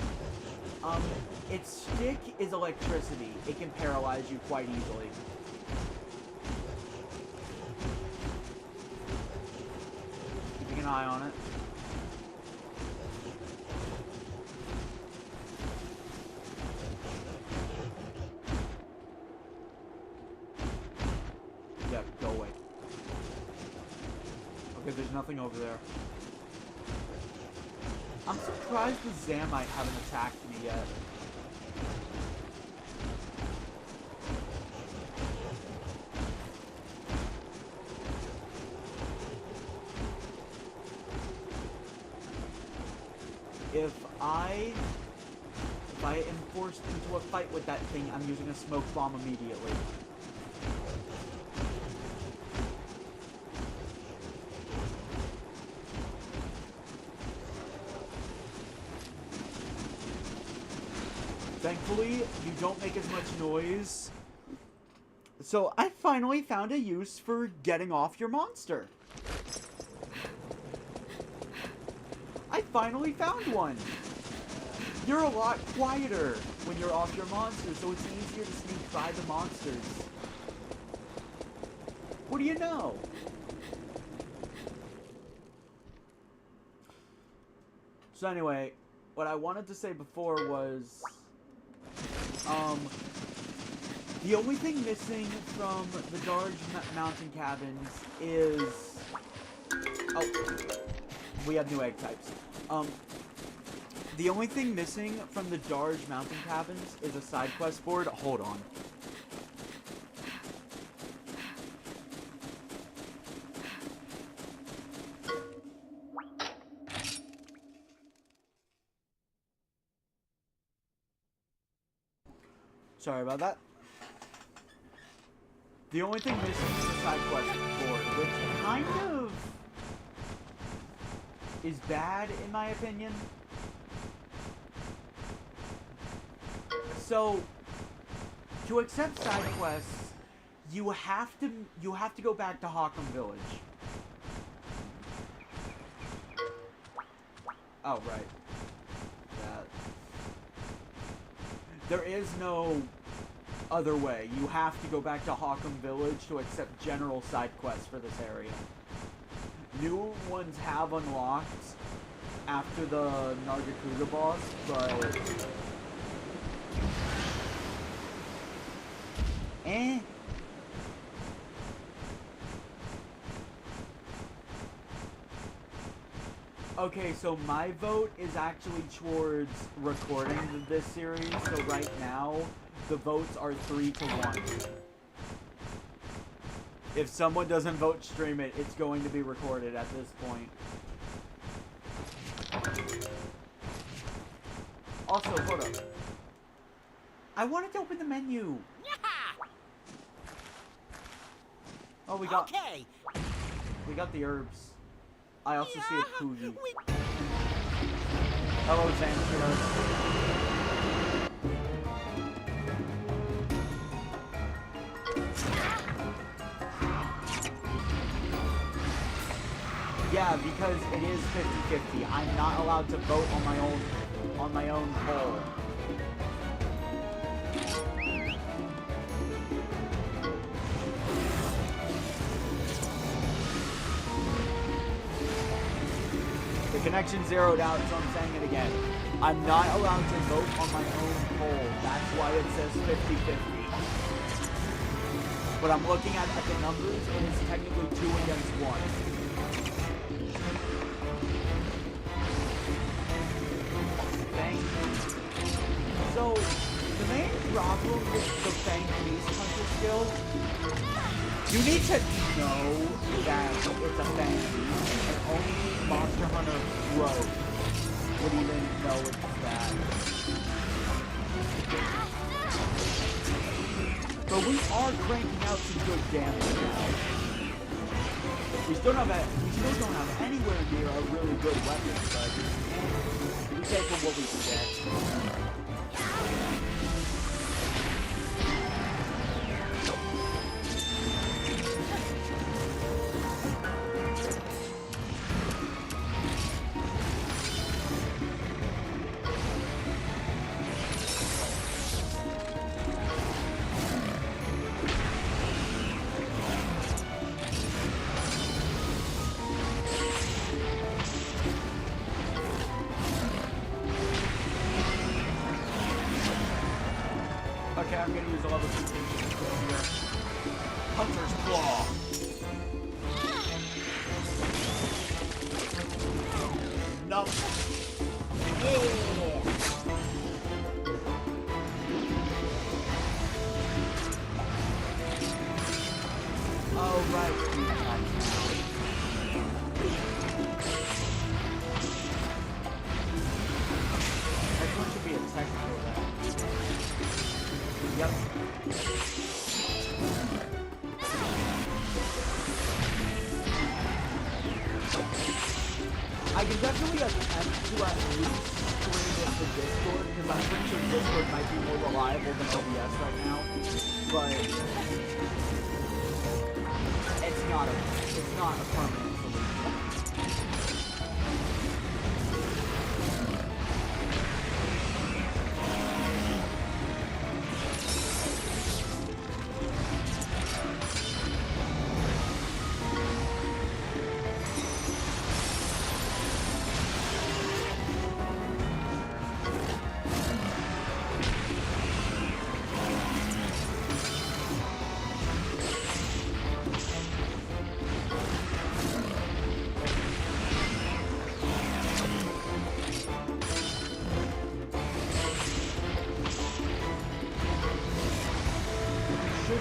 Its stick is electricity. It can paralyze you quite easily. Keeping an eye on it. Yeah, go away. Okay, there's nothing over there. I'm surprised the Zamite haven't attacked me yet. If I am forced into a fight with that thing, I'm using a smoke bomb immediately. Thankfully, you don't make as much noise. So I finally found a use for getting off your monster. I finally found one. You're a lot quieter when you're off your monster, so it's easier to sneak by the monsters. What do you know? So anyway, what I wanted to say before was, the only thing missing from the Darge Mountain cabins is, oh, we have new egg types. The only thing missing from the Darge Mountain cabins is a side quest board. Hold on. Sorry about that. The only thing missing is a side quest board, which kind of is bad in my opinion. So, to accept side quests, you have to go back to Hawkham Village. Oh, right. That. There is no other way. You have to go back to Hawkham Village to accept general side quests for this area. New ones have unlocked after the Nargacuda boss, but... Okay, so my vote is actually towards recording this series, so right now, the votes are 3-1. If someone doesn't vote stream it, it's going to be recorded at this point. Also, hold up. I wanted to open the menu! Oh, we got... Okay. We got the herbs. I also see a Poogie. Hello, Xanthros. Yeah, because it is 50-50. I'm not allowed to vote on my own poll. The connection zeroed out, so I'm saying it again. I'm not allowed to vote on my own poll. That's why it says 50-50. But I'm looking at the numbers, and it's technically 2 against 1. Thank you. So, the main problem with the Fang Beast Hunter skill, you need to know that it's a Fang Beast, and only Monster Hunter Pro would even know it's that. But we are cranking out some good damage now. We still don't have anywhere near a really good weapon, but we take what we can get. Okay, I'm gonna use a level 2 here. Hunter's Claw. up. Yeah. Oh, right. That one should be a technical round. Yep. I can definitely attempt to at least stream this to Discord, because I'm pretty sure Discord might be more reliable than OBS right now. But it's not a permanent solution.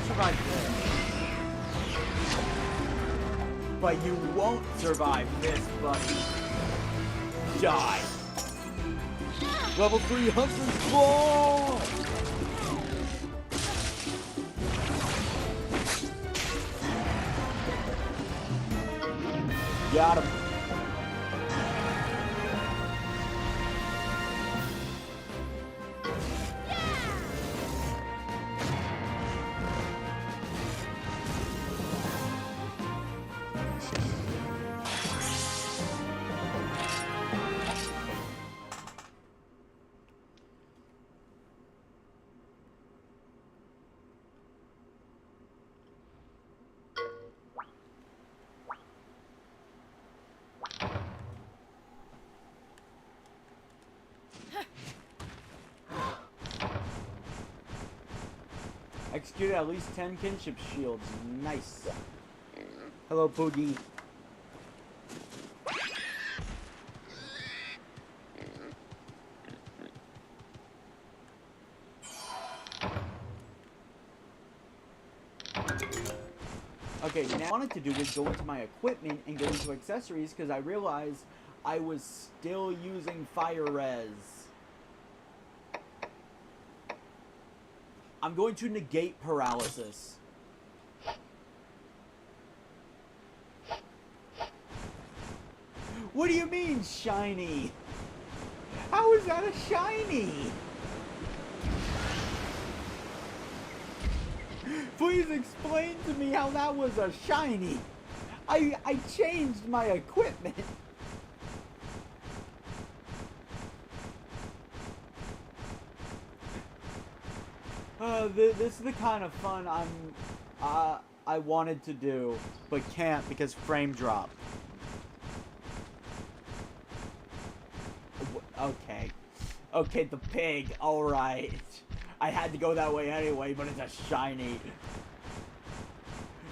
Survive this. But you won't survive this, buddy. Die. Level 300 ball! Got him. Executed at least 10 kinship shields. Nice. Hello, Boogie. Okay, now what I wanted to do was go into my equipment and go into accessories because I realized I was still using fire res. I'm going to negate paralysis. What do you mean, shiny? How is that a shiny? Please explain to me how that was a shiny. I changed my equipment. This is the kind of fun I wanted to do, but can't because frame drop. Okay. Okay, the pig. Alright. I had to go that way anyway, but it's a shiny.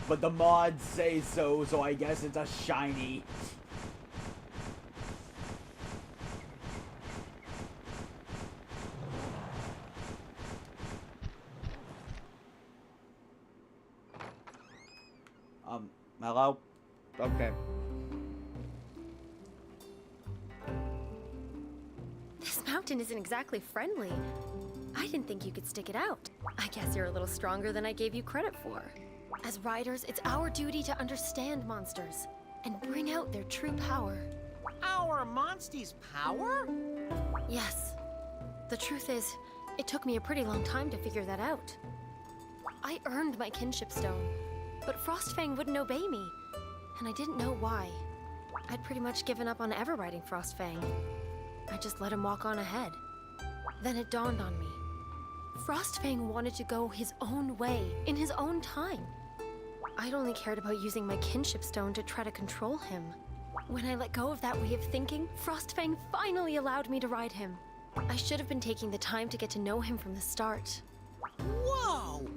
But the mods say so, so I guess it's a shiny. Hello? Okay. This mountain isn't exactly friendly. I didn't think you could stick it out. I guess you're a little stronger than I gave you credit for. As riders, it's our duty to understand monsters and bring out their true power. Our monster's power? Yes. The truth is, it took me a pretty long time to figure that out. I earned my kinship stone, but Frostfang wouldn't obey me, and I didn't know why. I'd pretty much given up on ever riding Frostfang. I just let him walk on ahead. Then it dawned on me. Frostfang wanted to go his own way, in his own time. I'd only cared about using my kinship stone to try to control him. When I let go of that way of thinking, Frostfang finally allowed me to ride him. I should have been taking the time to get to know him from the start. Whoa!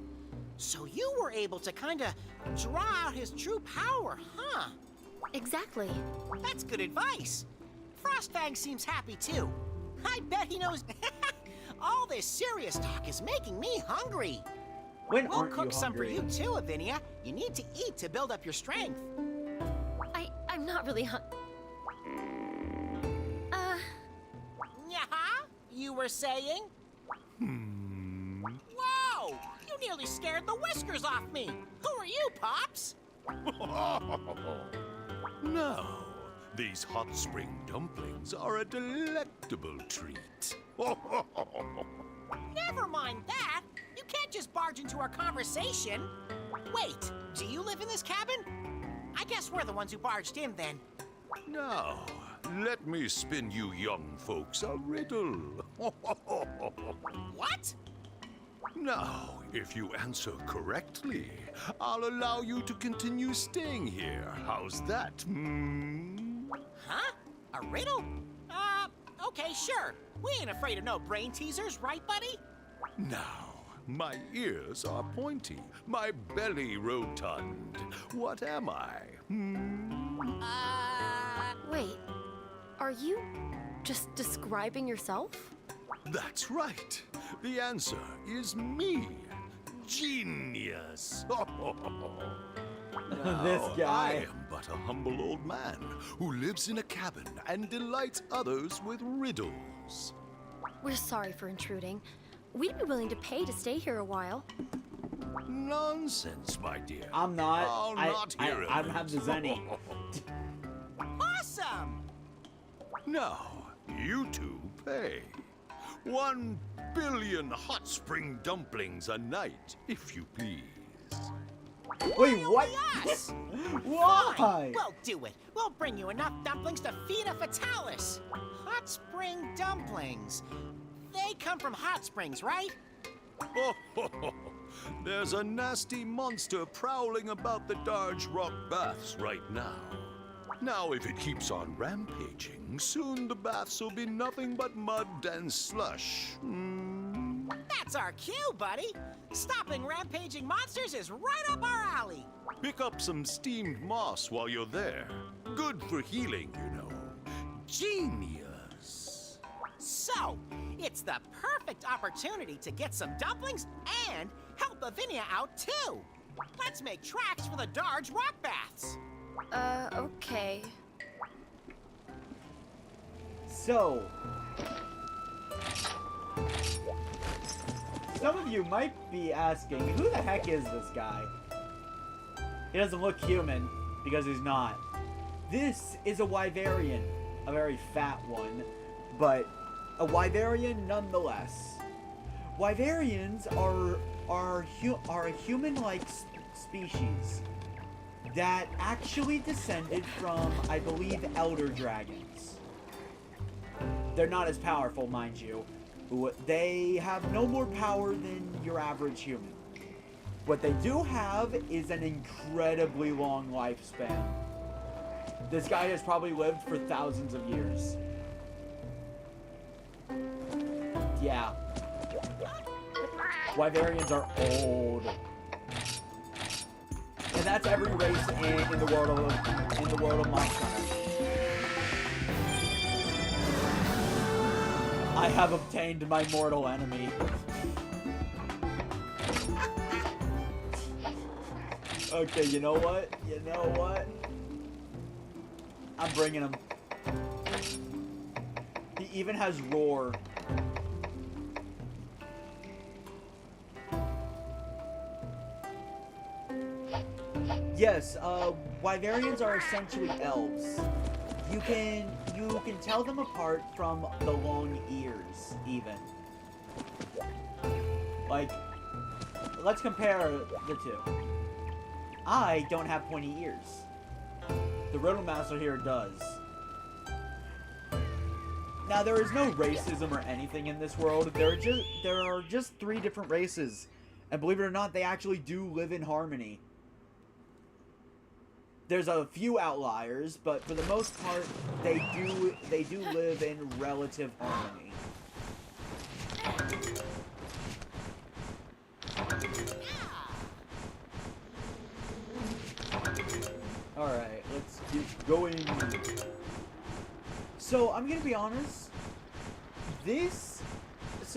So you were able to kinda draw out his true power, huh? Exactly. That's good advice. Frostfang seems happy too. I bet he knows. All this serious talk is making me hungry. When We'll aren't cook you some for hungry? you too, Avinia. You need to eat to build up your strength. I'm not really Yeah? You were saying? Whoa! You nearly scared the whiskers off me. Who are you, Pops? Now, these hot spring dumplings are a delectable treat. Never mind that. You can't just barge into our conversation. Wait, do you live in this cabin? I guess we're the ones who barged in then. Now, let me spin you young folks a riddle. What? Now, if you answer correctly, I'll allow you to continue staying here. How's that? Huh? A riddle? Okay, sure. We ain't afraid of no brain teasers, right, buddy? Now, my ears are pointy, my belly rotund. What am I? Wait, are you just describing yourself? That's right. The answer is me. Genius. This Now, guy. I am but a humble old man who lives in a cabin and delights others with riddles. We're sorry for intruding. We'd be willing to pay to stay here a while. Nonsense, my dear. I'm not. I'll not hear of I don't have the it. Zenny. Awesome! Now, you two pay. 1 billion hot spring dumplings a night, if you please. Wait, what? Yes! Why? Fine, we'll do it. We'll bring you enough dumplings to feed a fatalis. Hot spring dumplings. They come from hot springs, right? There's a nasty monster prowling about the Darge Rock baths right now. Now, if it keeps on rampaging, soon the baths will be nothing but mud and slush. That's our cue, buddy. Stopping rampaging monsters is right up our alley. Pick up some steamed moss while you're there. Good for healing, you know. Genius. So, it's the perfect opportunity to get some dumplings and help Lavinia out too. Let's make tracks for the Darge Rock Baths. Okay. So, some of you might be asking, who the heck is this guy? He doesn't look human, because he's not. This is a Wyverian, a very fat one, but a Wyverian nonetheless. Wyverians are a human-like species that actually descended from, I believe, elder dragons. They're not as powerful, mind you. They have no more power than your average human. What they do have is an incredibly long lifespan. This guy has probably lived for thousands of years. Yeah. Wyverians are old. And that's every race in the world of Monster Hunter. I have obtained my mortal enemy. Okay, you know what? You know what? I'm bringing him. He even has roar. Yes, Wyverians are essentially elves. You can tell them apart from the long ears, even. Like, let's compare the two. I don't have pointy ears. The Riddle Master here does. Now, there is no racism or anything in this world. There are just 3 different races. And believe it or not, they actually do live in harmony. There's a few outliers, but for the most part, they do live in relative harmony. Alright, let's get going. So, I'm gonna be honest. I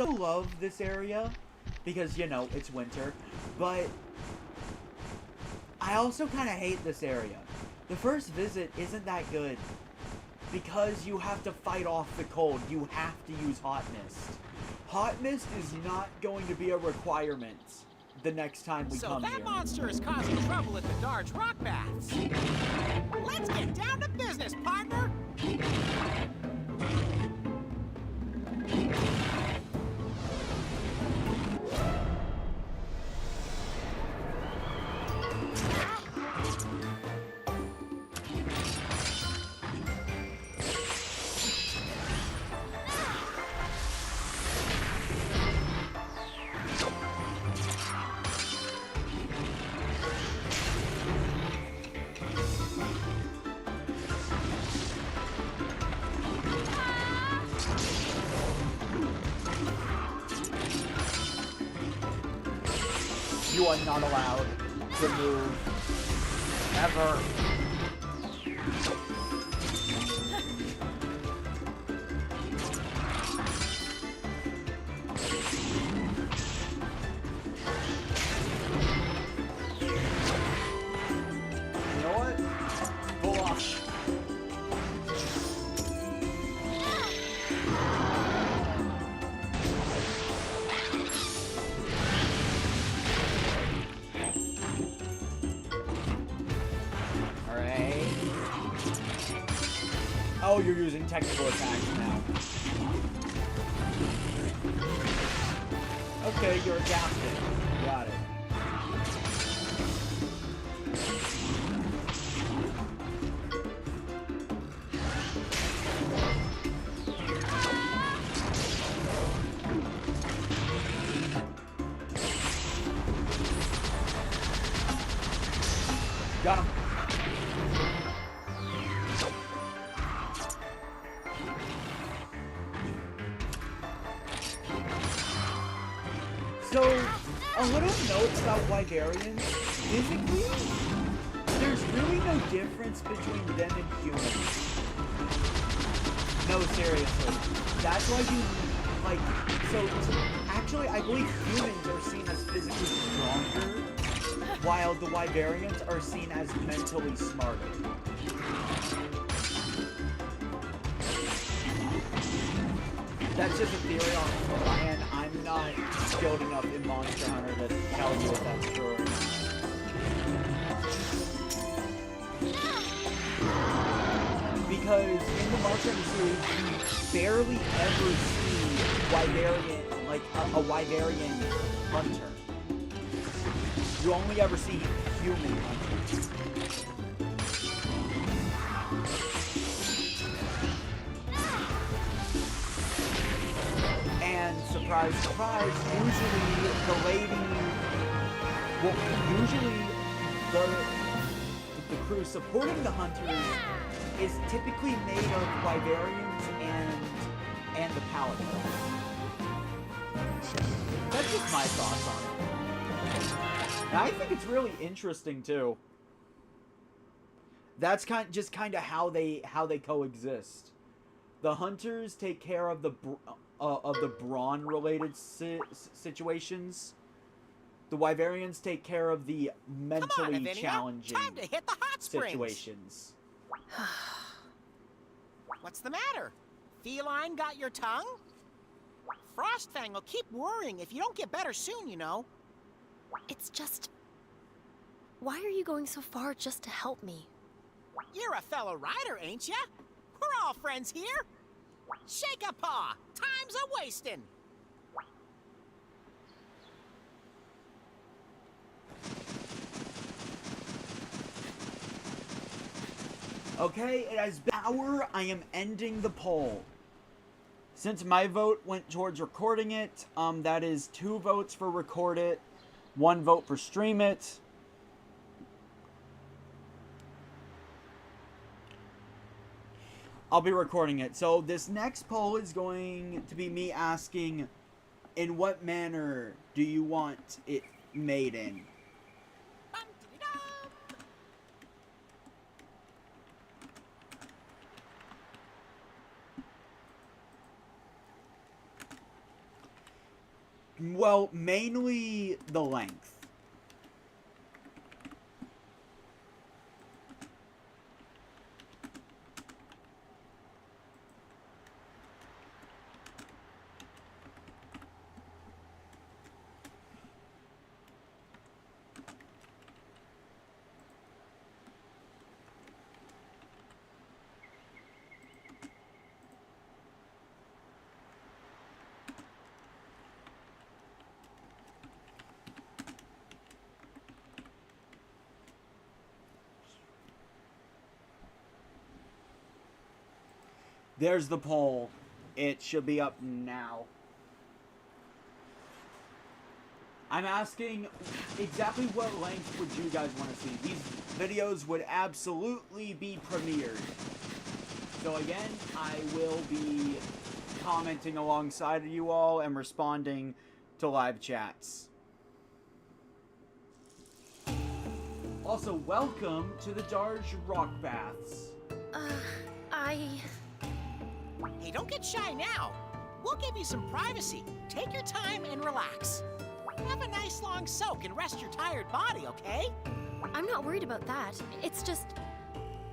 love this area because, you know, it's winter. But I also kind of hate this area. The first visit isn't that good because you have to fight off the cold. You have to use Hot Mist. Hot Mist is not going to be a requirement the next time we come here. So that monster is causing trouble at the Darge Rock Baths. Let's get down to business, partner! You are not allowed to move. Ever. You know what? Pull off. Oh, you're using technical attacks now. Okay, you're adapting. Got it. Got him. So, a little note about Wyverians. Physically, there's really no difference between them and humans. No, seriously. That's why you, like, so actually, I believe humans are seen as physically stronger, while the Wyverians are seen as mentally smarter. That's just a theory on my end. I'm not skilled enough in Monster Hunter to tell you if that's true or not. Because in the Monster Hunter series, you barely ever see Wyverian, like a Wyverian hunter. You only ever see human hunters. And surprise, surprise, usually the lady, well, usually the crew supporting the hunters is typically made of Wyverians and the Paladin. That's just my thoughts on it. And I think it's really interesting too. That's kind of how they coexist. The hunters take care of the brawn related situations. The Wyverians take care of the mentally challenging time to hit the hot springs. Situations. What's the matter? Feline got your tongue? Frostfang will keep worrying if you don't get better soon, you know. It's just... Why are you going so far just to help me? You're a fellow rider, ain't ya? We're all friends here. Shake a paw. Time's a-wasting. Okay, it has been an hour. I am ending the poll. Since my vote went towards recording it, that is 2 votes for record it, 1 vote for stream it. I'll be recording it. So this next poll is going to be me asking, in what manner do you want it made in? Well, mainly the length. There's the poll. It should be up now. I'm asking exactly what length would you guys want to see. These videos would absolutely be premiered. So again, I will be commenting alongside of you all and responding to live chats. Also, welcome to the Darj Rock Baths. Hey, don't get shy now. We'll give you some privacy. Take your time and relax. Have a nice long soak and rest your tired body, okay? I'm not worried about that. It's just...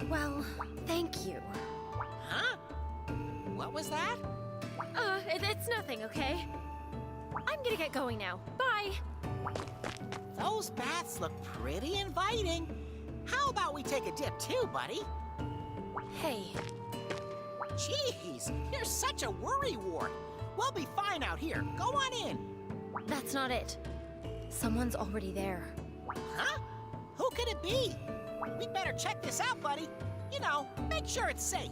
well, thank you. Huh? What was that? It's nothing, okay? I'm gonna get going now. Bye! Those baths look pretty inviting. How about we take a dip too, buddy? Hey, Jeez, you're such a worrywart. We'll be fine out here. Go on in. that's not it. Someone's already there. Huh? Who could it be? We'd better check this out, buddy. You know, make sure it's safe.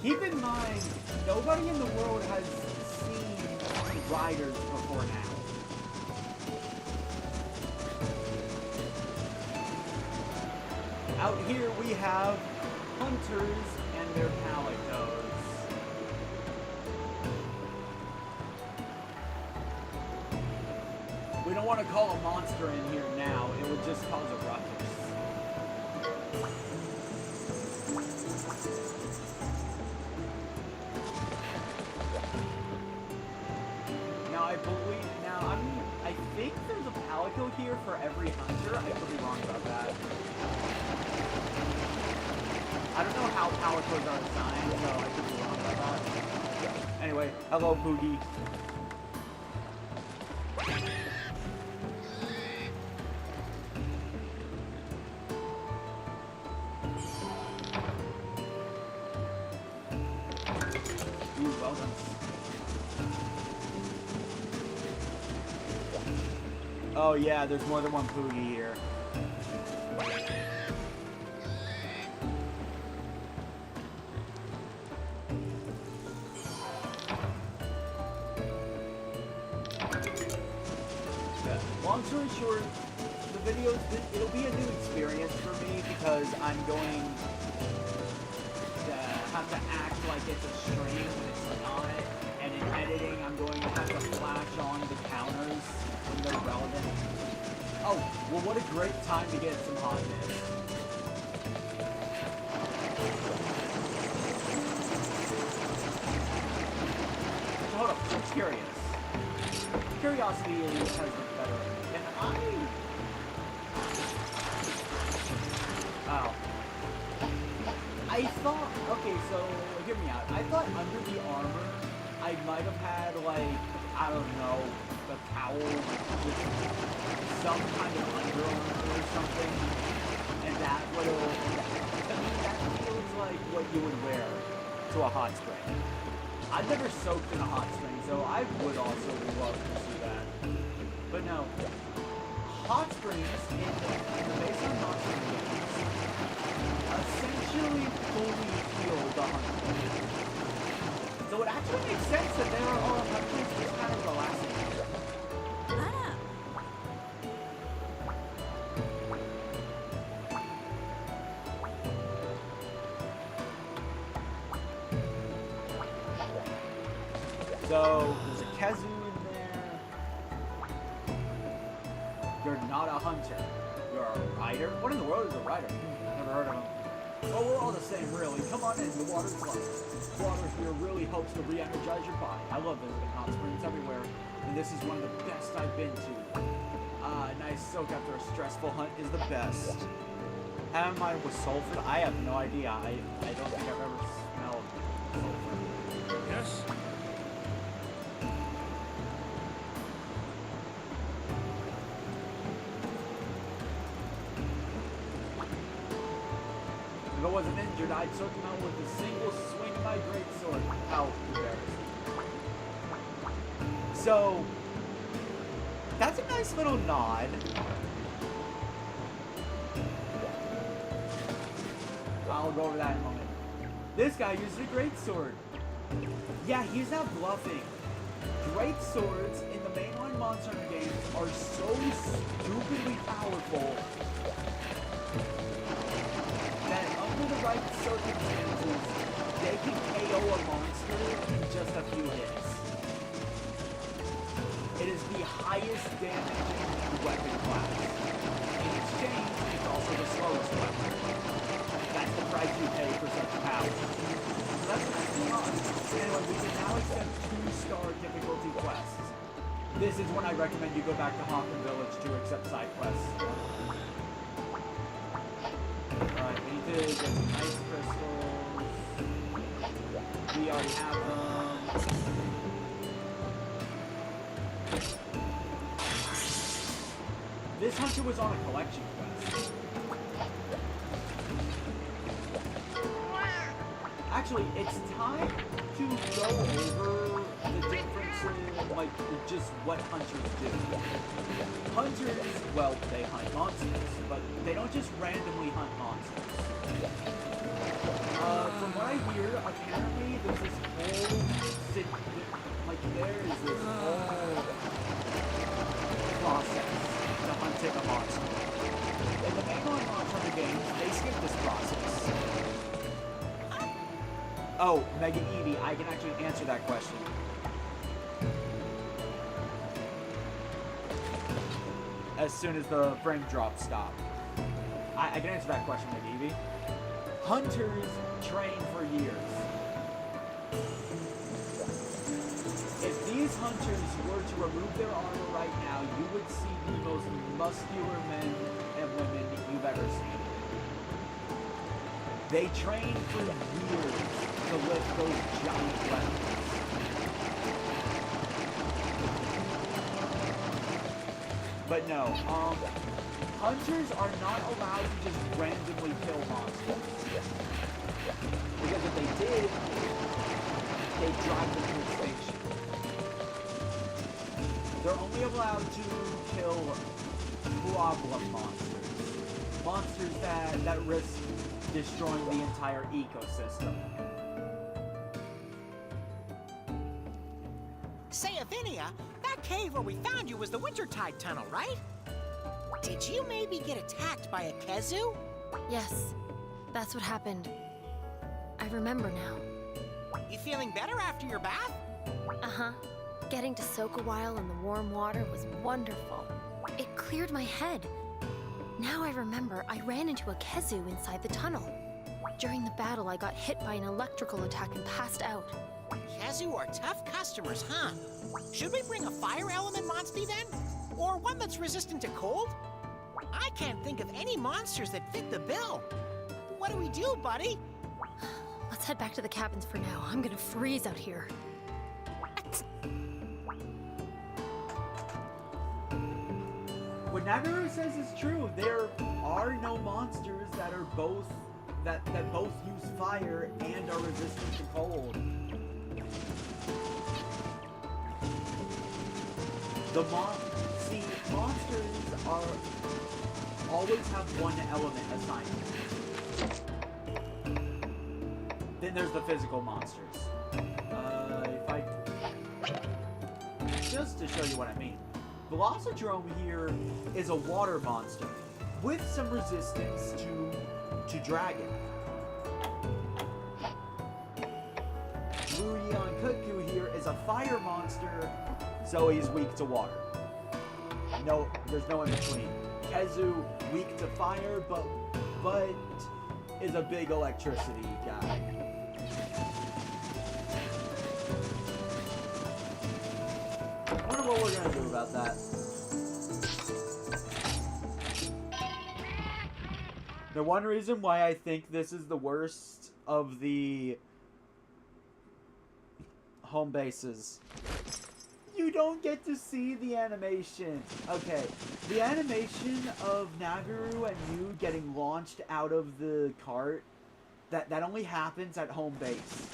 Keep in mind, nobody in the world has seen any riders before now. Out here we have hunters and their palicos. We don't want to call a monster in here now, it would just cause a ruckus. I think there's a palico here for every hunter. I could be wrong about that. I don't know how palicos are designed, so I could be wrong about that. Anyway, hello, Poogie. Ooh, well done. Oh yeah, there's more than one Poogie here. Long story short, the videos, it'll be a new experience for me because I'm going to have to act like it's a stream when it's not. And in editing, I'm going to have to flash on the counters when they're relevant. Oh, well, what a great time to get some hotness. So hold up, I'm curious. Curiosity has the better. And oh. I thought, okay, so hear me out. I thought under the armor, I might have had, like, I don't know, the cowl with some kind of underarmor or something, and that would have, to me, that feels like what you would wear to a hot spring. I've never soaked in a hot spring, so I would also love to see that. But no, hot springs in the base on hot springs essentially fully heal the hunter. So it actually makes sense that there are hunters just kind of relaxing. So there's a Kazoo in there. You're not a hunter. You're a rider? What in the world is a rider? Never heard of him. Well, we're all the same, really. Come on in, the water's fun. Water here really helps to re-energize your body. I love visiting hot springs everywhere, and this is one of the best I've been to. A nice soak after a stressful hunt is the best. Am I with sulfur? I have no idea. I don't think I've ever smelled sulfur. Yes? If I wasn't injured, I'd soak him out with a single swing of my greatsword. How embarrassing. So, that's a nice little nod. I'll go over that in a moment. This guy uses a greatsword. Yeah, he's not bluffing. Greatswords in the mainline Monster Hunter games are so stupidly powerful that under the right circumstances, they can KO a monster in just a few hits. It is the highest damaging weapon class. In exchange, it's also the slowest weapon. That's the price you pay for such power. So that's what I'm doing on. Anyway, we can now accept 2-star difficulty quests. This is when I recommend you go back to Hawken Village to accept side quests. Alright, we need to get some ice crystals. We already have them. This hunter was on a collection quest. Actually, it's time to go over the differences, like just what hunters do. Hunters, well, they hunt monsters, but they don't just randomly hunt monsters. From what I hear, apparently there's this whole there is this whole process to hunting a monster. In the mainline Monster Hunter games, they skip this process. Oh, Mega Eevee, I can actually answer that question. As soon as the frame drops stop. I can answer that question, Mega Eevee. Hunters train for years. If these hunters were to remove their armor right now, you would see the most muscular men and women you've ever seen. They train for years to lift those giant weapons. But no, hunters are not allowed to just randomly kill monsters. Because if they did, they'd drive them to extinction. They're only allowed to kill problem monsters. Monsters that risk destroying the entire ecosystem. Say, Avinia, that cave where we found you was the Wintertide Tunnel, right? Did you maybe get attacked by a Kezu? Yes, that's what happened. I remember now. You feeling better after your bath? Uh-huh. Getting to soak a while in the warm water was wonderful. It cleared my head. Now I remember I ran into a Kezu inside the tunnel. During the battle, I got hit by an electrical attack and passed out. Kezu are tough customers, huh? Should we bring a fire element monster then? Or one that's resistant to cold? I can't think of any monsters that fit the bill. What do we do, buddy? Let's head back to the cabins for now. I'm gonna freeze out here. What Nagaru says is true. There are no monsters that are both that both use fire and are resistant to cold. Monsters are always have one element assigned. Then there's the physical monsters. Just to show you what I mean. Velocidrome here is a water monster with some resistance to dragon. Ruyan Kutku here is a fire monster, so he's weak to water. No, there's no in between. Kezu, weak to fire, but is a big electricity guy. I wonder what we're gonna do about that. The one reason why I think this is the worst of the home bases, you don't get to see the animation. Okay, the animation of Nagaru and you getting launched out of the cart, that only happens at home base.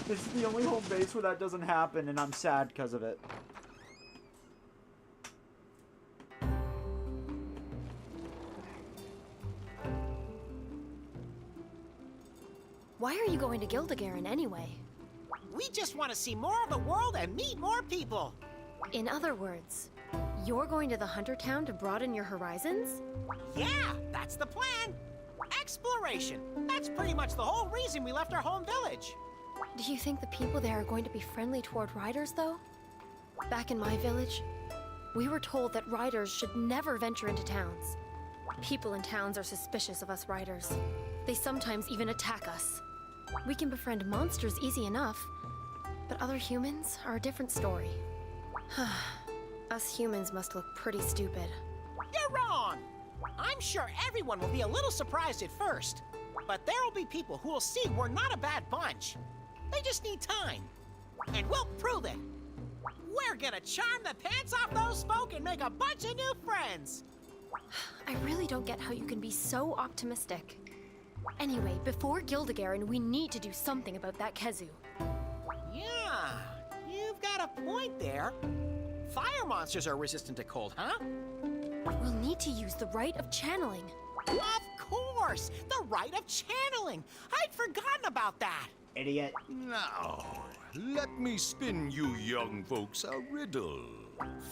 This is the only home base where that doesn't happen, and I'm sad because of it. Why are you going to Gildegaron anyway? We just want to see more of the world and meet more people. In other words, you're going to the Hunter Town to broaden your horizons? Yeah, that's the plan. Exploration. That's pretty much the whole reason we left our home village. Do you think the people there are going to be friendly toward riders, though? Back in my village, we were told that riders should never venture into towns. People in towns are suspicious of us riders. They sometimes even attack us. We can befriend monsters easy enough, but other humans are a different story. Us humans must look pretty stupid. You're wrong. I'm sure everyone will be a little surprised at first, but there will be people who will see we're not a bad bunch. They just need time, and we'll prove it. We're gonna charm the pants off those folk and make a bunch of new friends. I really don't get how you can be so optimistic. Anyway, before Gildegaron, we need to do something about that Kezu. Yeah, you've got a point there. Fire monsters are resistant to cold, huh? We'll need to use the rite of channeling. Of course, the rite of channeling. I'd forgotten about that. Idiot. Now, let me spin you young folks a riddle.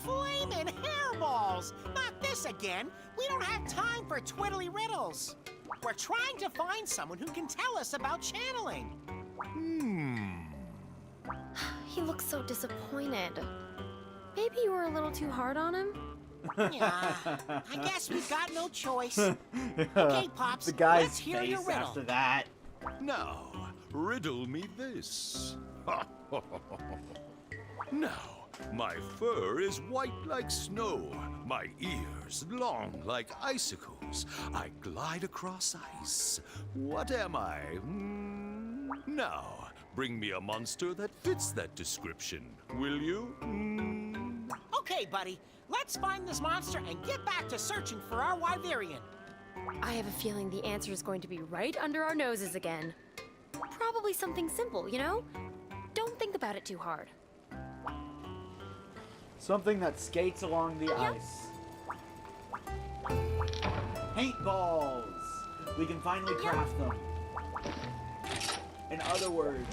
Flamin' hairballs! Not this again. We don't have time for twiddly riddles. We're trying to find someone who can tell us about channeling. He looks so disappointed. Maybe you were a little too hard on him? Yeah, I guess we've got no choice. Okay, Pops, The guy's let's hear your face riddle. after that. Now, riddle me this. Now, my fur is white like snow, my ears long like icicles. I glide across ice. What am I? Now, bring me a monster that fits that description, will you? Okay, buddy, let's find this monster and get back to searching for our Wyverian. I have a feeling the answer is going to be right under our noses again. Probably something simple, you know? Don't think about it too hard. Something that skates along the ice. Paintballs! We can finally craft them. In other words,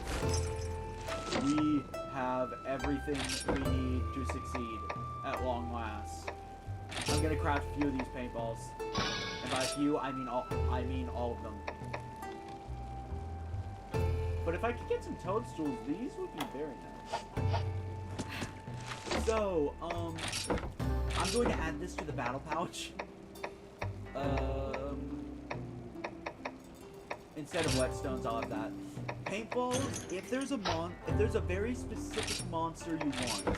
we have everything we need to succeed at long last. I'm gonna craft a few of these paintballs. And by a few, I mean all of them. But if I could get some toadstools, these would be very nice. So, I'm going to add this to the battle pouch. Instead of whetstones, I'll have that. Paintballs, if there's a very specific monster you want,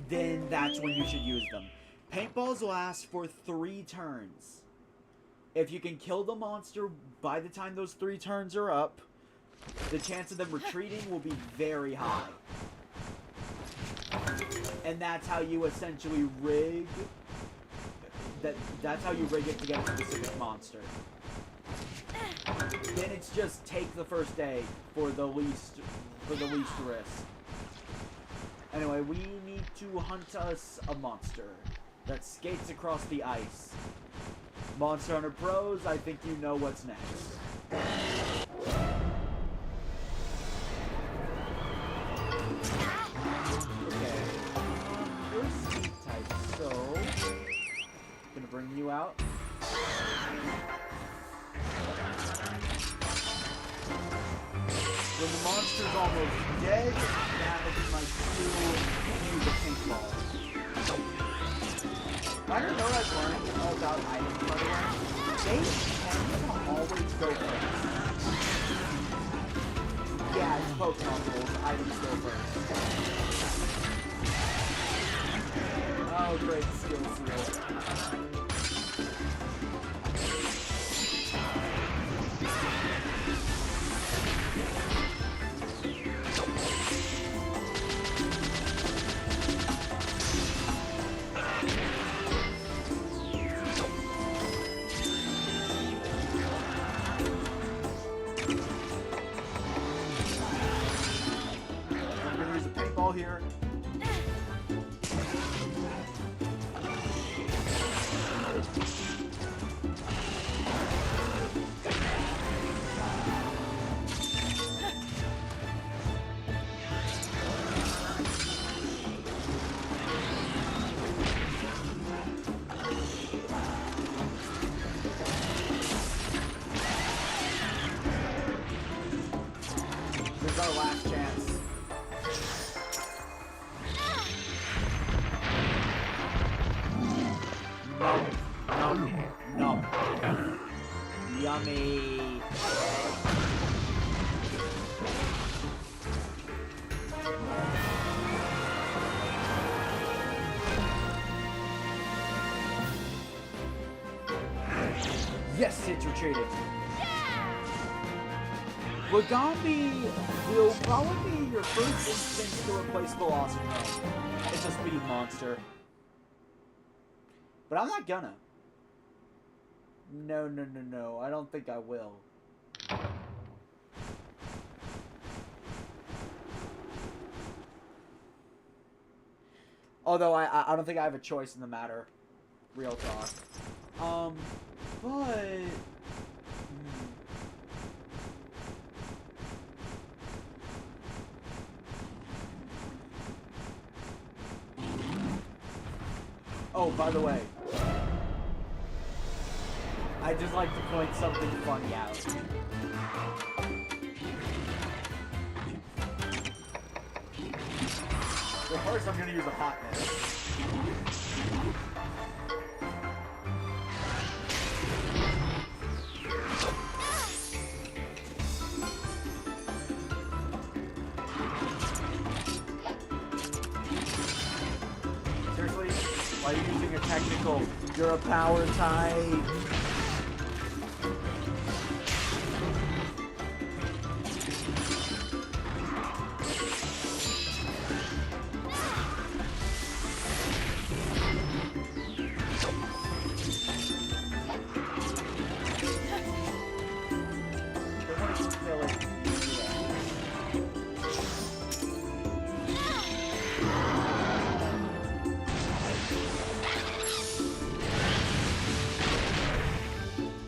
then that's when you should use them. Paintballs last for 3 turns. If you can kill the monster by the time those 3 turns are up, the chance of them retreating will be very high. And that's how you essentially rig that's how you rig it to get a specific monster. Then it's just take the first egg for the least risk. Anyway, we need to hunt us a monster that skates across the ice. Monster Hunter Pros, I think you know what's next. Okay. First speed type, so gonna bring you out. When the monster's almost dead, that is my cue to use a paintball. I don't know I've learned all about items, by the way. They tend to always go first. Yeah, it's Pokemon rules. Items go first. Oh, great skill seal. Here. This is our last chance. No. Yummy. Yes, it's retreated. Wagambi will probably be your first instance to replace Velocity. It's a speed monster. But I'm not gonna. No. I don't think I will. Although I don't think I have a choice in the matter. Real talk. But... Oh, by the way. I'd just like to point something funny out. Well, first I'm gonna use a hotness. Seriously? Why are you using a technical? You're a power type.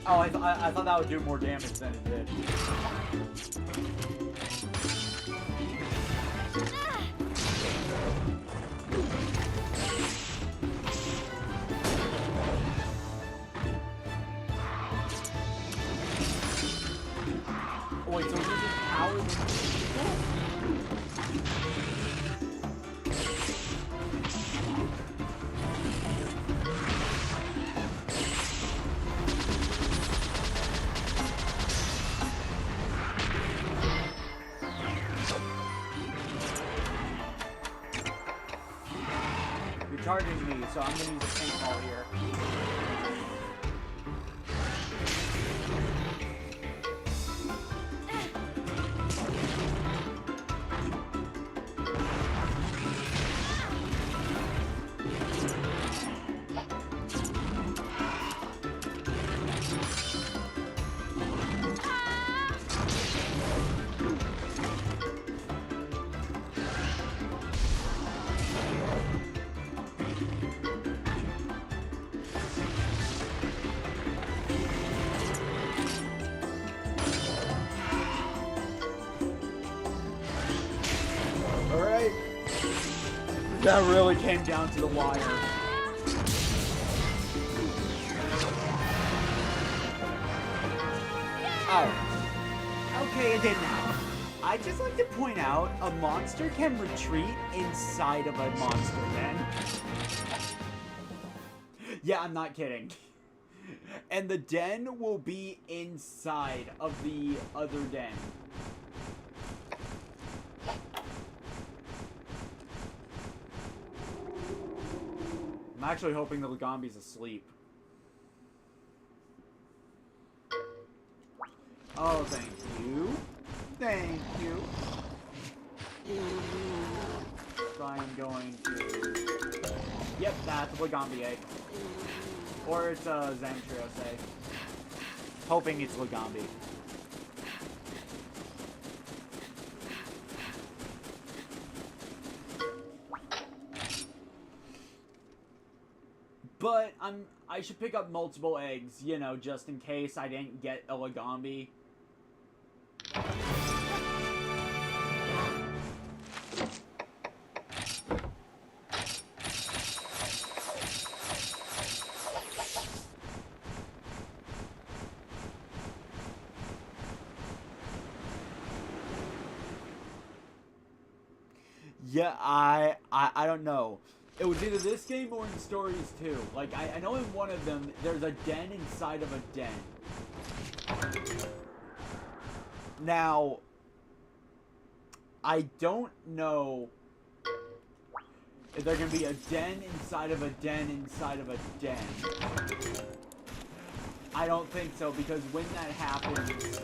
Oh, I thought that would do more damage than it did. Oh, wait, so it uses power? Charging me, so I'm gonna use a paintball here. That really came down to the wire. Oh. Okay, it did now. I'd just like to point out, a monster can retreat inside of a monster then. Yeah, I'm not kidding. And the den will be inside of the other den. I'm actually hoping the Lagambi's asleep. Oh, thank you. Thank you. So I am going to... Yep, that's a Lagambi egg. Or it's a Zamtrios egg. Hoping it's Lagambi. But I should pick up multiple eggs, you know, just in case I didn't get a Lagambi. Yeah, I don't know. It was either this game or in Stories 2. Like, I know in one of them, there's a den inside of a den. Now, I don't know if there can be a den inside of a den inside of a den. I don't think so, because when that happens,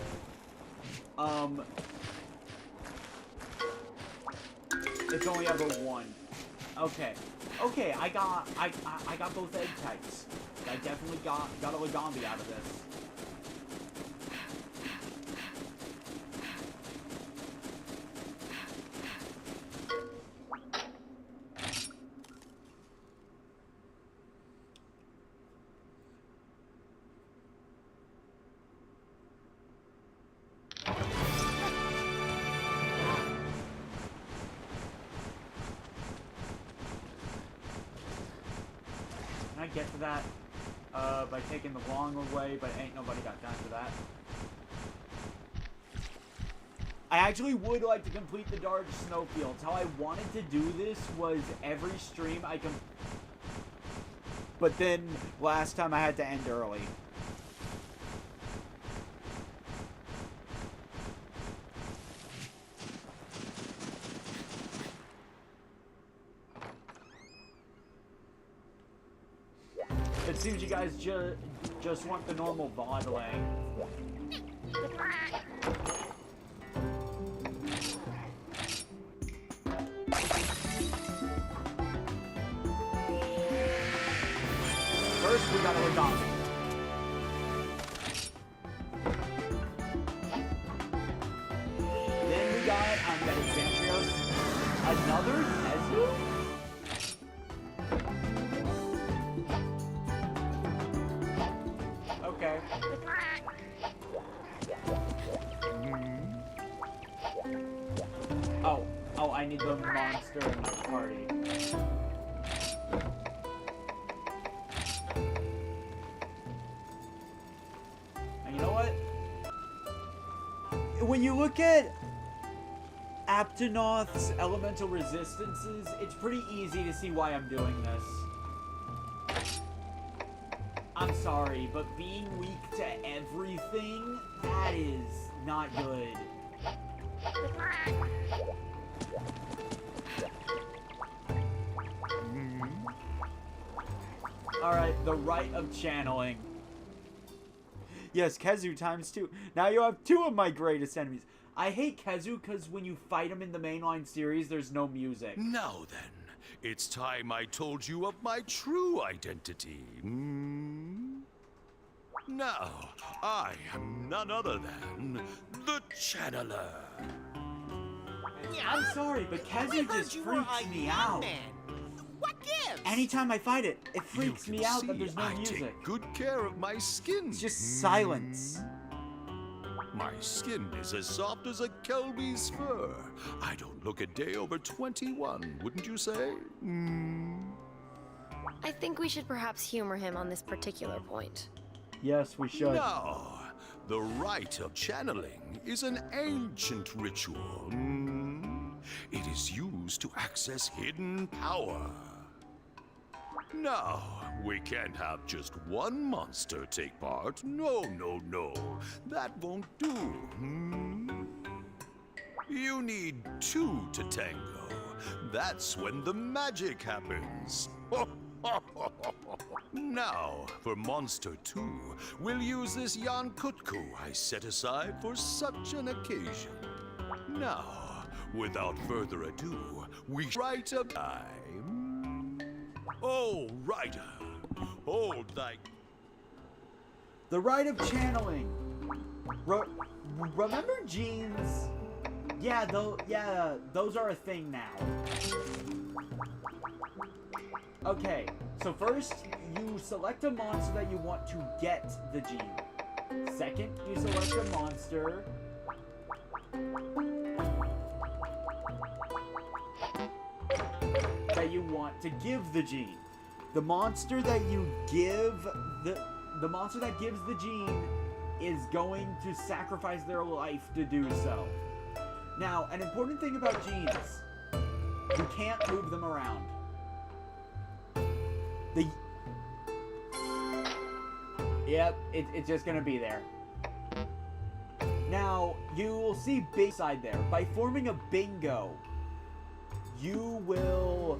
it's only ever one. Okay. Okay, I got both egg types. I definitely got a Lagambi out of this. Get to that by taking the longer way, but ain't nobody got time for that. I actually would like to complete the Dark Snowfields. How I wanted to do this was every stream I can... But then, last time I had to end early. It seems you guys just want the normal bottling. First, we got a Lagambi. Then we got Zamtrios. Another Tezu? Okay. Oh, I need the monster in my party. And you know what? When you look at Aptonoth's elemental resistances, it's pretty easy to see why I'm doing this. I'm sorry, but being weak to everything, that is not good. Alright, the rite of channeling. Yes, Kezu ×2. Now you have two of my greatest enemies. I hate Kezu because when you fight him in the mainline series, there's no music. Now then, it's time I told you of my true identity. Now, I am none other than the Channeler. I'm sorry, but Kezu just freaks me out. What gives? Anytime I fight it, it freaks me out that there's no music. I take good care of my skin. It's just silence. My skin is as soft as a Kelby's fur. I don't look a day over 21, wouldn't you say? I think we should perhaps humor him on this particular point. Yes, we should. No, the rite of channeling is an ancient ritual. It is used to access hidden power. Now, we can't have just one monster take part. No, no, no. That won't do. You need two to tango. That's when the magic happens. Now, for Monster 2, we'll use this Jan Kutku I set aside for such an occasion. Now, without further ado, we write a time. Oh, writer, hold thy... The rite of channeling. Remember genes? Yeah, those are a thing now. Okay, so first, you select a monster that you want to get the gene. Second, you select a monster that you want to give the gene. The monster that you give the monster that gives the gene is going to sacrifice their life to do so. Now, an important thing about genes, you can't move them around. Yep, it's just gonna be there. Now, you will see side there. By forming a bingo, you will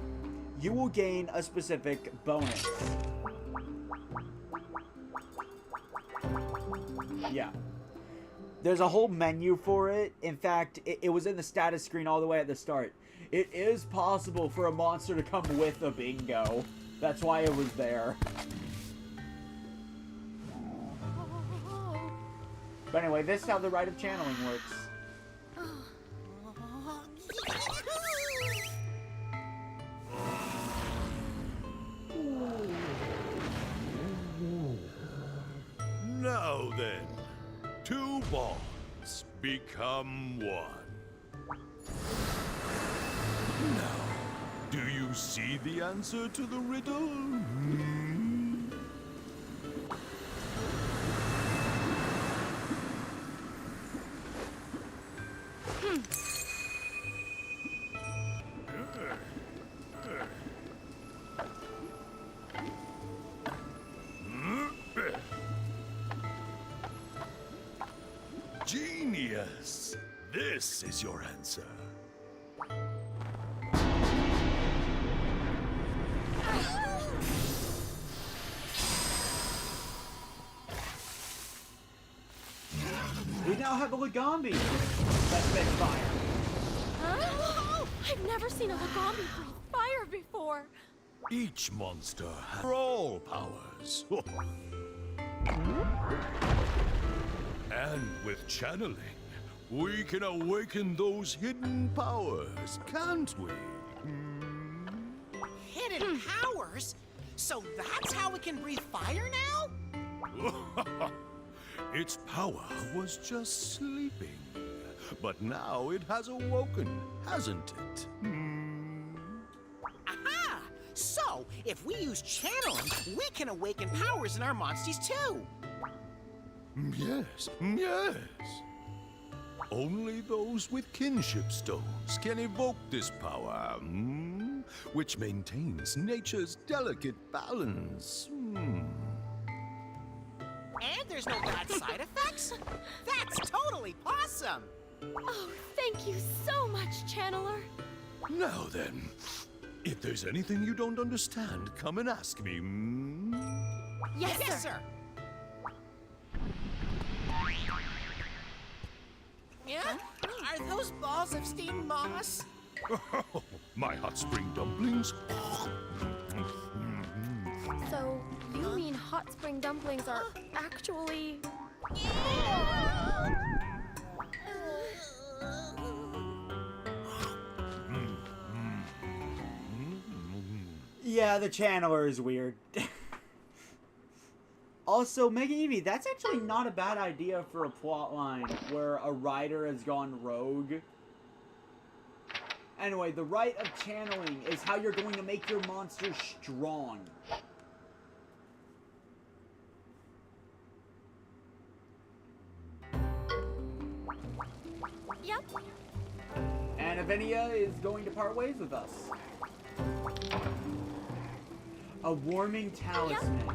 gain a specific bonus. Yeah. There's a whole menu for it. In fact, it was in the status screen all the way at the start. It is possible for a monster to come with a bingo. That's why it was there. But anyway, this is how the rite of channeling works. Now then, two bonds become one. Now, do you see the answer to the riddle? Genius! This is your answer. We now have a Lagambi that spits fire. Huh? I've never seen a Lagambi breathe fire before. Each monster has all powers. And with channeling, we can awaken those hidden powers, can't we? Hidden powers? So that's how we can breathe fire now? Its power was just sleeping, but now it has awoken, hasn't it? Aha! So, if we use channeling, we can awaken powers in our monsters too. Yes, yes. Only those with kinship stones can evoke this power, which maintains nature's delicate balance. And there's no bad side effects? That's totally awesome! Oh, thank you so much, Channeler. Now then, if there's anything you don't understand, come and ask me. Yes, sir. Yeah? Are those balls of steamed moss? My hot spring dumplings? So, you mean hot spring dumplings are actually... Yeah, the channeler is weird. Also, Mega Eevee, that's actually not a bad idea for a plotline where a writer has gone rogue. Anyway, the rite of channeling is how you're going to make your monster strong. Yep. And Avenia is going to part ways with us. A warming talisman.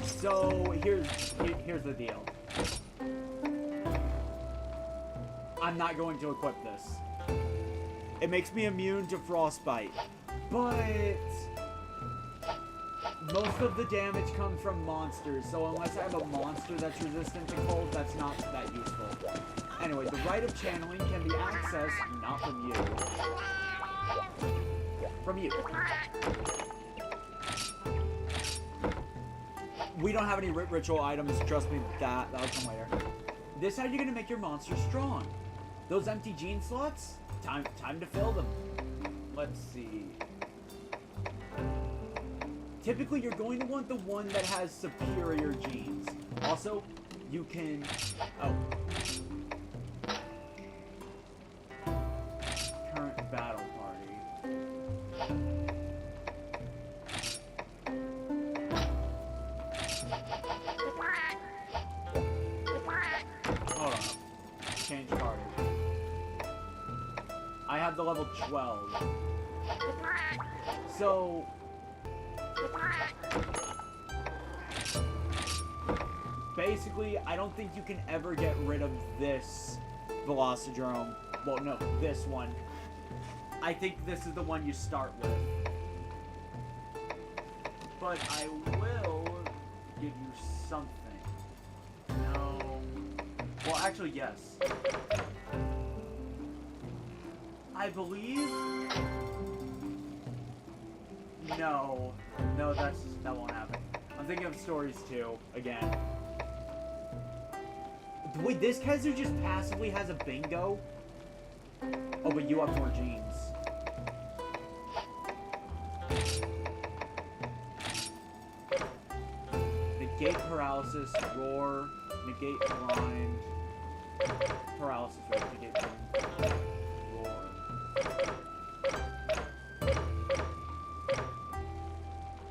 So here's the deal. I'm not going to equip this. It makes me immune to frostbite, but most of the damage comes from monsters, so unless I have a monster that's resistant to cold, that's not that useful. Anyway, the rite of channeling can be accessed, not from you. From you. We don't have any ritual items, trust me, that'll come later. This is how you're gonna make your monster strong. Those empty gene slots, time to fill them. Let's see. Typically, you're going to want the one that has superior genes. Also, you can... Oh. Current battle party. Hold on. Change party. I have the level 12. So... basically, I don't think you can ever get rid of this Velocidrome. Well, no, this one. I think this is the one you start with. But I will give you something. No. Well, actually, yes. I believe... No. No, that won't happen. I'm thinking of stories 2, again. Wait, this Kezu just passively has a bingo? Oh, but you have more genes. Negate paralysis, roar, negate blind, paralysis, right? Negate blind, roar.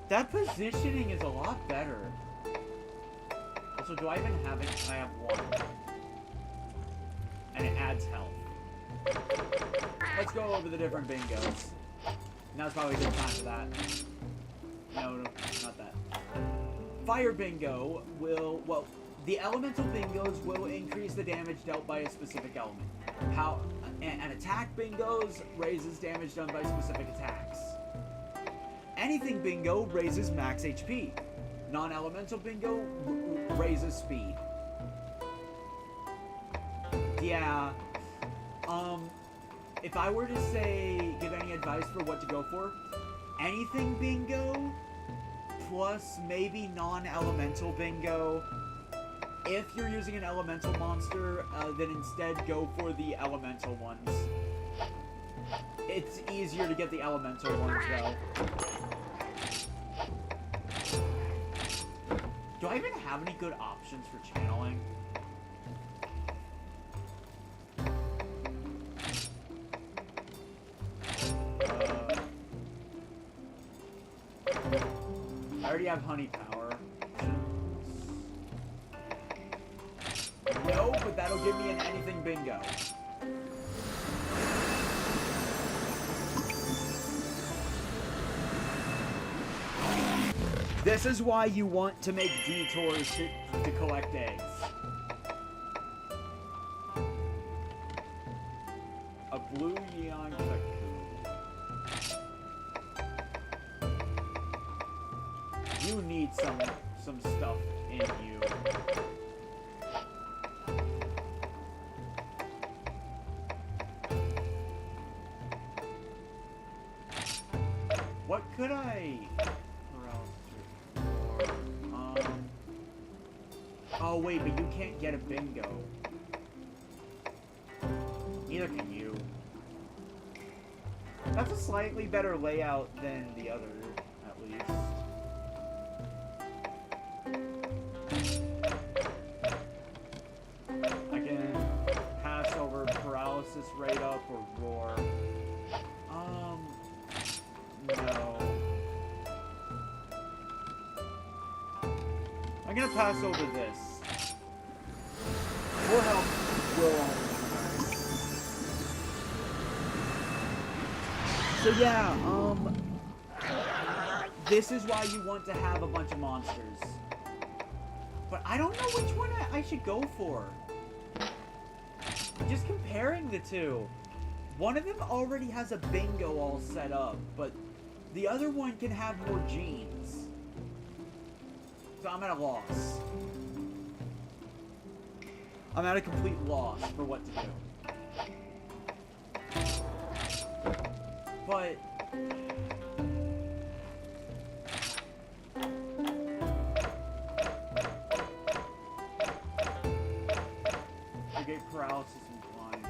That positioning is a lot better. Also, do I even have it? I have 1. And it adds health. Let's go over the different bingos. Now's probably a good time for that. No, not that. Fire bingo will, well, the elemental bingos will increase the damage dealt by a specific element. How, and attack bingos raises damage done by specific attacks. Anything bingo raises max HP. Non-elemental bingo raises speed. Yeah. If I were to say, give any advice for what to go for, anything bingo plus maybe non-elemental bingo. If you're using an elemental monster, then instead go for the elemental ones. It's easier to get the elemental ones though. Do I even have any good options for channeling? I already have honey power. No, but that'll give me an anything bingo. This is why you want to make detours to collect eggs. A blue Yeon Kaku. You need some stuff in you. What could I... Oh wait, but you can't get a bingo. Neither can you. That's a slightly better layout than the other, at least. I can pass over paralysis rate up or roar. No. I'm gonna pass over this. More help will So yeah, this is why you want to have a bunch of monsters. But I don't know which one I should go for. Just comparing the two. One of them already has a bingo all set up, but the other one can have more genes. So I'm at a loss. I'm at a complete loss for what to do. But I get paralysis and blind.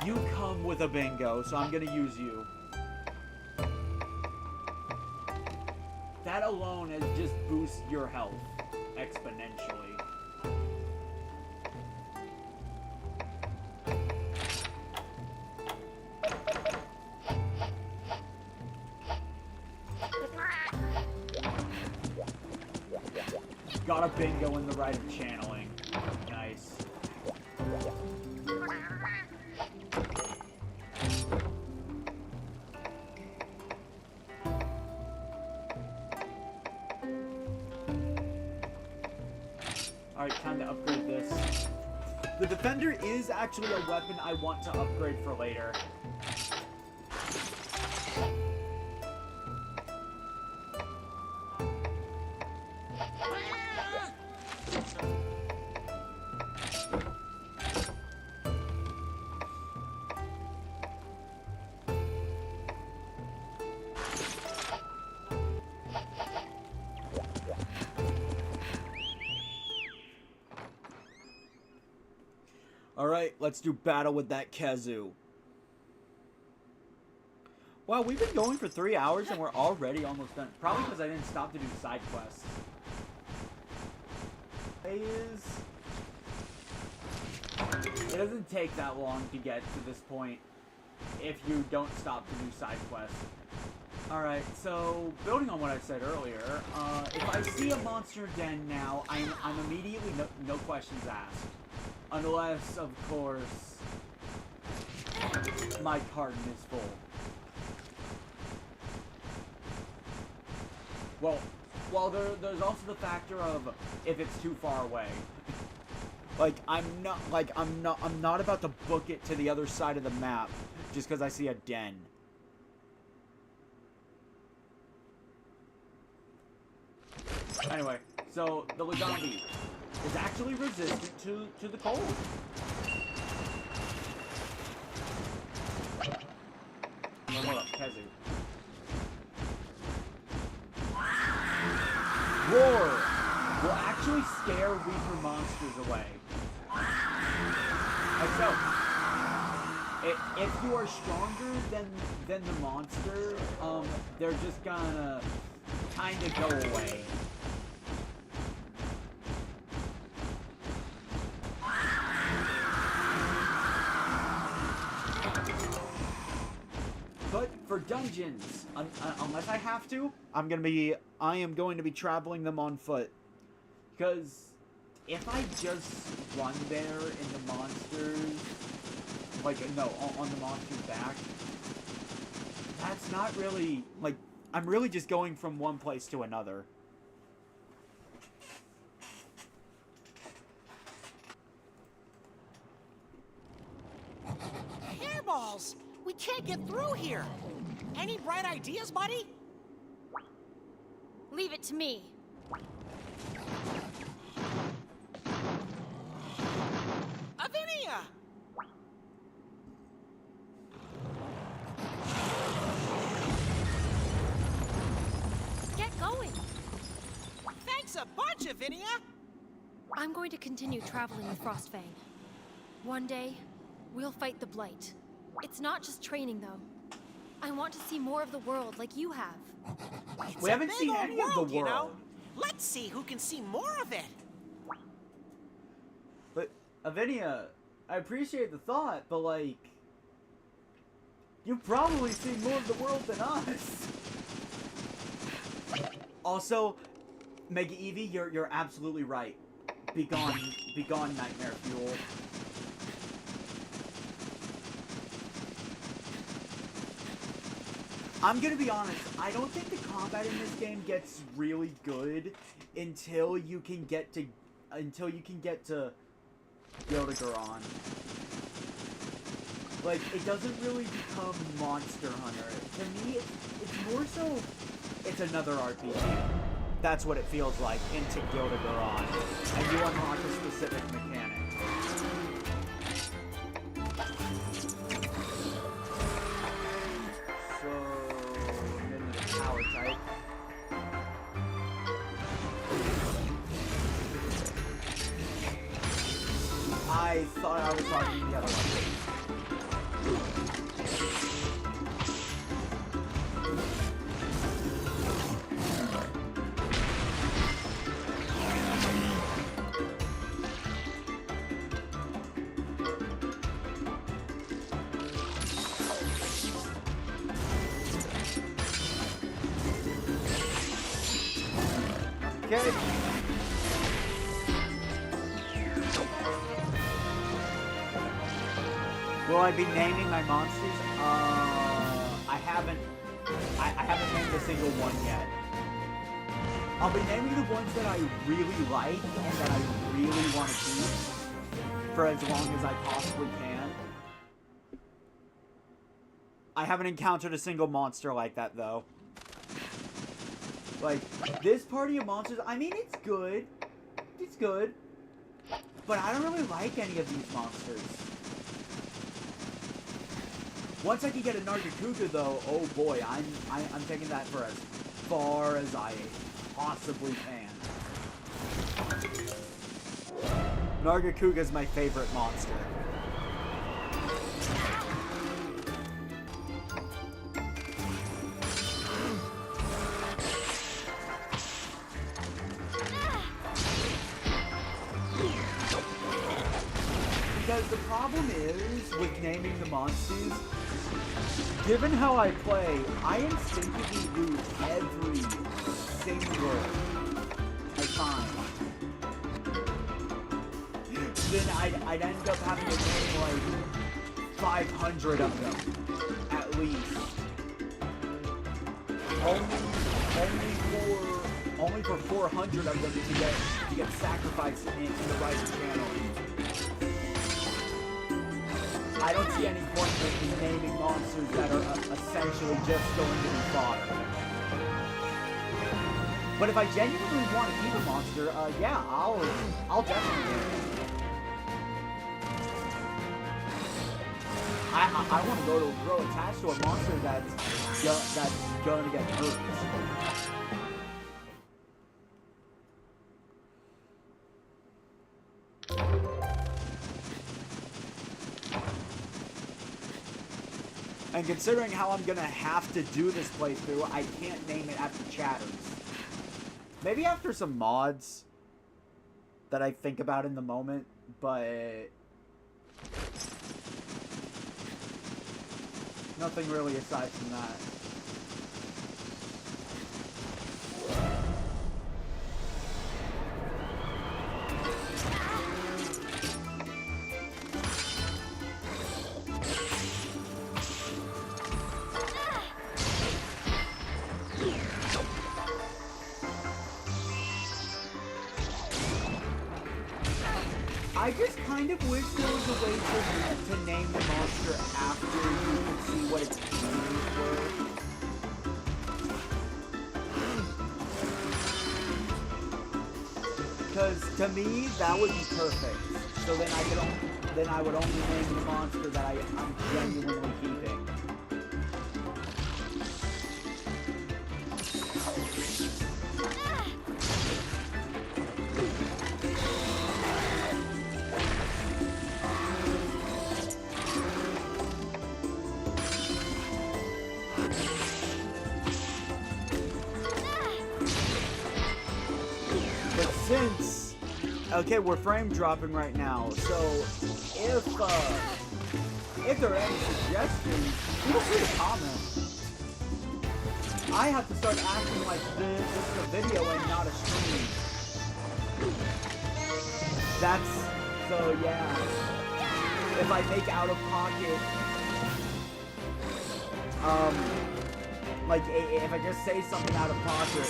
You come with a bingo, so I'm gonna use you. That alone has just boosted your health exponentially. Got a bingo in the right of channeling. Nice. Alright, time to upgrade this. The Defender is actually a weapon I want to upgrade for later. Alright, let's do battle with that Kazoo. Wow, we've been going for 3 hours and we're already almost done. Probably because I didn't stop to do side quests. It doesn't take that long to get to this point if you don't stop to do side quests. Alright, so building on what I said earlier, if I see a monster den now, I'm immediately no questions asked. Unless, of course, my carton is full. Well, there's also the factor of if it's too far away. I'm not about to book it to the other side of the map just because I see a den. Anyway, so the Legambi is actually resistant to the cold. No, hold up, Kazoo. Roar will actually scare weaker monsters away. Like so. If you are stronger than the monster, they're just gonna kinda go away. But for dungeons, unless I have to, I am going to be traveling them on foot. Because if I just run there in the monsters, on the monster's back, that's not really, I'm really just going from one place to another. Hairballs! We can't get through here! Any bright ideas, buddy? Leave it to me. Avinia! Get going. Thanks a bunch, Avinia! I'm going to continue traveling with Frostfang. One day, we'll fight the Blight. It's not just training, though. I want to see more of the world like you have. It's We haven't a big seen old any of the you know? world. Let's see who can see more of it. But, Avinia, I appreciate the thought, but you've probably seen more of the world than us. Also, Mega Eevee, you're absolutely right. Be gone, Nightmare Fuel. I'm gonna be honest, I don't think the combat in this game gets really good until you can get to Gildegaron. Like, it doesn't really become Monster Hunter. To me, it's more so, it's another RPG. That's what it feels like into Gildegaron, and you unlock a specific mechanic. I thought I was talking to the other one. Okay. Will I be naming my monsters? I haven't named a single one yet. I'll be naming the ones that I really like and that I really want to keep for as long as I possibly can. I haven't encountered a single monster like that, though. Like, this party of monsters, I mean, it's good. It's good. But I don't really like any of these monsters. Once I can get a Nargacuga, though, oh boy, I'm taking that for as far as I possibly can. Nargacuga is my favorite monster. Because the problem is, with naming the monsters, given how I play, I instinctively lose every single time. Then I'd end up having to name like 500 of them, at least. Only for 400 of them to get sacrificed into the right channel. I don't see any point in naming monsters that are essentially just going to be fodder. But if I genuinely want to keep a monster, yeah, I'll definitely do it. I want to grow attached to a monster that's going to get hurt. And considering how I'm gonna have to do this playthrough, I can't name it after chatters. Maybe after some mods that I think about in the moment, but nothing really aside from that. I just kind of wish there was a way to name the monster after you could see what its names were. Because to me, that would be perfect. So then I would only name the monster that I'm genuinely keeping. Since, okay, we're frame dropping right now, so if there are any suggestions, feel free to comment. I have to start acting like this is a video and not a stream. That's, so yeah. If I make out of pocket, like, if I just say something out of pocket,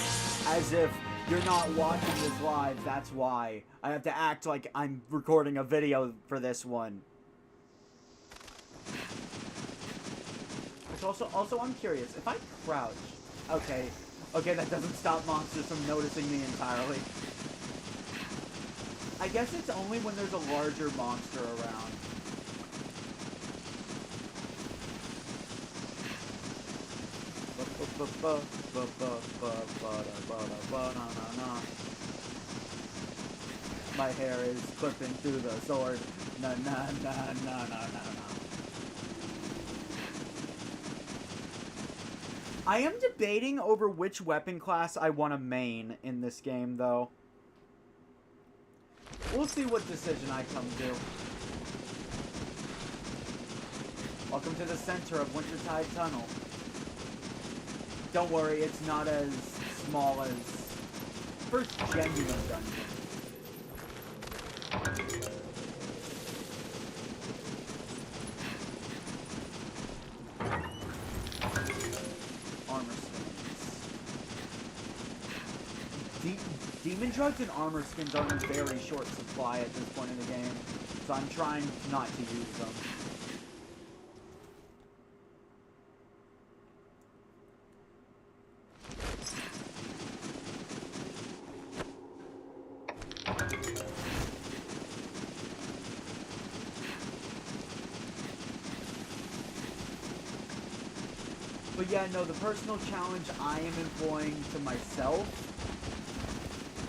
as if you're not watching this live, that's why. I have to act like I'm recording a video for this one. Also, I'm curious, if I crouch, okay, that doesn't stop monsters from noticing me entirely. I guess it's only when there's a larger monster around. My hair is clipping through the sword. Na na na na na na na. I am debating over which weapon class I want to main in this game, though. We'll see what decision I come to. Welcome to the center of Wintertide Tunnel. Don't worry, it's not as small as first genuine dungeon. Armor skins. Demon drugs and armor skins are in very short supply at this point in the game, so I'm trying not to use them. But yeah, no, the personal challenge I am employing to myself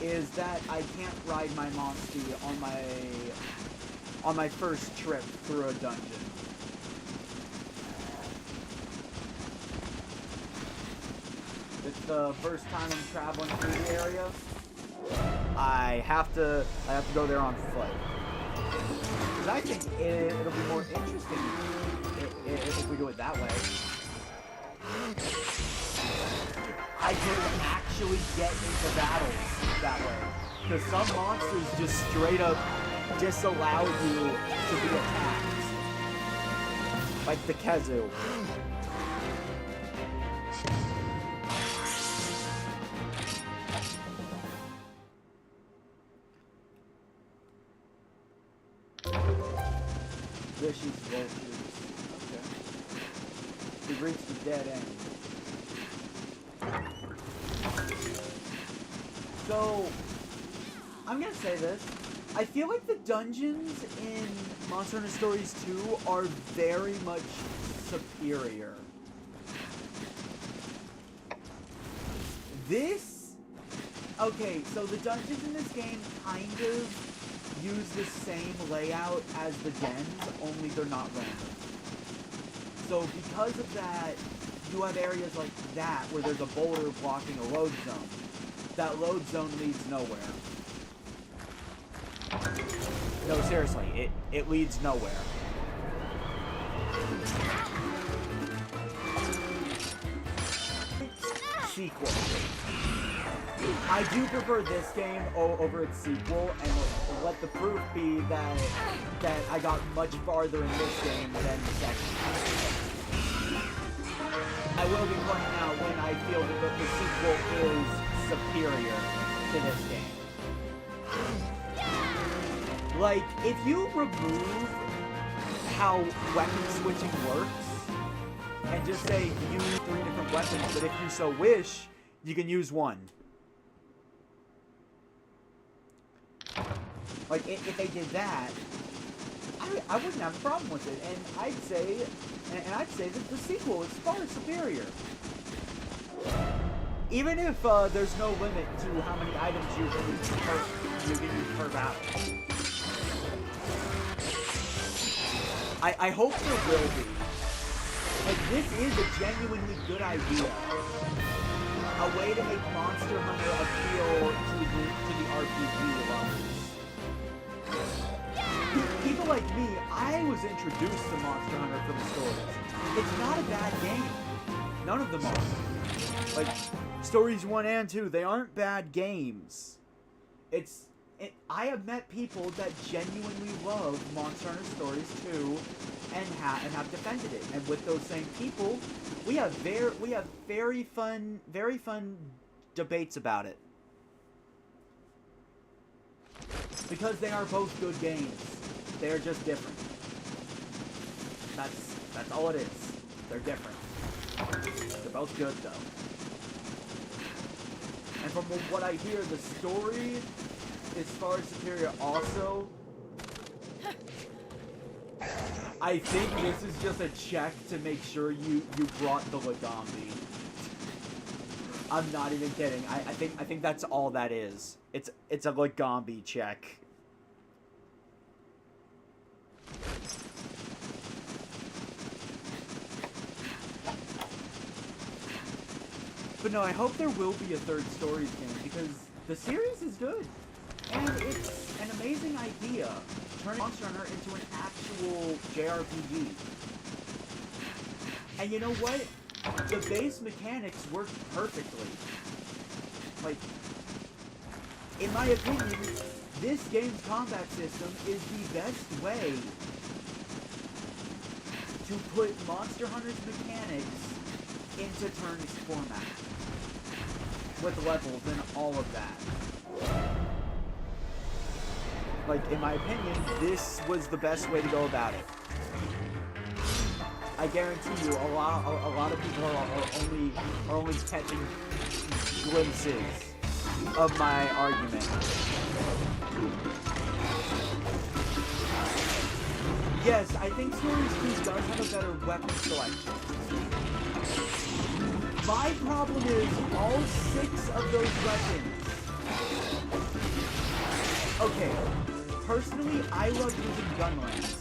is that I can't ride my Monstie on my first trip through a dungeon. It's the first time I'm traveling through the area. I have to go there on foot. Because I think it'll be more interesting if we do it that way. I could actually get into battles that way. Because some monsters just straight up disallow you to be attacked. Like the Kezu. Vicious vultures. Okay. We've reached the dead end. So, I'm gonna say this. I feel like the dungeons in Monster Hunter Stories 2 are very much superior. Okay, so the dungeons in this game kind of use the same layout as the dens, only they're not random. So because of that, you have areas like that where there's a boulder blocking a load zone. That load zone leads nowhere. No, seriously, it leads nowhere. Sequel. I do prefer this game over its sequel, and let the proof be that I got much farther in this game than the second. I will be pointing out when I feel that the sequel is superior to this game. Like, if you remove how weapon switching works, and just say use 3 different weapons, but if you so wish, you can use one. Like, if they did that, I wouldn't have a problem with it, and I'd say that the sequel is far superior. Even if there's no limit to how many items you can use per battle. I hope there will be. Like, this is a genuinely good idea. A way to make Monster Hunter appeal to the RPG lovers. People like me, I was introduced to Monster Hunter from the stories. It's not a bad game. None of them are. Like, Stories 1 and 2, they aren't bad games. It's I have met people that genuinely love Monster Hunter Stories 2 and have defended it. And with those same people, we have very fun debates about it. Because they are both good games. They are just different. That's all it is. They're different. They're both good though. And from what I hear, the story is far superior also. I think this is just a check to make sure you brought the Legambi. I'm not even kidding. I think that's all that is. It's a Legambi check. But no, I hope there will be a third Stories game, because the series is good. And it's an amazing idea, turning Monster Hunter into an actual JRPG. And you know what? The base mechanics work perfectly. Like, in my opinion, this game's combat system is the best way to put Monster Hunter's mechanics into turn-based format. With levels and all of that. Like, in my opinion, this was the best way to go about it. I guarantee you, a lot of people are only catching glimpses of my argument. Yes, I think Stories 2 does have a better weapon selection. My problem is all 6 of those weapons. Okay, personally, I love using gunlance.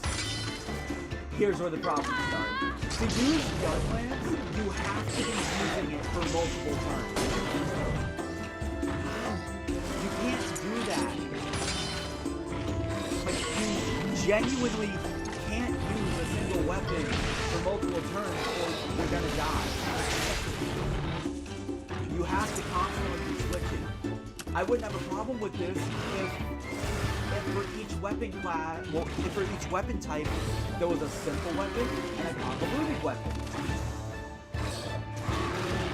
Here's where the problems start. To use gunlance, you have to be using it for multiple turns. You can't do that. Like, you genuinely can't use a single weapon for multiple turns or you're gonna die. You have to constantly be switching. I wouldn't have a problem with this if for each weapon class, well, if for each weapon type, there was a simple weapon and a convoluted weapon.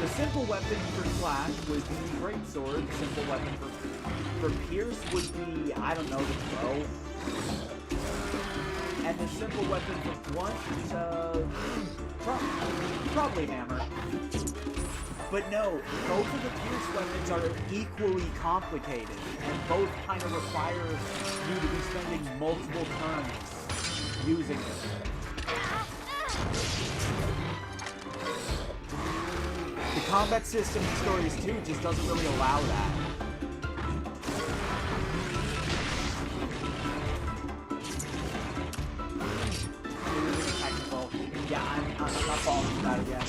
The simple weapon for Slash would be Greatsword. The simple weapon for Pierce would be, I don't know, the bow. And the simple weapon for Blunt, probably Hammer. But no, both of the Pierce weapons are equally complicated, and both kind of require you to be spending multiple turns using them. The combat system in Stories 2 just doesn't really allow that. Technical. Yeah, I'm not following that yet.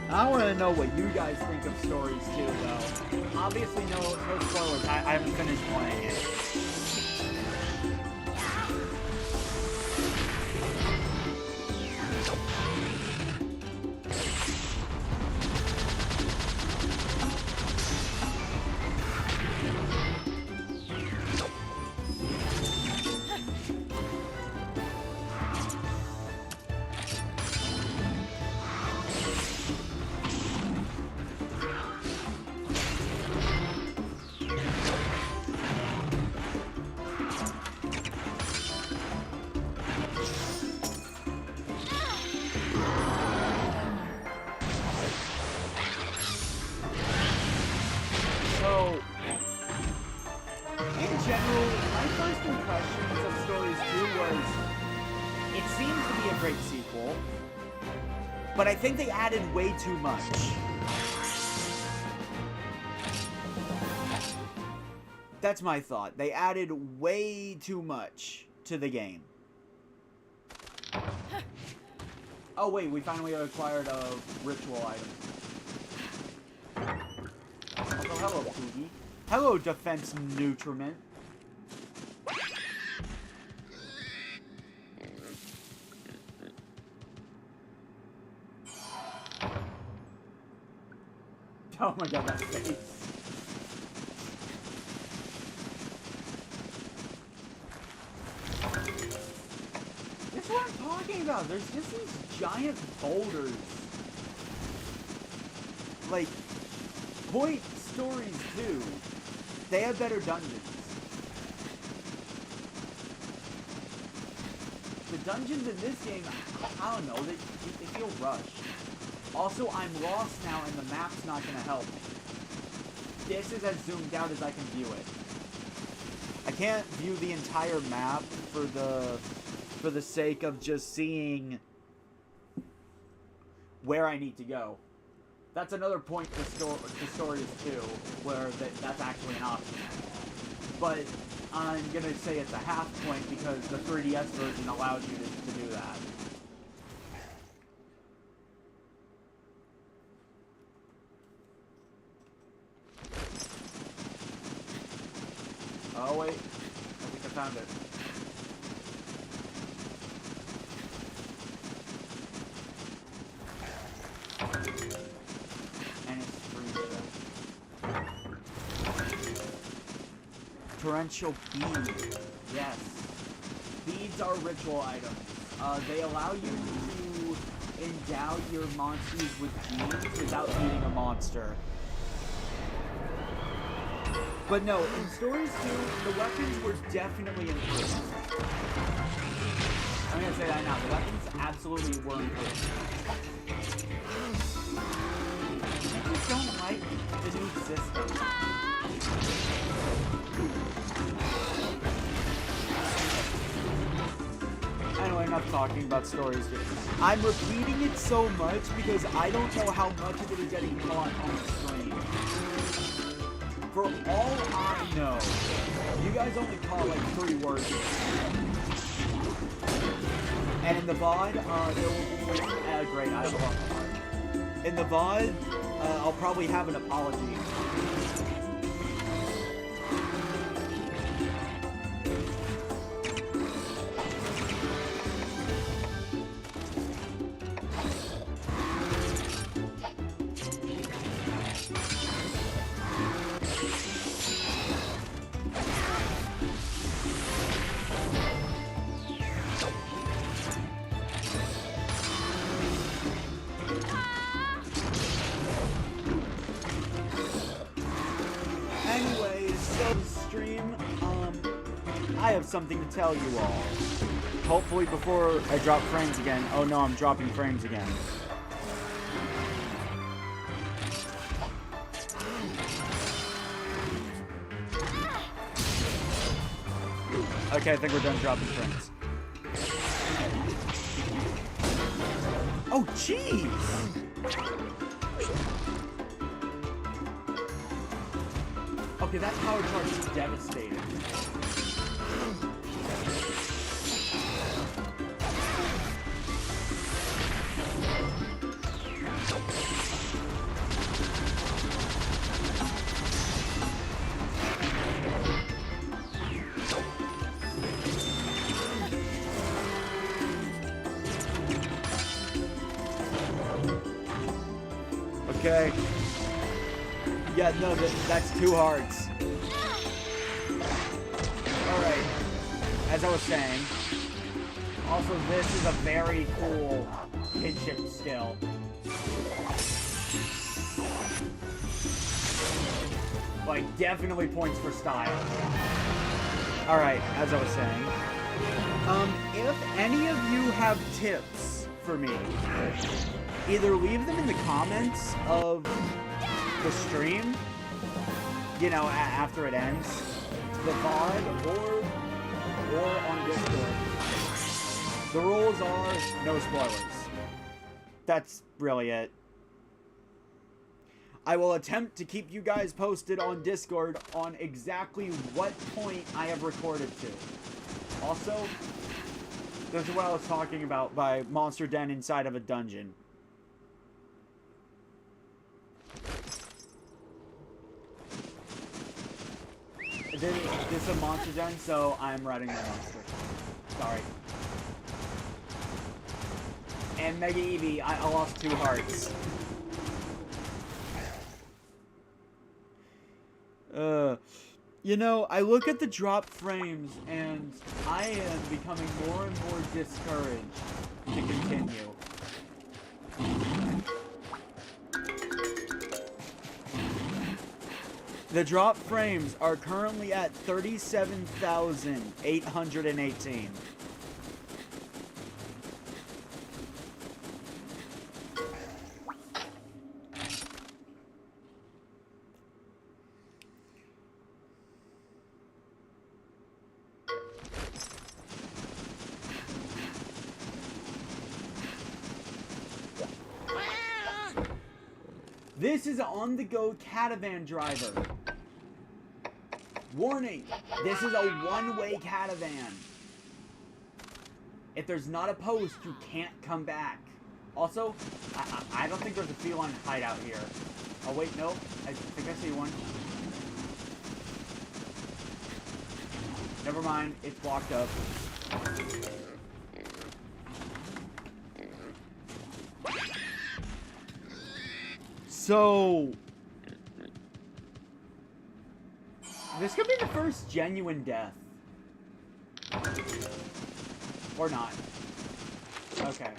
I want to know what you guys think of Stories 2, though. Obviously, no spoilers. I haven't finished playing it. But I think they added way too much. That's my thought. They added way too much to the game. Oh wait, we finally acquired a ritual item. Also, hello, Poogie. Hello, defense nutriment. Oh my god, that face. That's what I'm talking about. There's just these giant boulders. Like, Point Stories 2, they have better dungeons. The dungeons in this game, I don't know, they feel rushed. Also, I'm lost now and the map's not going to help me. This is as zoomed out as I can view it. I can't view the entire map for the sake of just seeing where I need to go. That's another point to Stories 2, where that's actually an option. But I'm going to say it's a half point because the 3DS version allows you to do that. Oh wait, I think I found it. And it's free. Torrential beads. Yes. Beads are ritual items. They allow you to endow your monsters with beads without beating a monster. But no, in Stories 2, the weapons were definitely improved. I'm gonna say that now. The weapons absolutely were improved. I just don't like the new system. Anyway, enough talking about Stories 2. I'm repeating it so much because I don't know how much of it is getting caught on the screen. For all I know, you guys only call like 3 words. And in the VOD, there will be great, I love the VOD. In the VOD, I'll probably have an apology. I have something to tell you all. Hopefully before I drop frames again. Oh no, I'm dropping frames again. Okay, I think we're done dropping frames. Oh, jeez! Okay, that power charge is devastating. Okay. Yeah, no, that's 2 hearts. Alright. As I was saying, also this is a very cool kinship skill. Like, definitely points for style. Alright, as I was saying. If any of you have tips for me, either leave them in the comments of the stream, you know, after it ends, the VOD, or on Discord. The rules are no spoilers. That's really it. I will attempt to keep you guys posted on Discord on exactly what point I have recorded to. Also, this is what I was talking about by Monster Den inside of a dungeon. this is a monster gen, so I'm riding the monster. Sorry. And Mega Eevee, I lost 2 hearts. You know, I look at the drop frames, and I am becoming more and more discouraged to continue. The drop frames are currently at 37,818. This is an on-the-go catavan driver. Warning, this is a one-way catavan. If there's not a post, you can't come back. Also, I don't think there's a feline hideout here. Oh wait, no, I think I see one. Never mind, it's blocked up. So, this could be the first genuine death. Or not. Okay.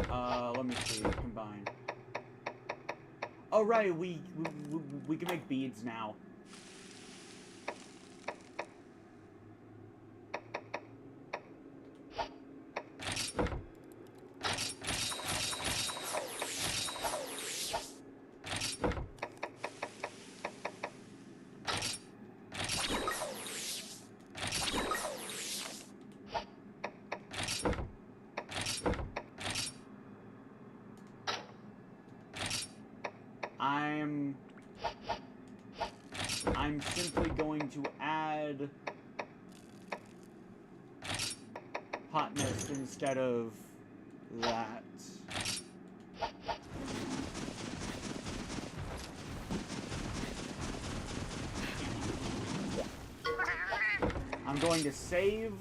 Let me see. Combine. Oh, right. We can make beads now. I'm simply going to add hot mist instead of that. I'm going to save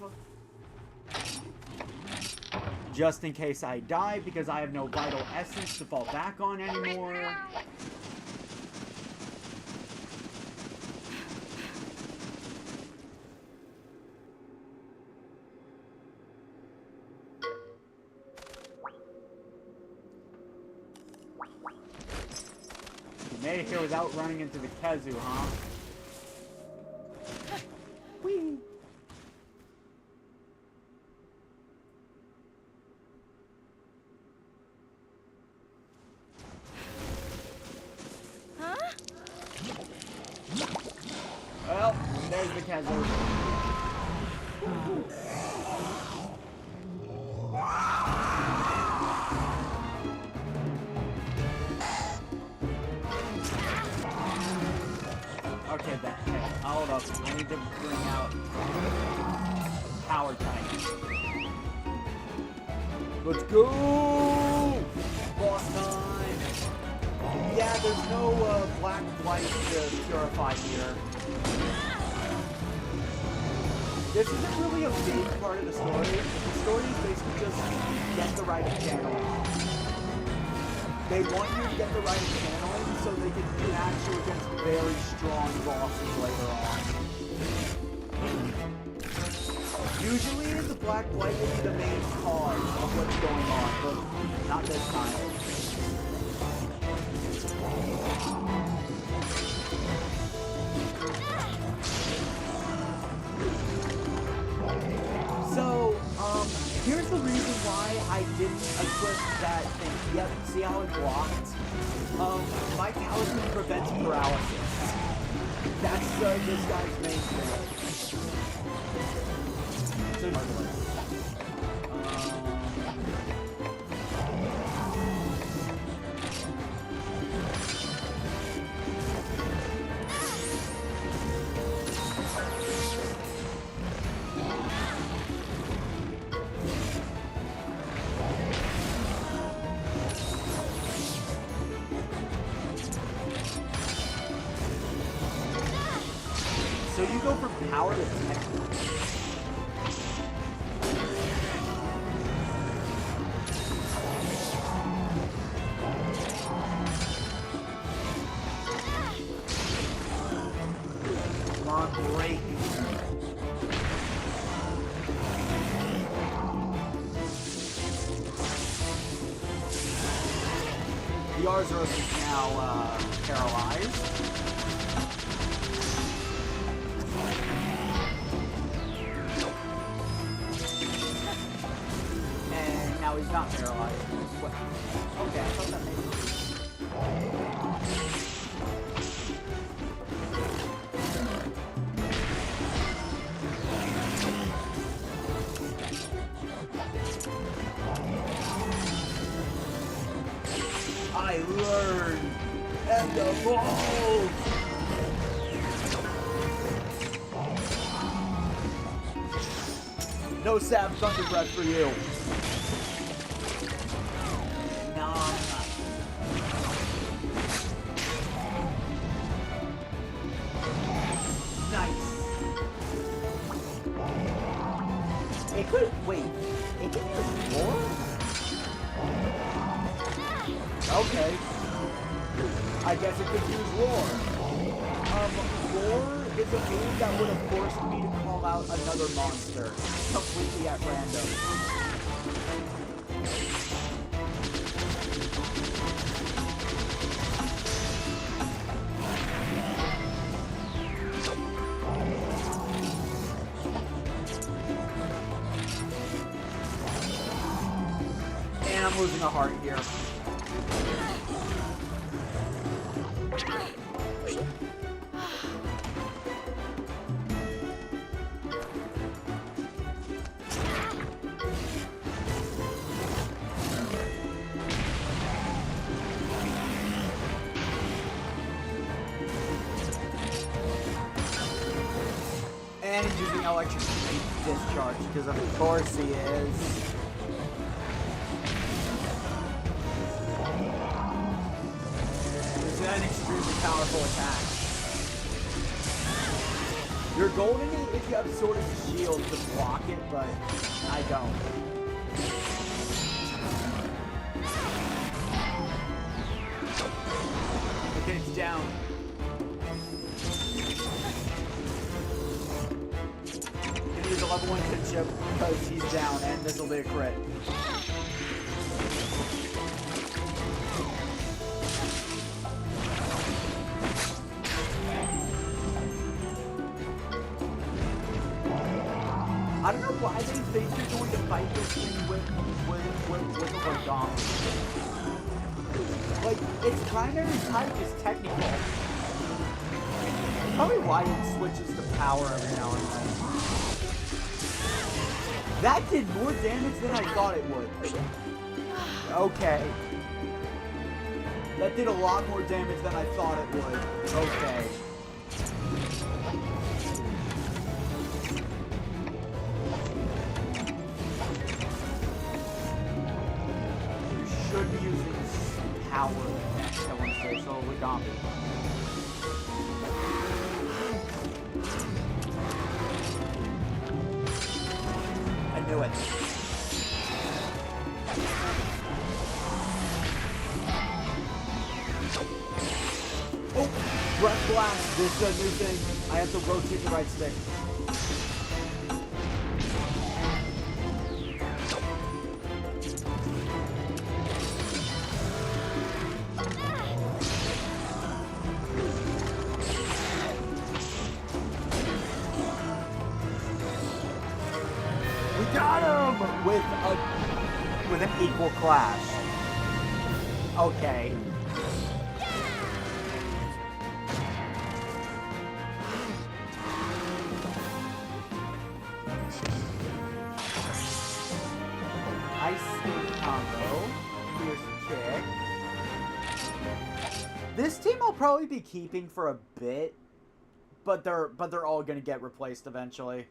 just in case I die because I have no vital essence to fall back on anymore. Made it here without running into the Kazoo, huh? Whee! Huh? Well, there's the Kazoo. Okay, that. Hey, hold up. I need to bring out Power Titan. Let's go! Boss time! Yeah, there's no Black Blight to purify here. This isn't really a big part of the story. The story is basically just get the right channeling. They want you to get the right channeling so they can match you against very strong bosses later on. Usually the Black Blight will be the main cause of what's going on, but not this time. So, here's the reason why I didn't equip that thing. Yep, see how it blocked? My talisman prevents paralysis. That's this guy's main thing. So, So you go from power to technical. Come on, break. The Arzuros is now paralyzed. And now he's not paralyzed. What? Okay, I thought that made I learn and evolve. No Sab Thunder Breath for you. Nom. Nice. It could wait. It can use more? Okay. I guess it could use Roar. Roar is a move that would have forced me to call out another monster completely at random. And I'm losing a heart here. And he's using electric discharge, because of course he is. It's an extremely powerful attack. You're golden if you have sort of shield to block it, but I don't. Okay, it's down. Use a level 1 kinship because he's down, and this will be a crit. I don't know why they think you're going to fight this thing with a Logong. Like, its primary type is technical. Probably why it switches to power every now and then. That did more damage than I thought it would. Okay. That did a lot more damage than I thought it would. Okay. You should be using power next, I want to say, so Legami. I knew it. Oh! Breath Blast! This is a new thing. I have to rotate the right stick. Got him with an equal clash. Okay. Ice Sting combo. Fierce kick. This team I'll probably be keeping for a bit, but they're all gonna get replaced eventually.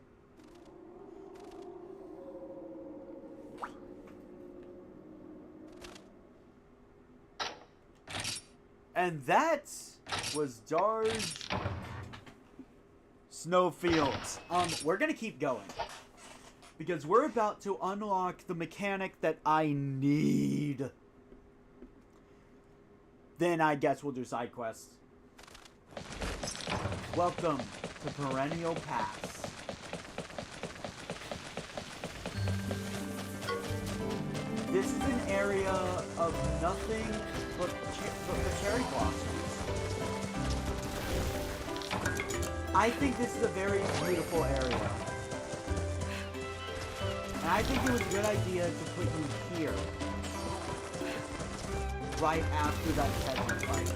And that was Darge Snowfields. We're gonna keep going. Because we're about to unlock the mechanic that I need. Then I guess we'll do side quests. Welcome to Perennial Pass. This is an area of nothing but the cherry blossoms. I think this is a very beautiful area. And I think it was a good idea to put you here. Right after that peasant fight.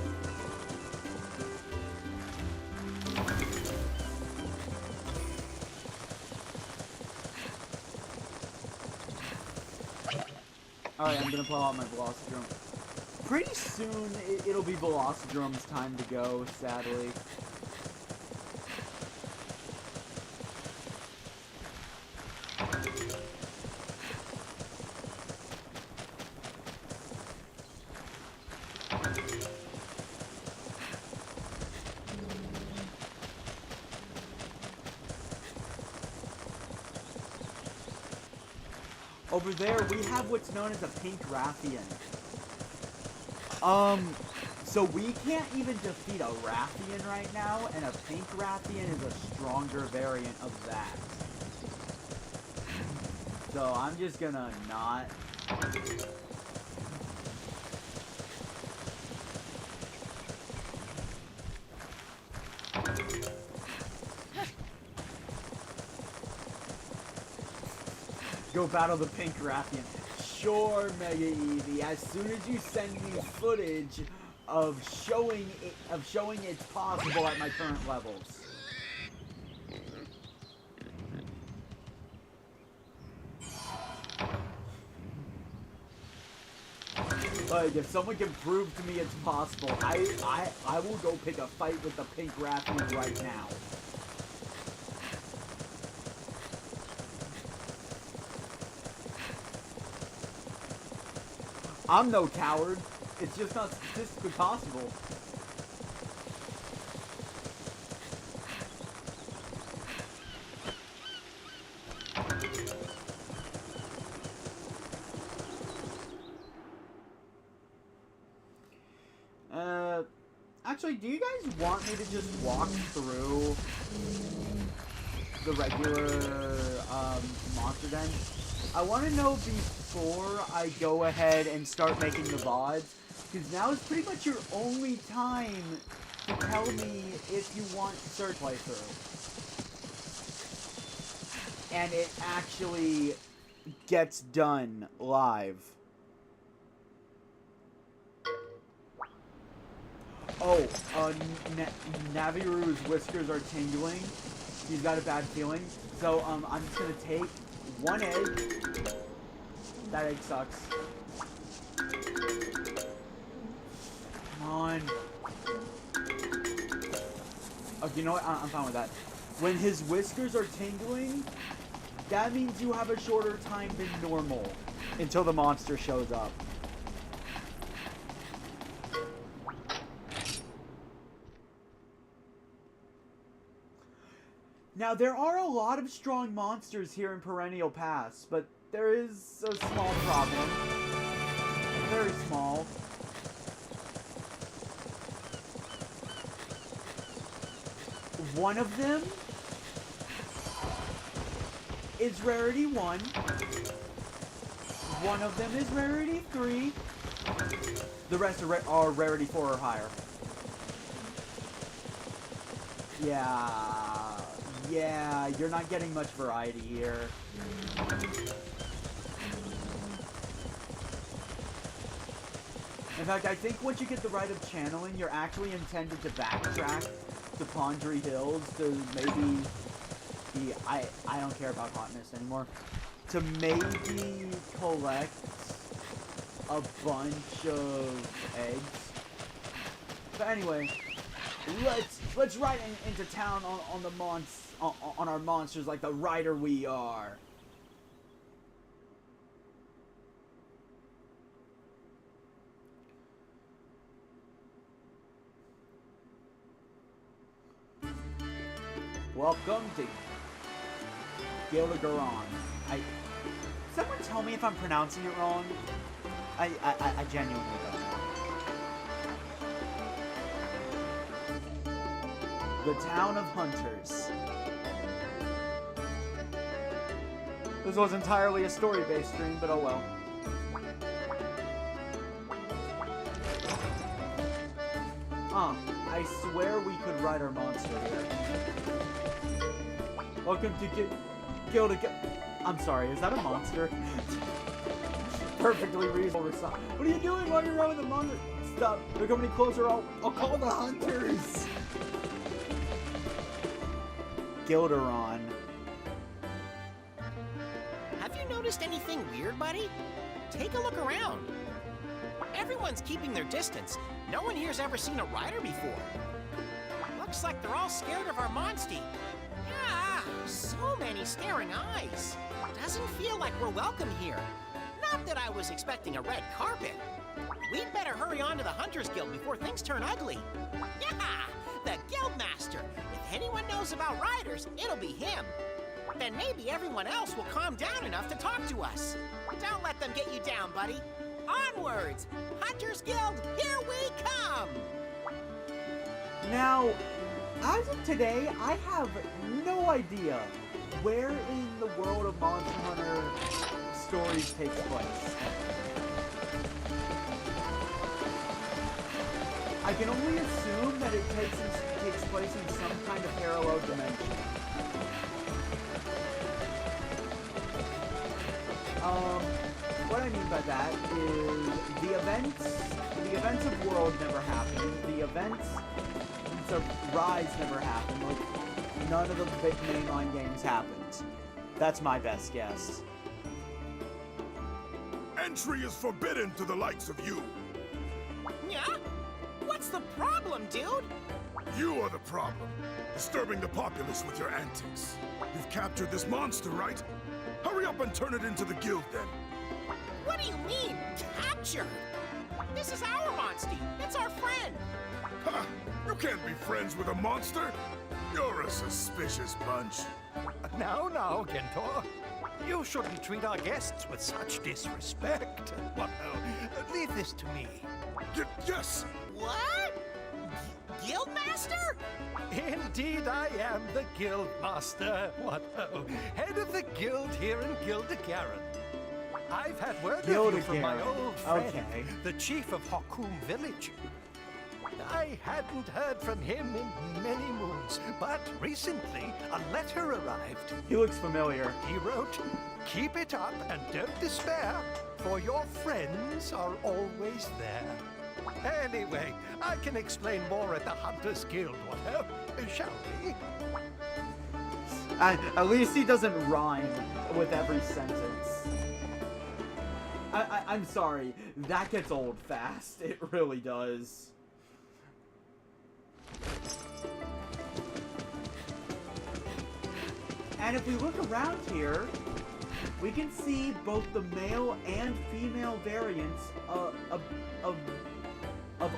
Alright, I'm gonna pull out my Velocidrome. Pretty soon, it'll be Velocidrome's time to go, sadly. Over there, we have what's known as a pink Rathian. So we can't even defeat a Rathian right now, and a pink Rathian is a stronger variant of that. So I'm just gonna not... go battle the pink Rathian. Sure, Mega Eevee. As soon as you send me footage of showing it's possible at my current levels. Like, if someone can prove to me it's possible, I will go pick a fight with the pink Rathian right now. I'm no coward. It's just not statistically possible. Actually, do you guys want me to just walk through the regular monster den? I want to know before I go ahead and start making the VODs, because now is pretty much your only time to tell me if you want search playthrough. And it actually gets done live. Oh, Naviru's whiskers are tingling. He's got a bad feeling. So, I'm just gonna take one egg. That egg sucks. Come on. Okay, you know what? I'm fine with that. When his whiskers are tingling, that means you have a shorter time than normal until the monster shows up. Now, there are a lot of strong monsters here in Perennial Pass, but there is a small problem. Very small. One of them is Rarity 1. One of them is Rarity 3. The rest are Rarity 4 or higher. Yeah, you're not getting much variety here. In fact, I think once you get the right of channeling, you're actually intended to backtrack to Pondry Hills to maybe be... I don't care about hotness anymore. To maybe collect a bunch of eggs. But anyway, let's ride into town on the on our monsters like the rider we are. Welcome to Gildegaron. Someone tell me if I'm pronouncing it wrong. I genuinely don't know. The town of hunters. This was entirely a story-based stream, but oh well. I swear we could ride our monster here. Welcome to Gildegaron. I'm sorry, is that a monster? Perfectly reasonable response. What are you doing while you're riding the monster? Stop. They're coming closer. I'll call the hunters. Gildegaron. Have you noticed anything weird, buddy? Take a look around. Everyone's keeping their distance. No one here's ever seen a rider before. Looks like they're all scared of our monstie. Yeah, so many staring eyes. Doesn't feel like we're welcome here. Not that I was expecting a red carpet. We'd better hurry on to the Hunters Guild before things turn ugly. Yeah, the Guildmaster. If anyone knows about riders, it'll be him. Then maybe everyone else will calm down enough to talk to us. Don't let them get you down, buddy. Onwards! Hunters Guild, here we come! Now, as of today, I have no idea where in the world of Monster Hunter stories takes place. I can only assume that it takes place in some kind of parallel dimension. What I mean by that is the events of World never happened. The events of Rise never happened. Like, none of the big mainline games happened. That's my best guess. Entry is forbidden to the likes of you. Yeah? What's the problem, dude? You are the problem, disturbing the populace with your antics. You've captured this monster, right? Hurry up and turn it into the guild, then. What do you mean, captured? This is our monstie. It's our friend. Ha! You can't be friends with a monster. You're a suspicious bunch. Now, Gentor. You shouldn't treat our guests with such disrespect. What? Leave this to me. Yes! What? Guildmaster? Indeed, I am the Guildmaster. What? Head of the guild here in Gildegaron. I've had word of you from my old friend, the chief of Hokum village. I hadn't heard from him in many moons, but recently a letter arrived. He looks familiar. He wrote, "Keep it up and don't despair, for your friends are always there." Anyway, I can explain more at the Hunters Guild, shall we? At least he doesn't rhyme with every sentence. I'm sorry, that gets old fast. It really does. And if we look around here, we can see both the male and female variants of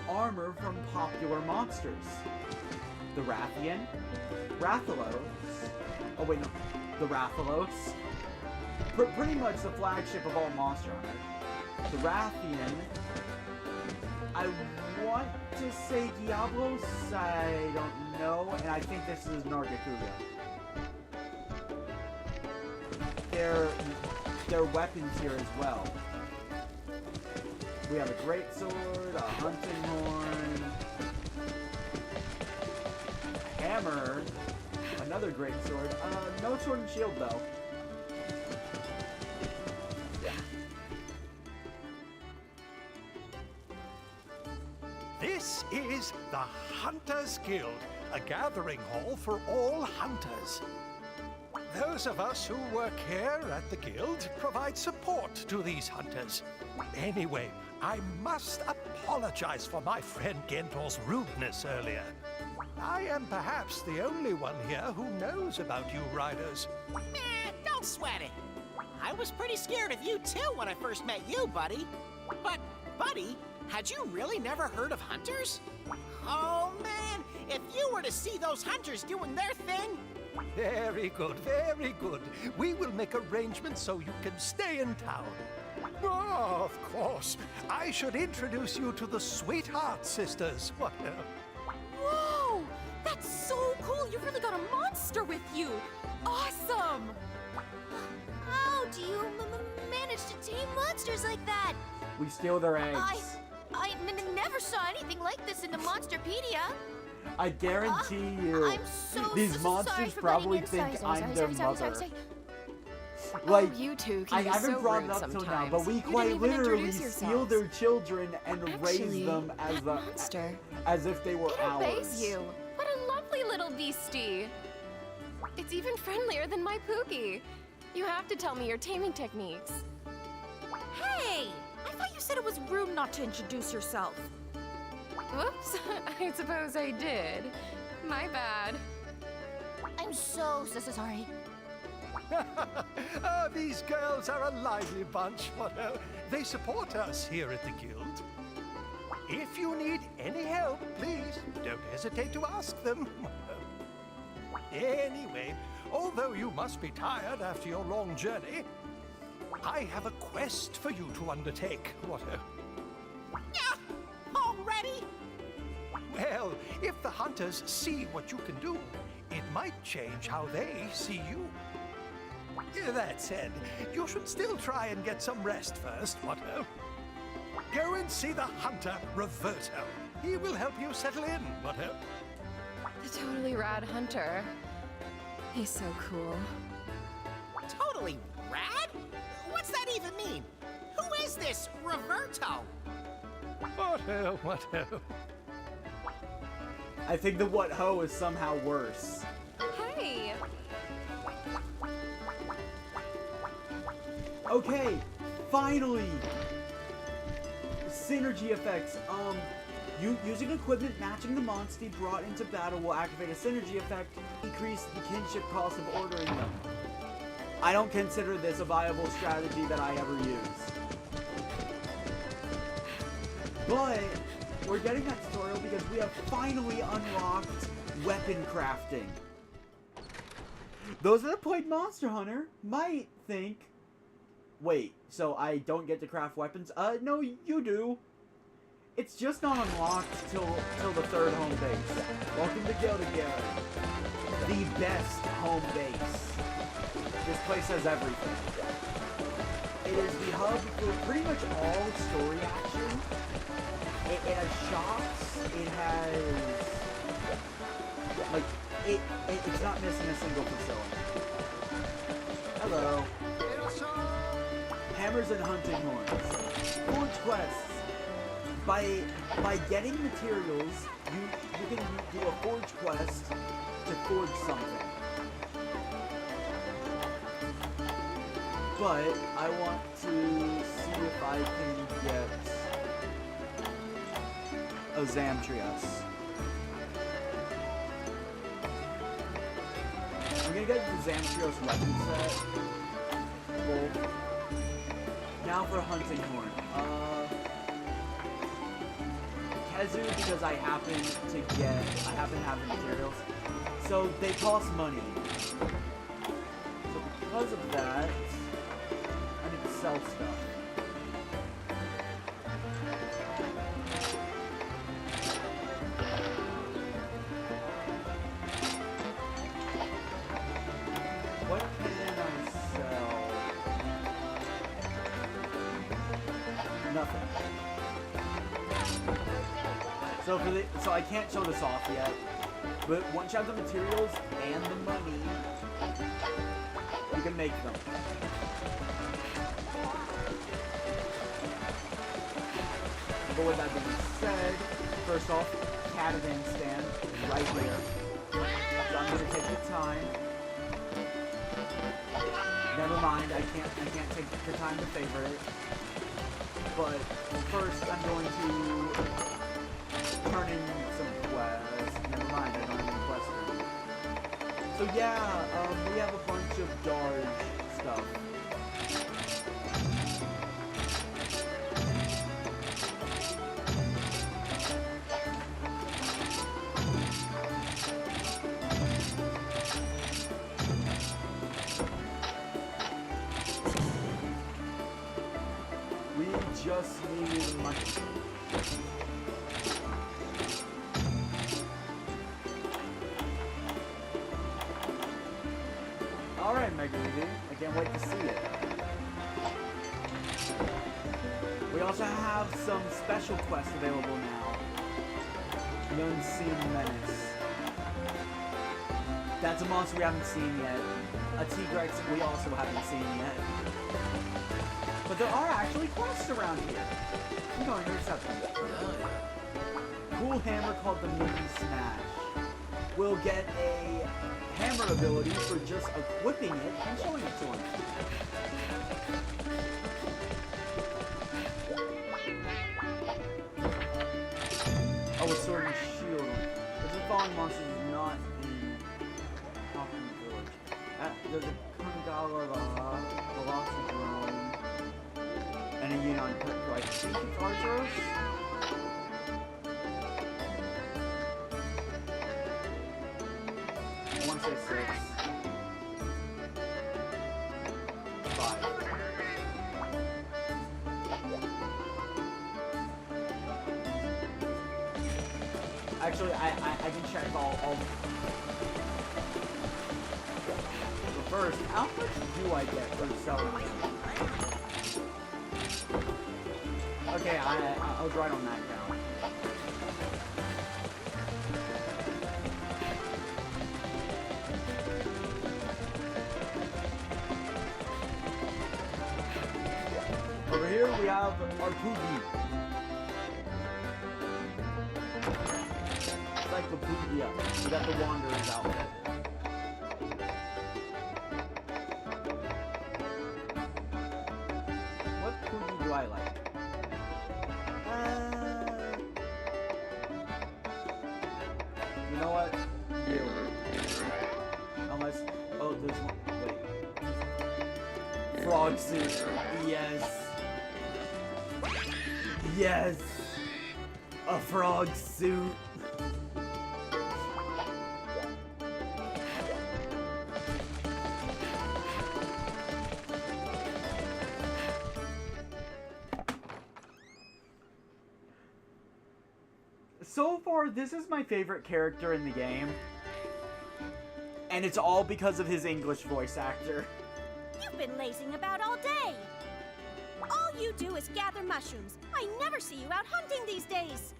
armor from popular monsters. The Rathian, Rathalos, oh wait no, the Rathalos, pretty much the flagship of all Monster Hunter. The Rathian, I want to say Diablos, I don't know, and I think this is Nargacuga. Their weapons here as well. We have a greatsword, a hunting horn, a hammer, another greatsword. No sword and shield though. This is the Hunters Guild, a gathering hall for all hunters. Those of us who work here at the guild provide support to these hunters. Anyway, I must apologize for my friend Gentor's rudeness earlier. I am perhaps the only one here who knows about you riders. Don't sweat it. I was pretty scared of you too when I first met you, buddy. But, buddy, had you really never heard of hunters? Oh man, If you were to see those hunters doing their thing, Very good, very good. We will make arrangements so you can stay in town. Oh, of course. I should introduce you to the Sweetheart Sisters. What? Whoa! That's so cool! You really got a monster with you! Awesome! How do you manage to tame monsters like that? We steal their eggs. I never saw anything like this in the Monsterpedia. I guarantee you, I'm so these sorry monsters for probably butting in. think Sorry, I'm sorry, their sorry, mother. sorry. Like, you two I can be haven't so brought rude it up till now, sometimes. but we You quite didn't even literally introduce steal yourselves. their children and raise Actually, them as that monster. as if they were It ours. obeys you. What a lovely little beastie. It's even friendlier than my Pookie. You have to tell me your taming techniques. Hey! I thought you said it was rude not to introduce yourself. Whoops, I suppose I did. My bad. I'm so sorry. These girls are a lively bunch. What? They support us here at the Guild. If you need any help, please don't hesitate to ask them. Anyway, although you must be tired after your long journey, I have a quest for you to undertake. What? yeah, already? Well, if the hunters see what you can do, it might change how they see you. That said, you should still try and get some rest first, what? Go and see the hunter, Roberto. He will help you settle in, what? The totally rad hunter. He's so cool. Totally rad? What's that even mean? Who is this Roberto? What? I think the what ho is somehow worse. Hey! Okay, finally! Synergy effects. Using equipment matching the monster brought into battle will activate a synergy effect, increase the kinship cost of ordering them. I don't consider this a viable strategy that I ever use. But we're getting that tutorial because we have finally unlocked weapon crafting. Those that have played Monster Hunter might think, wait, so I don't get to craft weapons? No, you do. It's just not unlocked till the third home base. Welcome to Gildegaron, the best home base. This place has everything. It is the hub for pretty much all story action. It has shops. It has it's not missing a single facility. Hello. Hammers and hunting horns. Forge quests. By getting materials, you can do a forge quest to forge something. But I want to see if I can get a Zamtrius. I'm gonna get the Zamtrios weapon set. Cool. Now for hunting horn. Kezu, because I happen to have the materials. So they cost money. So because of that, I need to sell stuff. What can I sell? Nothing. So I can't show this off yet. But once you have the materials and the money, you can make them. But with that being said, first off, catavan stand right here. So I'm gonna take the time. Never mind, I can't take the time to favorite it. But first I'm going to turn in some quests. Never mind, I don't have any quests for you. So yeah, we have a bunch of Darge stuff. Mega Review. I can't wait to see it. We also have some special quests available now. The Unseen Menace. That's a monster we haven't seen yet. A T-Rex we also haven't seen yet. But there are actually quests around here. I'm going to intercept them. Cool hammer called the Moon Smash. We'll get a hammer ability for just equipping it and showing it to him. Oh, a sword and shield. There's a falling monster is not in Coffin Village. There's a Kungala, Velociraptor, and a Union Pet. Do I think it's Arceus? I want to say 6. 5. Actually, I can check all. But first, how much do I get for selling? Okay, I was right on that count. Over here we have our Poogie. It's like the Poogie up. We got the Wanderer's outfit. What Poogie do I like? You know what? You. Unless, oh, there's one. Wait. Frog suit. Yes. Yes. A frog suit. So far, this is my favorite character in the game. And it's all because of his English voice actor. You've been lazing about all day. All you do is gather mushrooms. I never see you out hunting these days.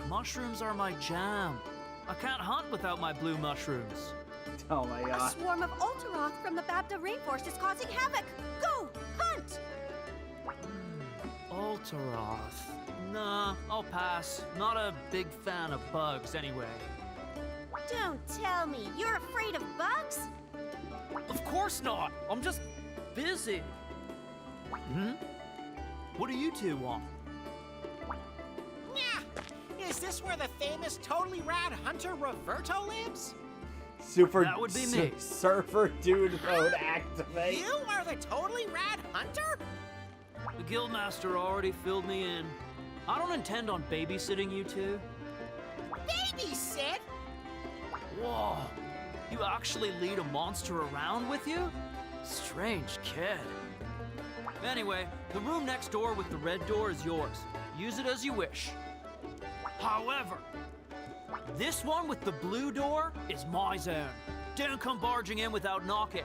Mushrooms are my jam. I can't hunt without my blue mushrooms. Oh my A god. swarm of Ultaroth from the Babda rainforest is causing havoc. Go, hunt! Ultaroth. Nah, I'll pass. Not a big fan of bugs anyway. Don't tell me you're afraid of bugs? Of course not. I'm just busy. What do you two want? Nyah! Is this where the famous totally rad hunter Roberto lives? Super. That would be me. Surfer dude mode activate. You are the totally rad hunter? The guildmaster already filled me in. I don't intend on babysitting you two. Babysit? Whoa. You actually lead a monster around with you? Strange kid. Anyway, the room next door with the red door is yours. Use it as you wish. However, this one with the blue door is my zone. Don't come barging in without knocking.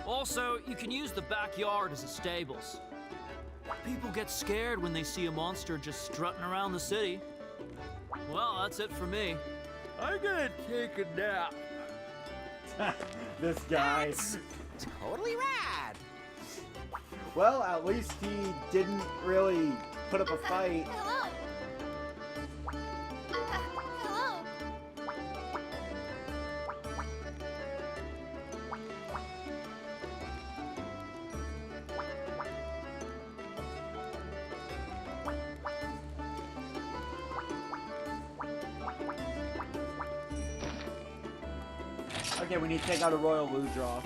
Also, you can use the backyard as a stables. People get scared when they see a monster just strutting around the city. Well, that's it for me. I'm gonna take a nap. This guy. That's totally rad. Well, at least he didn't really put up a fight. Hello? Hello? Okay, we need to take out a Royal Ludroth.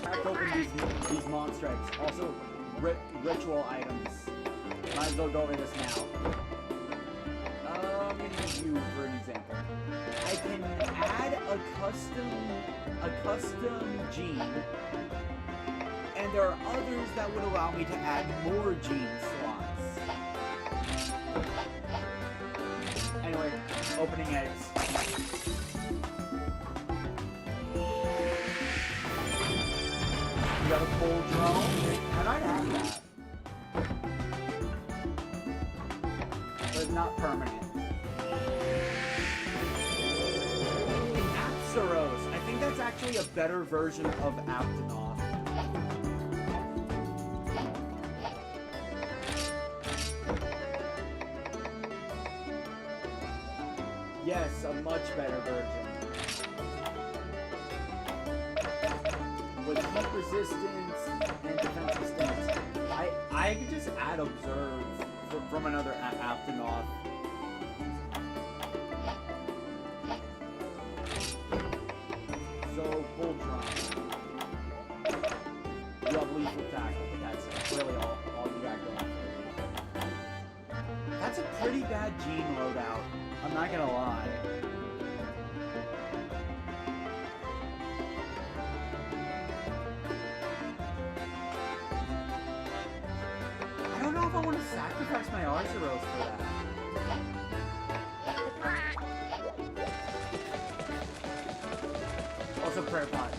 Crack open these monster eggs. Also, ritual items. Might as well go over this now. I'm gonna use you for an example. I can add a custom gene And there are others that would allow me to add more gene slots. Anyway, opening eggs. We got a full drone. And I'd have that. But it's not permanent. Apsaros. I think that's actually a better version of Aptonoth. Yes, a much better version. With heat resistance and defensive stance. I could just add Observe from another Aptonoth. So, Bull Drum. You have lethal tackle, but that's really all you got going for you. That's a pretty bad gene loadout. I'm not gonna lie. I don't know if I want to sacrifice my Arceros for that. Also, prayer pot.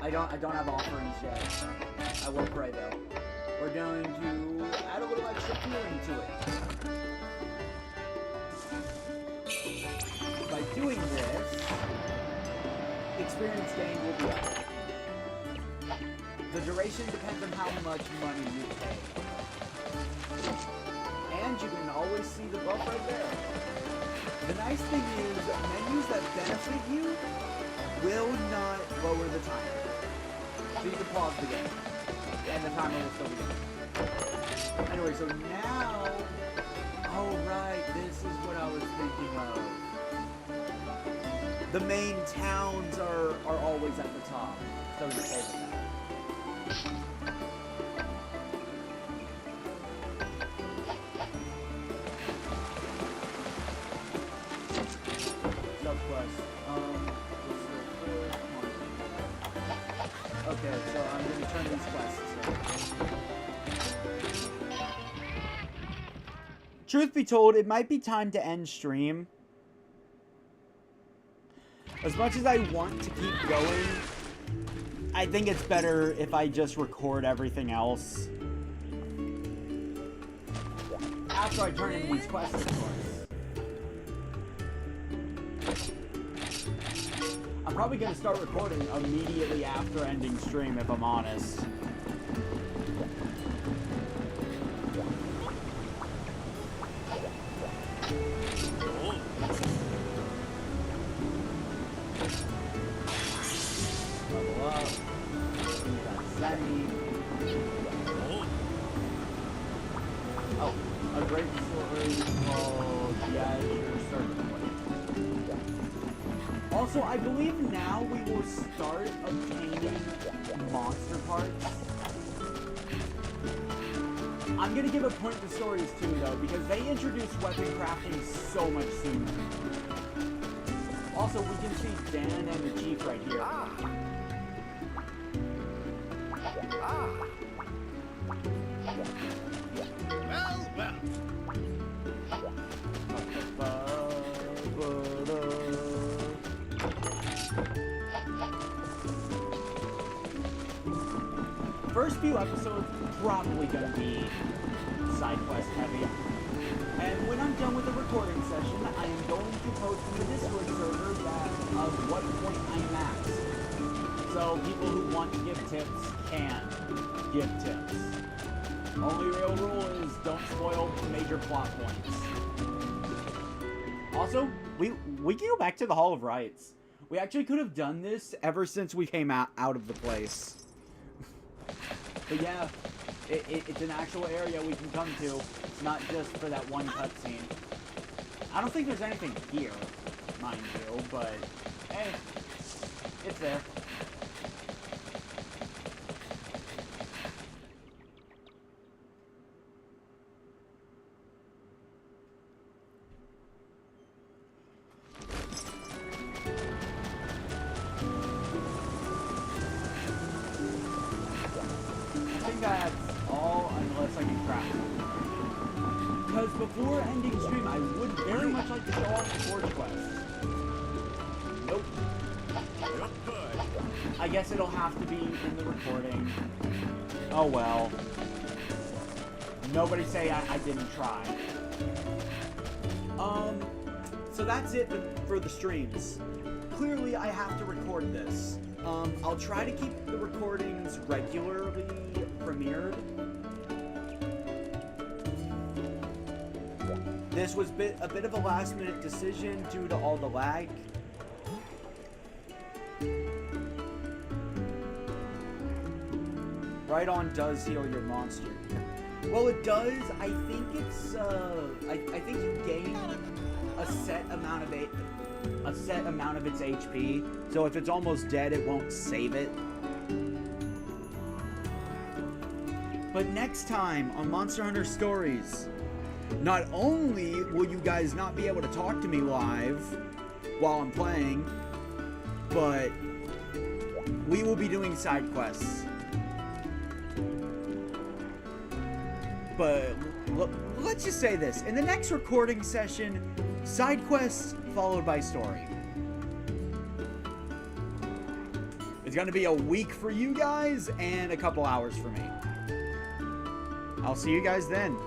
I don't have offerings yet. I will pray though. We're going to add a little extra healing to it. By doing this, experience gain will be up. The duration depends on how much money you pay. And you can always see the buff right there. The nice thing is, menus that benefit you will not lower the timer. So you can pause the game, and the timer will still be going. Anyway, so now... Oh right, this is what I was thinking of. The main towns are always at the top, so you save that. Okay, so I'm going to turn these quests. Truth be told, it might be time to end stream. As much as I want to keep going, I think it's better if I just record everything else. After I turn in these quests, of course. I'm probably going to start recording immediately after ending stream, if I'm honest. Level up. Oh, a great story called The Azure Serpent. Also, I believe now we will start obtaining monster parts. I'm gonna give a point to stories too, though, because they introduced weapon crafting so much sooner. Also, we can see Dan and the Chief right here. Well. First few episodes probably gonna be side quest heavy. And when I'm done with the recording session, I am going to post in the Discord server that of what point I'm at. So people who want to give tips can give tips. Only real rule is don't spoil major plot points. Also, we can go back to the Hall of Rights. We actually could have done this ever since we came out of the place. But yeah, it's an actual area we can come to. It's not just for that one cutscene. I don't think there's anything here, mind you, but hey, it's there. that's all, unless I can crack it. Because before ending stream, I would very much like to show off the Forge quest. Nope. I guess it'll have to be in the recording. Oh well. Nobody say I didn't try. So that's it for the streams. Clearly, I have to record this. I'll try to keep the recordings regularly premiered. This was a bit of a last-minute decision due to all the lag. Right on does heal your monster. Well, it does. I think it's. I think you gain a set amount of its HP. So if it's almost dead, it won't save it. But next time on Monster Hunter Stories, not only will you guys not be able to talk to me live while I'm playing, but we will be doing side quests. But let's just say this. In the next recording session, side quests followed by story. It's going to be a week for you guys and a couple hours for me. I'll see you guys then.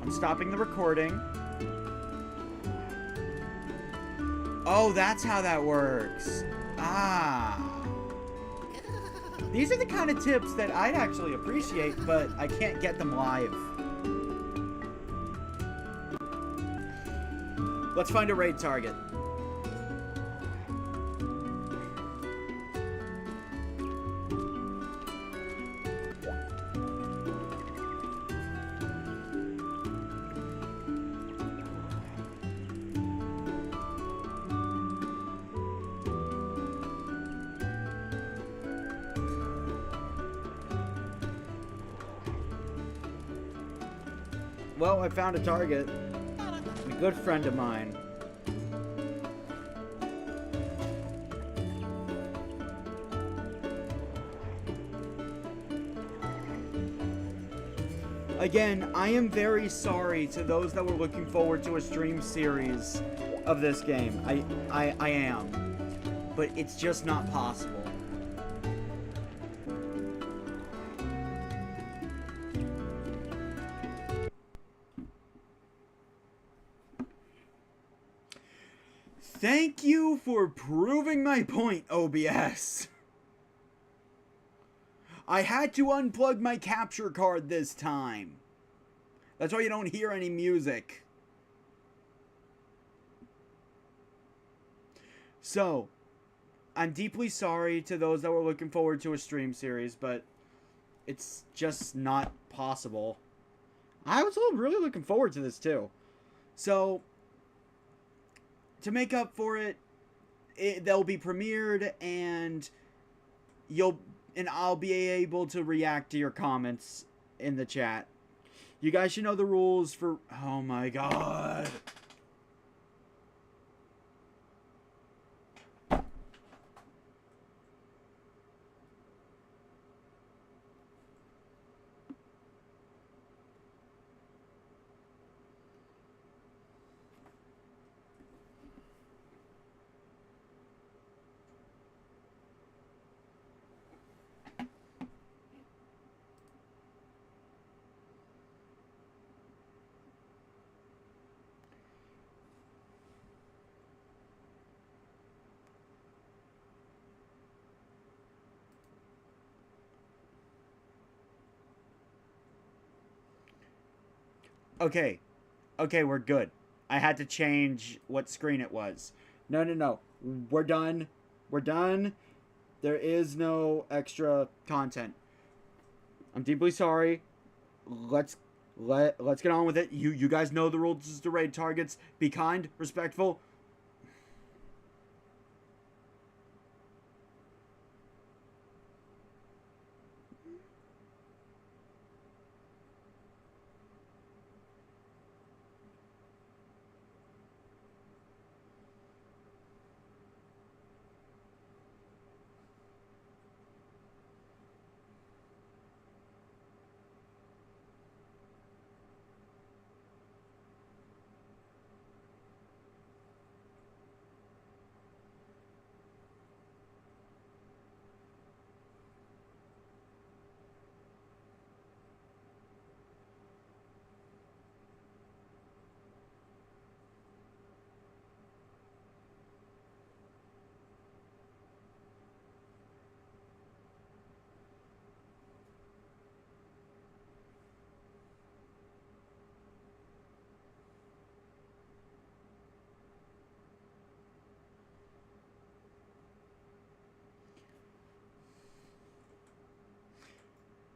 I'm stopping the recording. Oh, that's how that works. Ah. These are the kind of tips that I'd actually appreciate, but I can't get them live. Let's find a raid target. Well, I found a target. A good friend of mine. Again, I am very sorry to those that were looking forward to a stream series of this game. I am. But it's just not possible. Thank you for proving my point, OBS. I had to unplug my capture card this time. That's why you don't hear any music. So, I'm deeply sorry to those that were looking forward to a stream series, but it's just not possible. I was really looking forward to this too. So, to make up for it, they'll be premiered, and I'll be able to react to your comments in the chat. You guys should know the rules for... Oh my god. Okay. Okay, we're good. I had to change what screen it was. No. We're done. We're done. There is no extra content. I'm deeply sorry. Let's get on with it. You guys know the rules to raid targets. Be kind, respectful.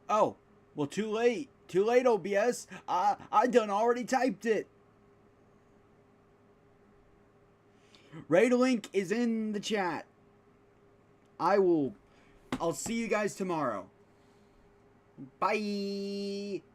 Oh, well, too late. Too late, OBS. I done already typed it. Raid link is in the chat. I'll see you guys tomorrow. Bye.